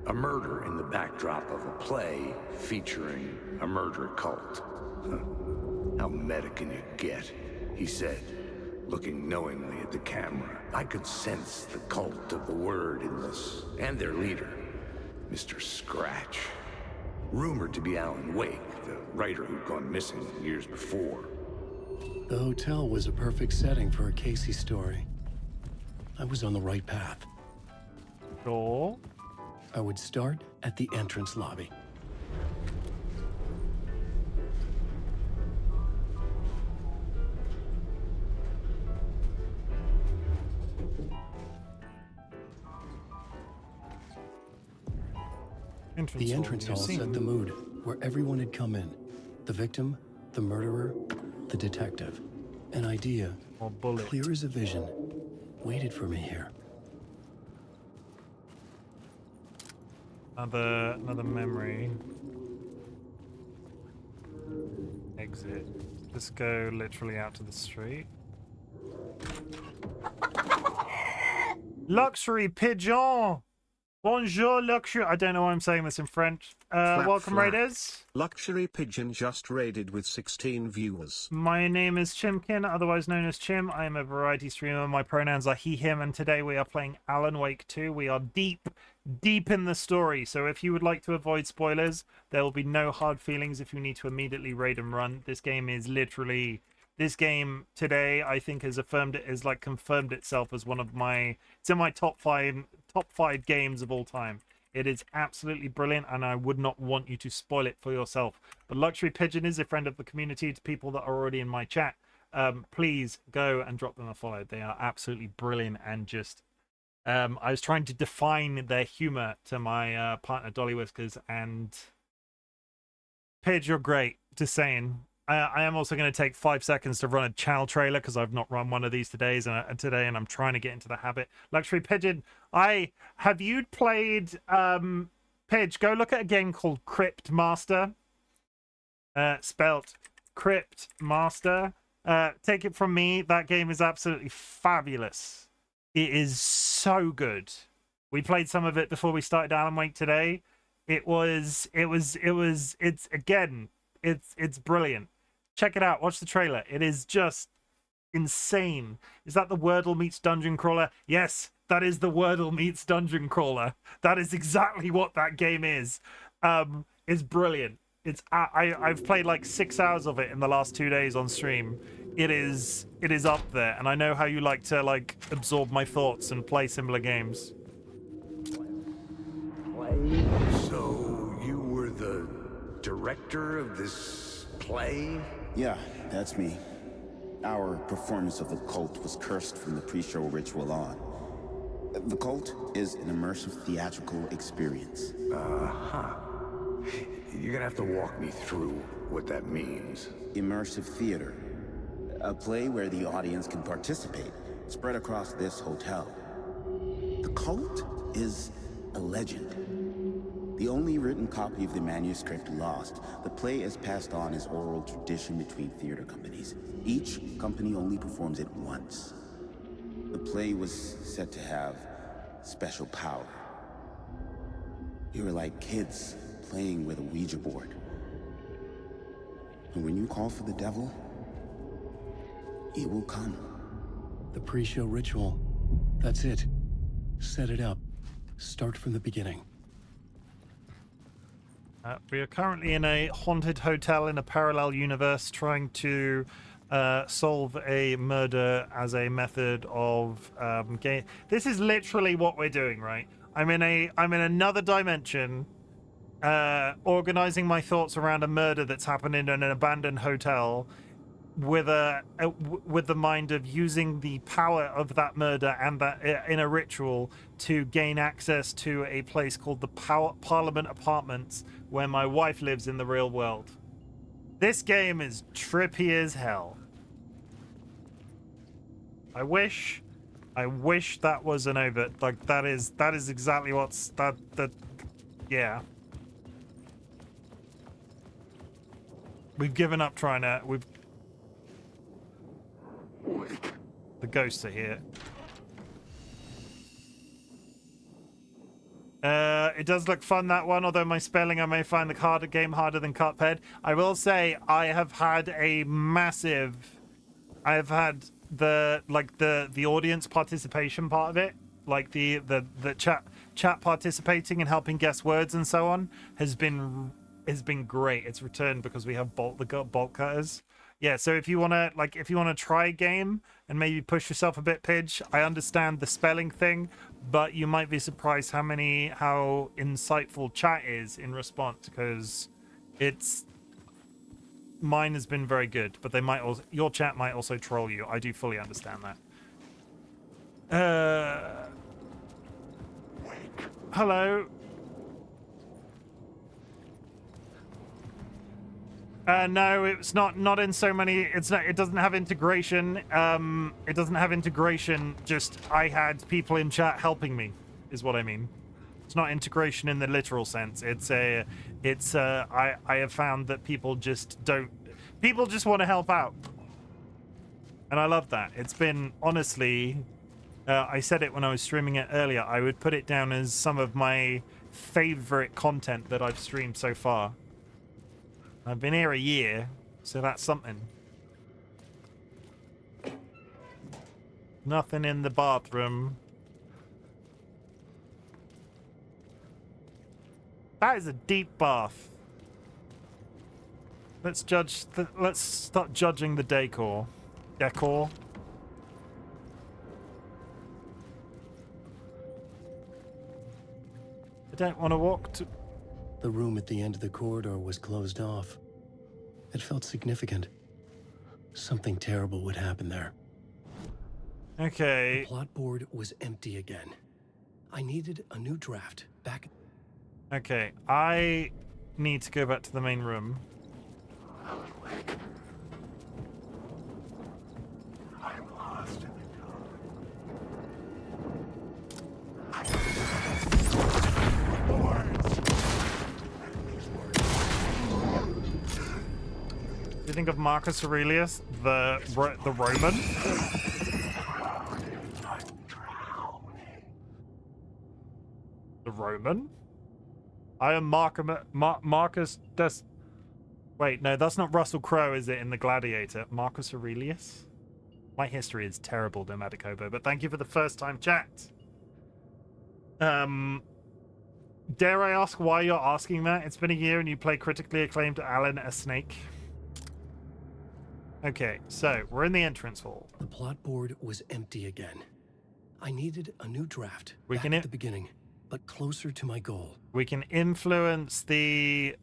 A murder in the backdrop of a play featuring a murder cult. How meta can you get? He said, looking knowingly at the camera. I could sense the cult of the word in this, and their leader, Mr. Scratch. Rumored to be Alan Wake, the writer who'd gone missing years before. The hotel was a perfect setting for a Casey story. I was on the right path. Cool. I would start at the entrance lobby. The entrance hall set the mood, where everyone had come in. The victim, the murderer, the detective. An idea, clear as a vision, waited for me here. Another memory. Exit. Just go literally out to the street. Luxury Pigeon. Bonjour, luxury. I don't know why I'm saying this in French. Welcome, Raiders. Luxury Pigeon just raided with 16 viewers. My name is Chimken, otherwise known as Chim. I am a variety streamer. My pronouns are he, him, and today we are playing Alan Wake 2. We are deep in the story, so if you would like to avoid spoilers, there will be no hard feelings if you need to immediately raid and run. This game is literally... This game today, I think, has confirmed itself as one of my... It's in my top five games of all time. It is absolutely brilliant, and I would not want you to spoil it for yourself. But Luxury Pigeon is a friend of the community. To people that are already in my chat, please go and drop them a follow. They are absolutely brilliant, and just... I was trying to define their humor to my partner, DollyWhiskers, and... Pidge, you're great. Just saying. I am also going to take 5 seconds to run a channel trailer because I've not run one of these today, and I'm trying to get into the habit. Luxury Pigeon, have you played Pidge? Go look at a game called Crypt Master. Spelt Crypt Master. Take it from me, that game is absolutely fabulous. It is so good. We played some of it before we started Alan Wake today. It's brilliant. Check it out. Watch the trailer. It is just insane. Is that the Wordle meets Dungeon Crawler? Yes, that is the Wordle meets Dungeon Crawler. That is exactly what that game is. It's brilliant. I've played like 6 hours of it in the last 2 days on stream. It is up there, and I know how you like to absorb my thoughts and play similar games. So you were the director of this play? Yeah, that's me. Our performance of the cult was cursed from the pre-show ritual on. The cult is an immersive theatrical experience. Uh-huh. You're gonna have to walk me through what that means. Immersive theater. A play where the audience can participate, spread across this hotel. The cult is a legend. The only written copy of the manuscript lost, the play is passed on as oral tradition between theater companies. Each company only performs it once. The play was said to have special power. We were like kids playing with a Ouija board. And when you call for the devil, he will come. The pre-show ritual. That's it. Set it up. Start from the beginning. We are currently in a haunted hotel in a parallel universe trying to solve a murder as a method of game. This is literally what we're doing, right? I'm in another dimension, organizing my thoughts around a murder that's happened in an abandoned hotel with the mind of using the power of that murder and that in a ritual to gain access to a place called the Parliament Apartments, where my wife lives in the real world. This game is trippy as hell. I wish that was an overt. Like that is exactly what's that. Yeah. We've given up trying to. The ghosts are here. It does look fun, that one, although my spelling, I may find the game harder than Cuphead. I will say I have had a massive... I've had the audience participation part of it, like the chat participating and helping guess words and so on has been great. It's returned because we have bolt cutters. Yeah, so if you want to try a game and maybe push yourself a bit, Pidge, I understand the spelling thing, but you might be surprised how insightful chat is in response, because mine has been very good, but your chat might also troll you. I do fully understand that. Hello. No, it's not in so many. It doesn't have integration. It doesn't have integration. Just I had people in chat helping me, is what I mean. It's not integration in the literal sense. I have found that people just want to help out, and I love that. It's been honestly I said it when I was streaming it earlier. I would put it down as some of my favorite content that I've streamed so far. I've been here a year, so that's something. Nothing in the bathroom. That is a deep bath. Let's start judging the decor. Decor. I don't want to walk to... The room at the end of the corridor was closed off. It felt significant. Something terrible would happen there. Okay. The plot board was empty again. I needed a new draft back. Okay, I need to go back to the main room. I'm lost in Do you think of Marcus Aurelius, the Roman? The Roman? I am Marcus Des... Wait, no, that's not Russell Crowe, is it, in The Gladiator? Marcus Aurelius? My history is terrible, Domaticobo, but thank you for the first time chat. Dare I ask why you're asking that? It's been a year and you play critically acclaimed Alan a Snake. Okay, so we're in the entrance hall. The plot board was empty again. I needed a new draft We back can at the beginning, but closer to my goal. We can influence the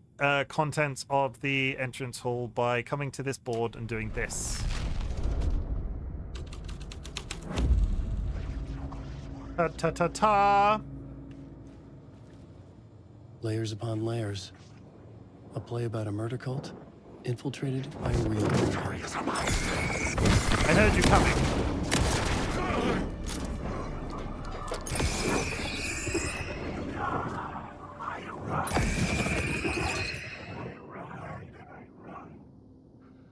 contents of the entrance hall by coming to this board and doing this. Ta-ta-ta-ta! Layers upon layers. A play about a murder cult infiltrated by a real criminal. I heard you coming.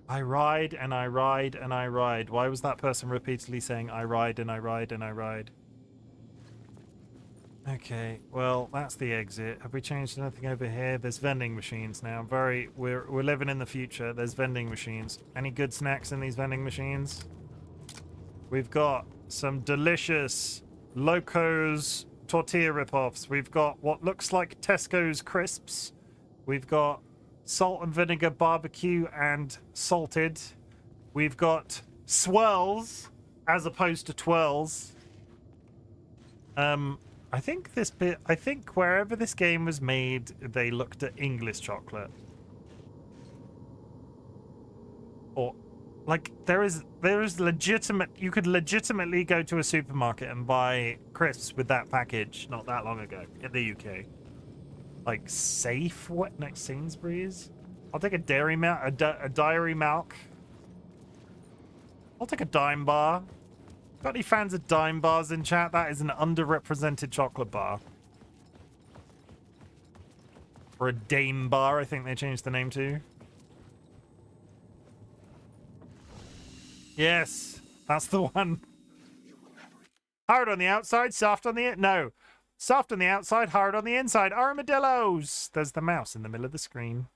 I ride and I ride and I ride. Why was that person repeatedly saying I ride and I ride and I ride? Okay, well, that's the exit. Have we changed anything over here? There's vending machines now. We're living in the future. There's vending machines. Any good snacks in these vending machines? We've got some delicious Locos tortilla ripoffs. We've got what looks like Tesco's crisps. We've got salt and vinegar barbecue and salted. We've got swirls as opposed to twirls. I think wherever this game was made, they looked at English chocolate. Or, like, there is legitimate, you could legitimately go to a supermarket and buy crisps with that package not that long ago in the UK. Like, Safe, what, next Sainsbury's? I'll take a dairy milk, a dairy milk. I'll take a Dime Bar. Got any fans of Dime Bars in chat? That is an underrepresented chocolate bar. Or a Dame Bar, I think they changed the name to. Yes, that's the one. Hard on the outside, soft on the... No. Soft on the outside, hard on the inside. Armadillos! There's the mouse in the middle of the screen.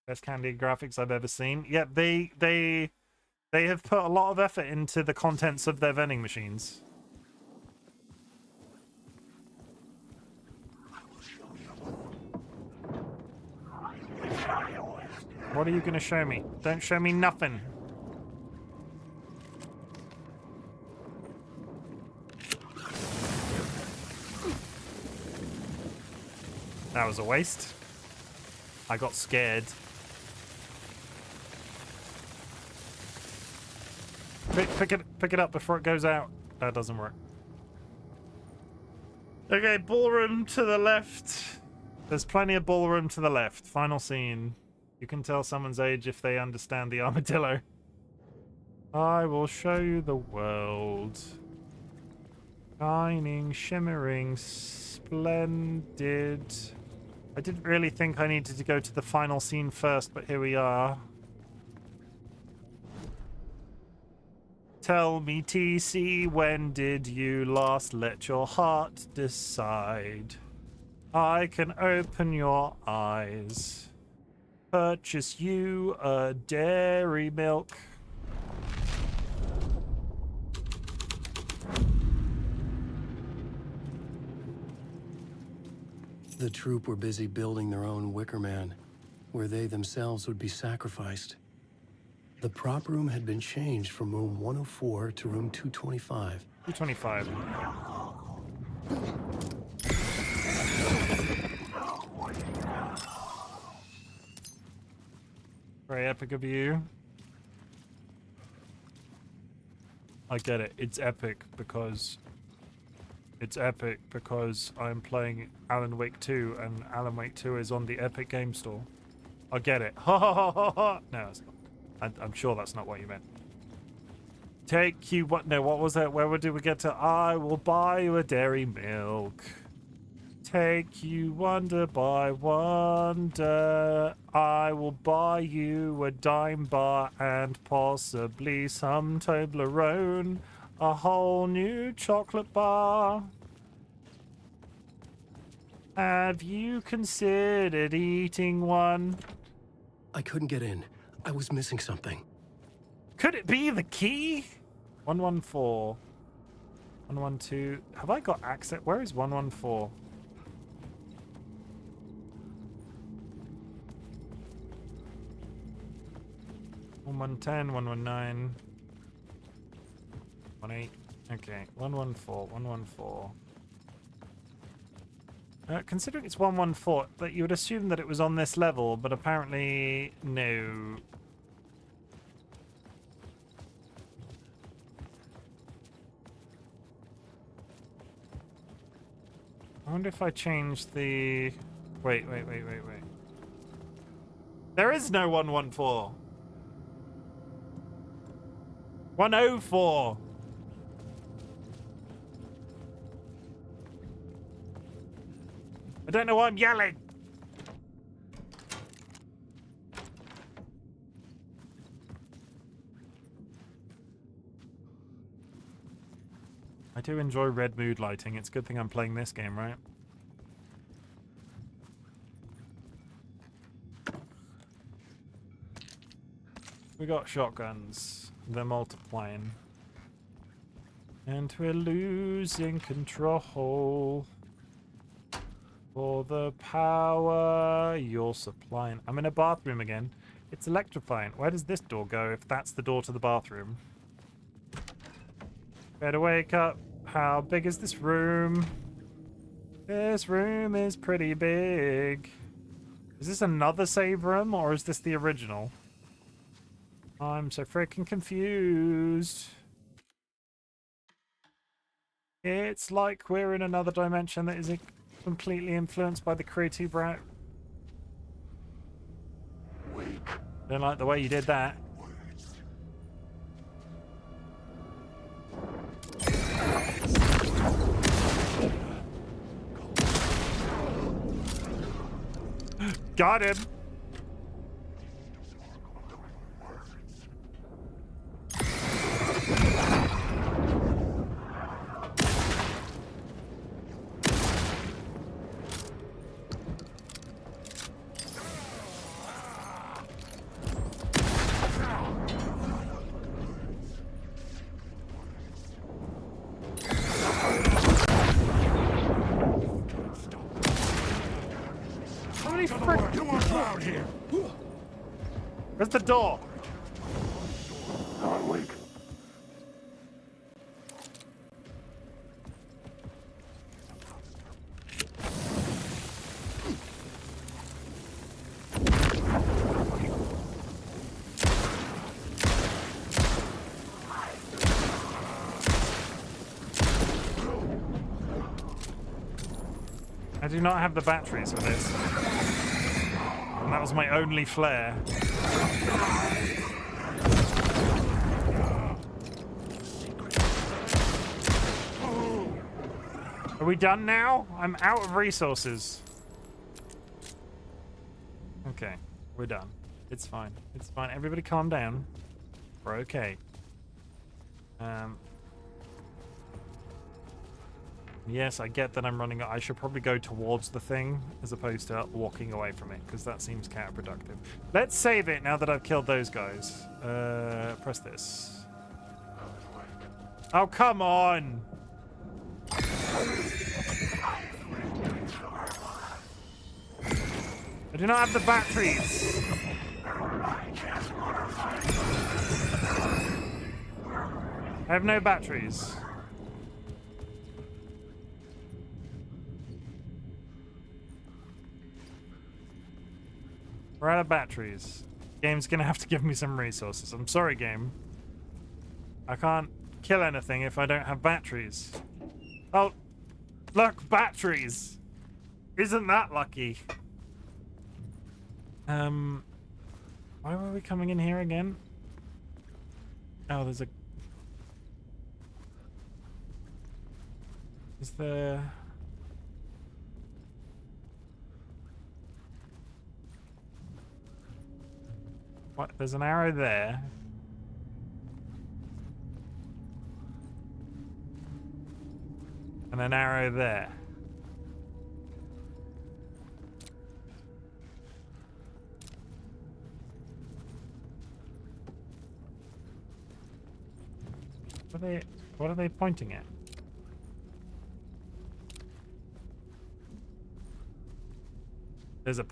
Best candy graphics I've ever seen. Yeah, they have put a lot of effort into the contents of their vending machines. What are you going to show me? Don't show me nothing. That was a waste. I got scared. Pick it up before it goes out. That doesn't work. Okay, ballroom to the left. There's plenty of ballroom to the left. Final scene. You can tell someone's age if they understand the armadillo. I will show you the world. Shining, shimmering, splendid. I didn't really think I needed to go to the final scene first, but here we are. Tell me, TC, when did you last let your heart decide? I can open your eyes. Purchase you a dairy milk. The troop were busy building their own Wicker Man, where they themselves would be sacrificed. The prop room had been changed from room 104 to room 225. 225. Very epic of you. I get it. It's epic because I'm playing Alan Wake 2 and Alan Wake 2 is on the Epic Game Store. I get it. Ha ha ha ha ha. No, it's not. I'm sure that's not what you meant. Take you what? No, what was that? Where did we get to? I will buy you a dairy milk. Take you wonder by wonder. I will buy you a dime bar and possibly some Toblerone. A whole new chocolate bar. Have you considered eating one? I couldn't get in. I was missing something. Could it be the key? 114. 112. Have I got access? Where is 114? One 119. 18. Okay, 114. 114. Considering it's 114, that you would assume that it was on this level, but apparently no. I wonder if I change the... Wait. There is no 114. 104. I don't know why I'm yelling. I do enjoy red mood lighting. It's a good thing I'm playing this game, right? We got shotguns. They're multiplying. And we're losing control. For the power you're supplying. I'm in a bathroom again. It's electrifying. Where does this door go if that's the door to the bathroom? Better wake up. How big is this room? This room is pretty big. Is this another save room or is this the original? I'm so freaking confused. It's like we're in another dimension that is completely influenced by the creative route. Don't like the way you did that. Got him. Where's the door? Alan Wake. I do not have the batteries for this. And that was my only flare. Are we done now? I'm out of resources. Okay, we're done. It's fine. It's fine. Everybody calm down. We're okay. Yes, I get that I'm running. I should probably go towards the thing as opposed to walking away from it, because that seems counterproductive. Let's save it now that I've killed those guys. Press this. Oh, come on! I do not have the batteries. I have no batteries. We're out of batteries. Game's gonna have to give me some resources. I'm sorry, game. I can't kill anything if I don't have batteries. Oh, look, batteries! Isn't that lucky? Why were we coming in here again? Oh, there's a... Is there... What? There's an arrow there. And an arrow there. What are they pointing at? There's a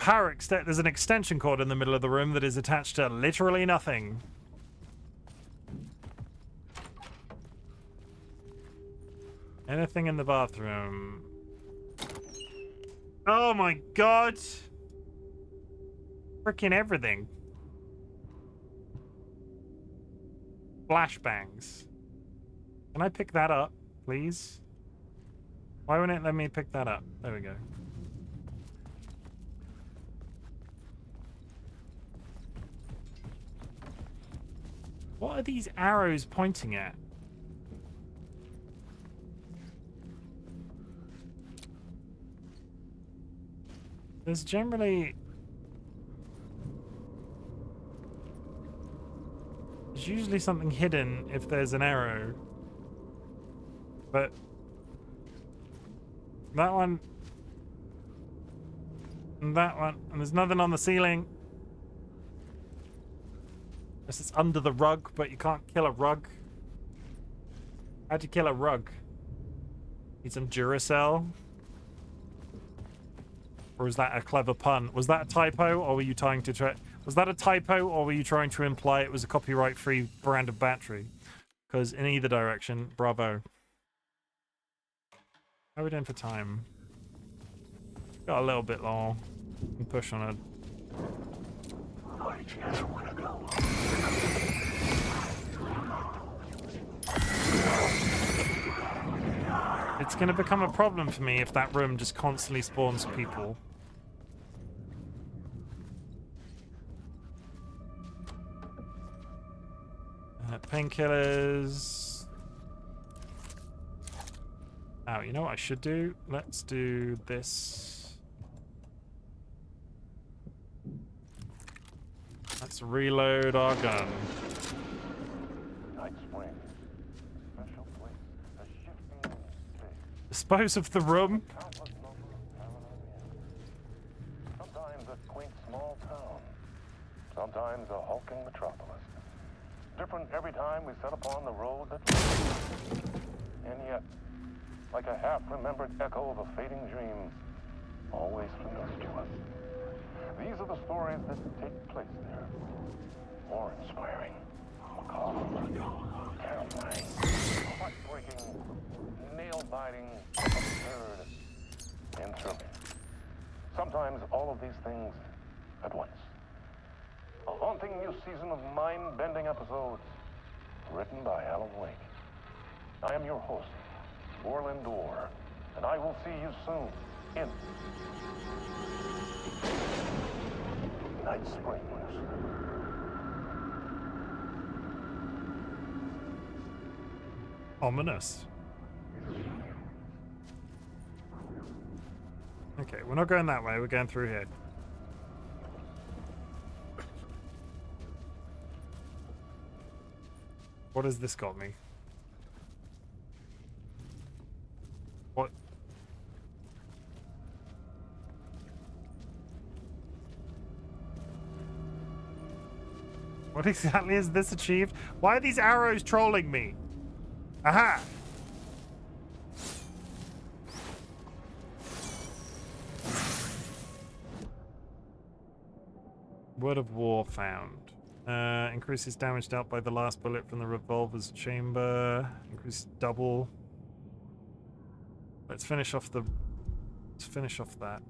there's an extension cord in the middle of the room that is attached to literally nothing. Anything in the bathroom? Oh my god! Freaking everything. Flashbangs. Can I pick that up, please? Why wouldn't it let me pick that up? There we go. What are these arrows pointing at? There's generally... There's usually something hidden if there's an arrow. But... That one... And that one. And there's nothing on the ceiling. Unless it's under the rug, but you can't kill a rug. How'd you kill a rug? Need some Duracell? Or is that a clever pun? Was that a typo, or were you trying to try... Was that a typo, or were you trying to imply it was a copyright-free brand of battery? Because in either direction, bravo. How are we doing for time? Got a little bit long. Can push on it. I just wanna go. It's going to become a problem for me if that room just constantly spawns people. Painkillers. Oh, you know what I should do? Let's do this. Let's reload our gun. Dispose of the room. Sometimes a quaint small town. Sometimes a hulking metropolis. Different every time we set upon the road that leads. And yet, like a half-remembered echo of a fading dream, always familiar to us. These are the stories that take place there. Awe-inspiring, macabre, terrifying, heartbreaking, nail-biting, absurd, and thrilling. Sometimes all of these things at once. A haunting new season of mind-bending episodes written by Alan Wake. I am your host, Orland Dorr, and I will see you soon in Night Springs. Ominous. Okay, we're not going that way. We're going through here. What has this got me? What? What exactly is this achieved? Why are these arrows trolling me? Aha! Word of War found. Increases damage dealt by the last bullet from the revolver's chamber. Increases double. Let's finish off the... Let's finish off that.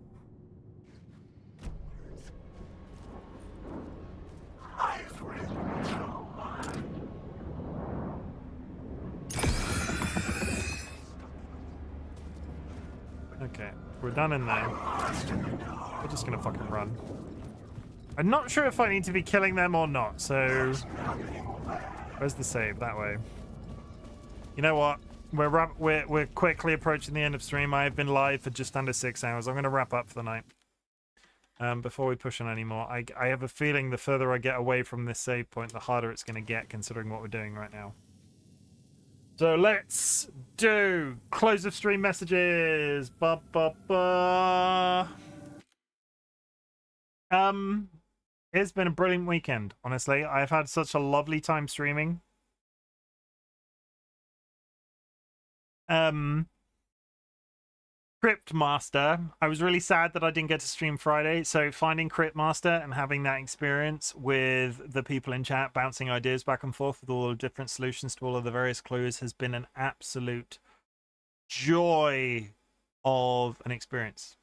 Okay, we're done in there. We're just gonna fucking run. I'm not sure if I need to be killing them or not, so... Where's the save? That way. You know what? We're quickly approaching the end of stream. I have been live for just under 6 hours. I'm gonna wrap up for the night. Before we push on anymore. I have a feeling the further I get away from this save point, the harder it's gonna get, considering what we're doing right now. So let's do close of stream messages. Ba ba ba. It's been a brilliant weekend, honestly. I've had such a lovely time streaming. Crypt Master. I was really sad that I didn't get to stream Friday, so finding Crypt Master and having that experience with the people in chat bouncing ideas back and forth with all the different solutions to all of the various clues has been an absolute joy of an experience.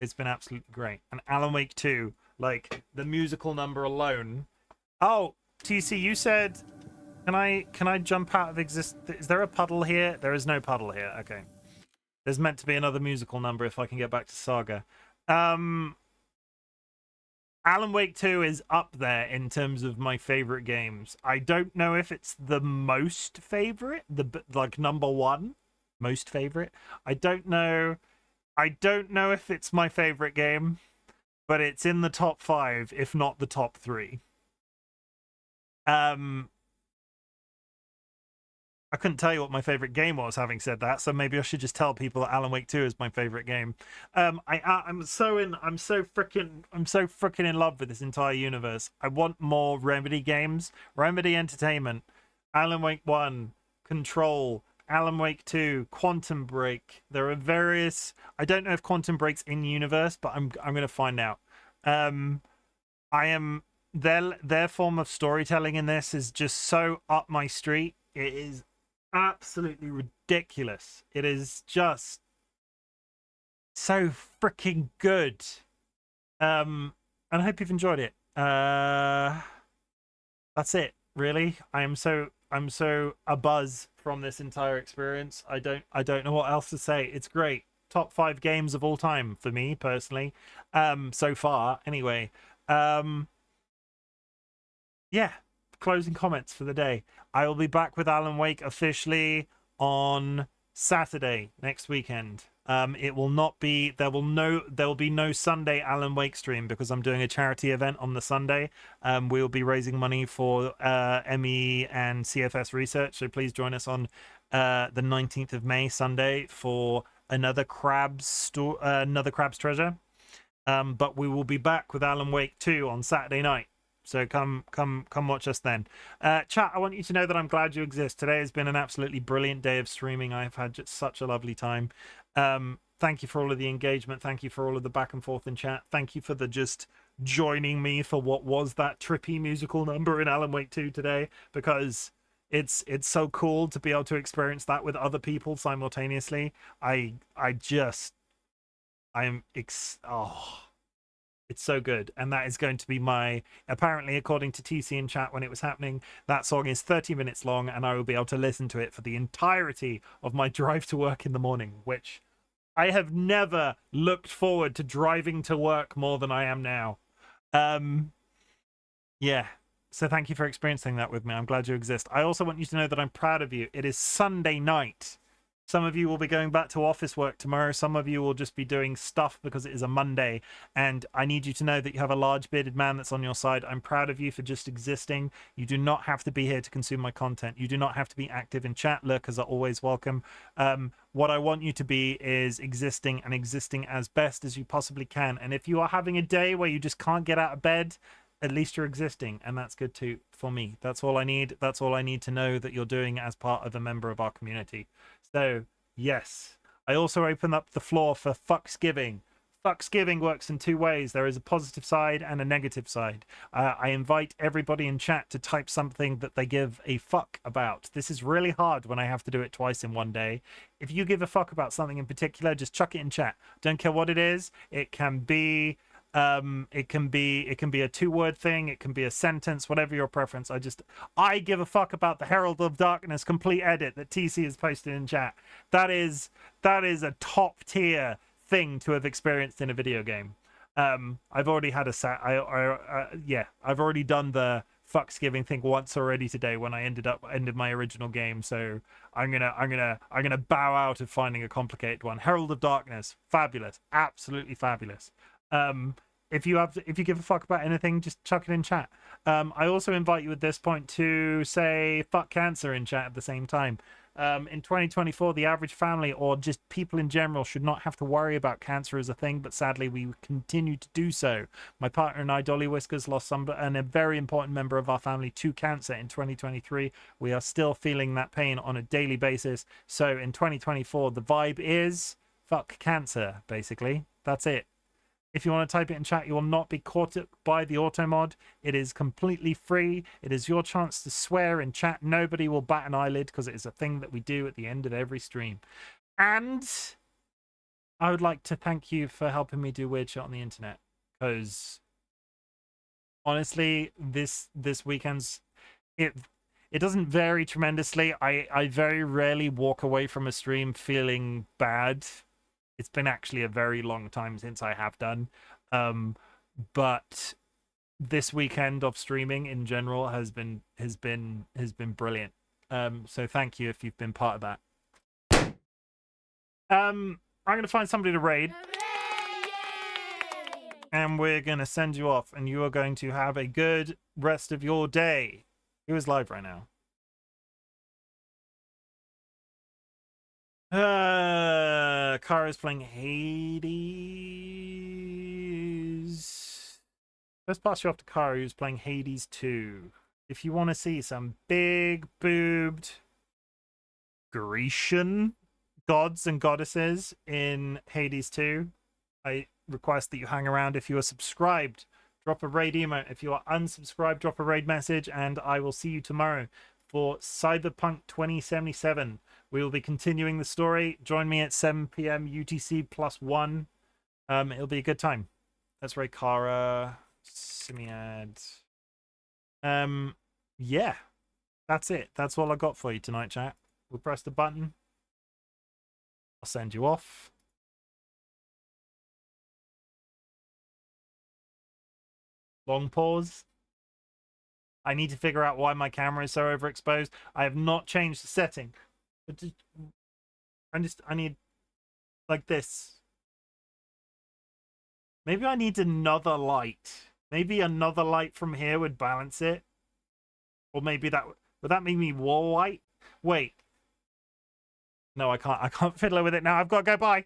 It's been absolutely great. And Alan Wake 2, like the musical number alone. Oh, TC, you said, can I jump out of existence? Is there a puddle here? There is no puddle here. Okay. There's meant to be another musical number if I can get back to Saga. Alan Wake 2 is up there in terms of my favorite games. I don't know if it's the most favorite, like number one, most favorite. I don't know if it's my favorite game, but it's in the top 5, if not the top 3. I couldn't tell you what my favorite game was, having said that, so maybe I should just tell people that Alan Wake 2 is my favorite game. I'm so freaking in love with this entire universe. I want more Remedy games, Remedy Entertainment, Alan Wake 1, Control, Alan Wake 2, Quantum Break. There are various. I don't know if Quantum Break's in universe, but I'm gonna find out. Their form of storytelling in this is just so up my street. It is absolutely ridiculous. It is just so freaking good. And I hope you've enjoyed it. That's it, really. I'm so abuzz from this entire experience. I don't know what else to say. It's great. Top 5 games of all time for me personally. So far, anyway. Yeah. Closing comments for the day. I will be back with Alan Wake officially on Saturday next weekend. It will not be there will be no Sunday Alan Wake stream because I'm doing a charity event on the Sunday. We'll be raising money for ME and CFS research, so please join us on the 19th of May Sunday for another crab's treasure. But we will be back with Alan Wake 2 on Saturday night. So come watch us then. Chat, I want you to know that I'm glad you exist. Today has been an absolutely brilliant day of streaming. I've had just such a lovely time. Thank you for all of the engagement. Thank you for all of the back and forth in chat. Thank you for the just joining me for what was that trippy musical number in Alan Wake 2 today, because it's so cool to be able to experience that with other people simultaneously. It's so good, and that is going to be apparently, according to TC in chat when it was happening, that song is 30 minutes long, and I will be able to listen to it for the entirety of my drive to work in the morning, which I have never looked forward to driving to work more than I am now. Yeah, so thank you for experiencing that with me. I'm glad you exist. I also want you to know that I'm proud of you. It is Sunday night. Some of you will be going back to office work tomorrow. Some of you will just be doing stuff because it is a Monday. And I need you to know that you have a large bearded man that's on your side. I'm proud of you for just existing. You do not have to be here to consume my content. You do not have to be active in chat. Lurkers are always welcome. What I want you to be is existing, and existing as best as you possibly can. And if you are having a day where you just can't get out of bed, at least you're existing, and that's good too for me. That's all I need. That's all I need to know that you're doing as part of a member of our community. So yes, I also open up the floor for Fucksgiving. Fucksgiving works in two ways. There is a positive side and a negative side. I invite everybody in chat to type something that they give a fuck about. This is really hard when I have to do it twice in one day. If you give a fuck about something in particular, just chuck it in chat. Don't care what it is. It can be it can be a 2-word thing, it can be a sentence, whatever your preference. I give a fuck about the Herald of Darkness complete edit that TC has posted in chat. That is a top tier thing to have experienced in a video game. I've already had I've already done the Fucksgiving thing once already today when I ended my original game, so I'm gonna bow out of finding a complicated one. Herald of Darkness, fabulous, absolutely fabulous. If you give a fuck about anything, just chuck it in chat. I also invite you at this point to say fuck cancer in chat at the same time. In 2024, the average family, or just people in general, should not have to worry about cancer as a thing, but sadly we continue to do so. My partner and I, DollyWhiskers, lost a very important member of our family to cancer in 2023. We are still feeling that pain on a daily basis. So in 2024, the vibe is fuck cancer, basically. That's it. If you want to type it in chat, you will not be caught by the auto mod. It is completely free. It is your chance to swear in chat. Nobody will bat an eyelid because it is a thing that we do at the end of every stream. And I would like to thank you for helping me do weird shit on the internet, because honestly, this weekend's it doesn't vary tremendously. I very rarely walk away from a stream feeling bad. It's been actually a very long time since I have done, but this weekend of streaming in general has been brilliant. So thank you if you've been part of that. I'm gonna find somebody to raid, and we're gonna send you off, and you are going to have a good rest of your day. Who is live right now? Kara's playing Hades. Let's pass you off to Kara, who's playing Hades 2. If you want to see some big boobed Grecian gods and goddesses in Hades 2, I request that you hang around. If you are subscribed, drop a raid emote. If you are unsubscribed, drop a raid message, and I will see you tomorrow for Cyberpunk 2077. We will be continuing the story. Join me at 7 p.m. UTC +1. It'll be a good time. That's right, Kara. Simiad. Yeah. That's it. That's all I got for you tonight, chat. We'll press the button. I'll send you off. Long pause. I need to figure out why my camera is so overexposed. I have not changed the setting. But I need like this. Maybe I need another light. Maybe another light from here would balance it. Or maybe that would that make me more white? Wait. No, I can't fiddle with it now. I've got to go. Bye.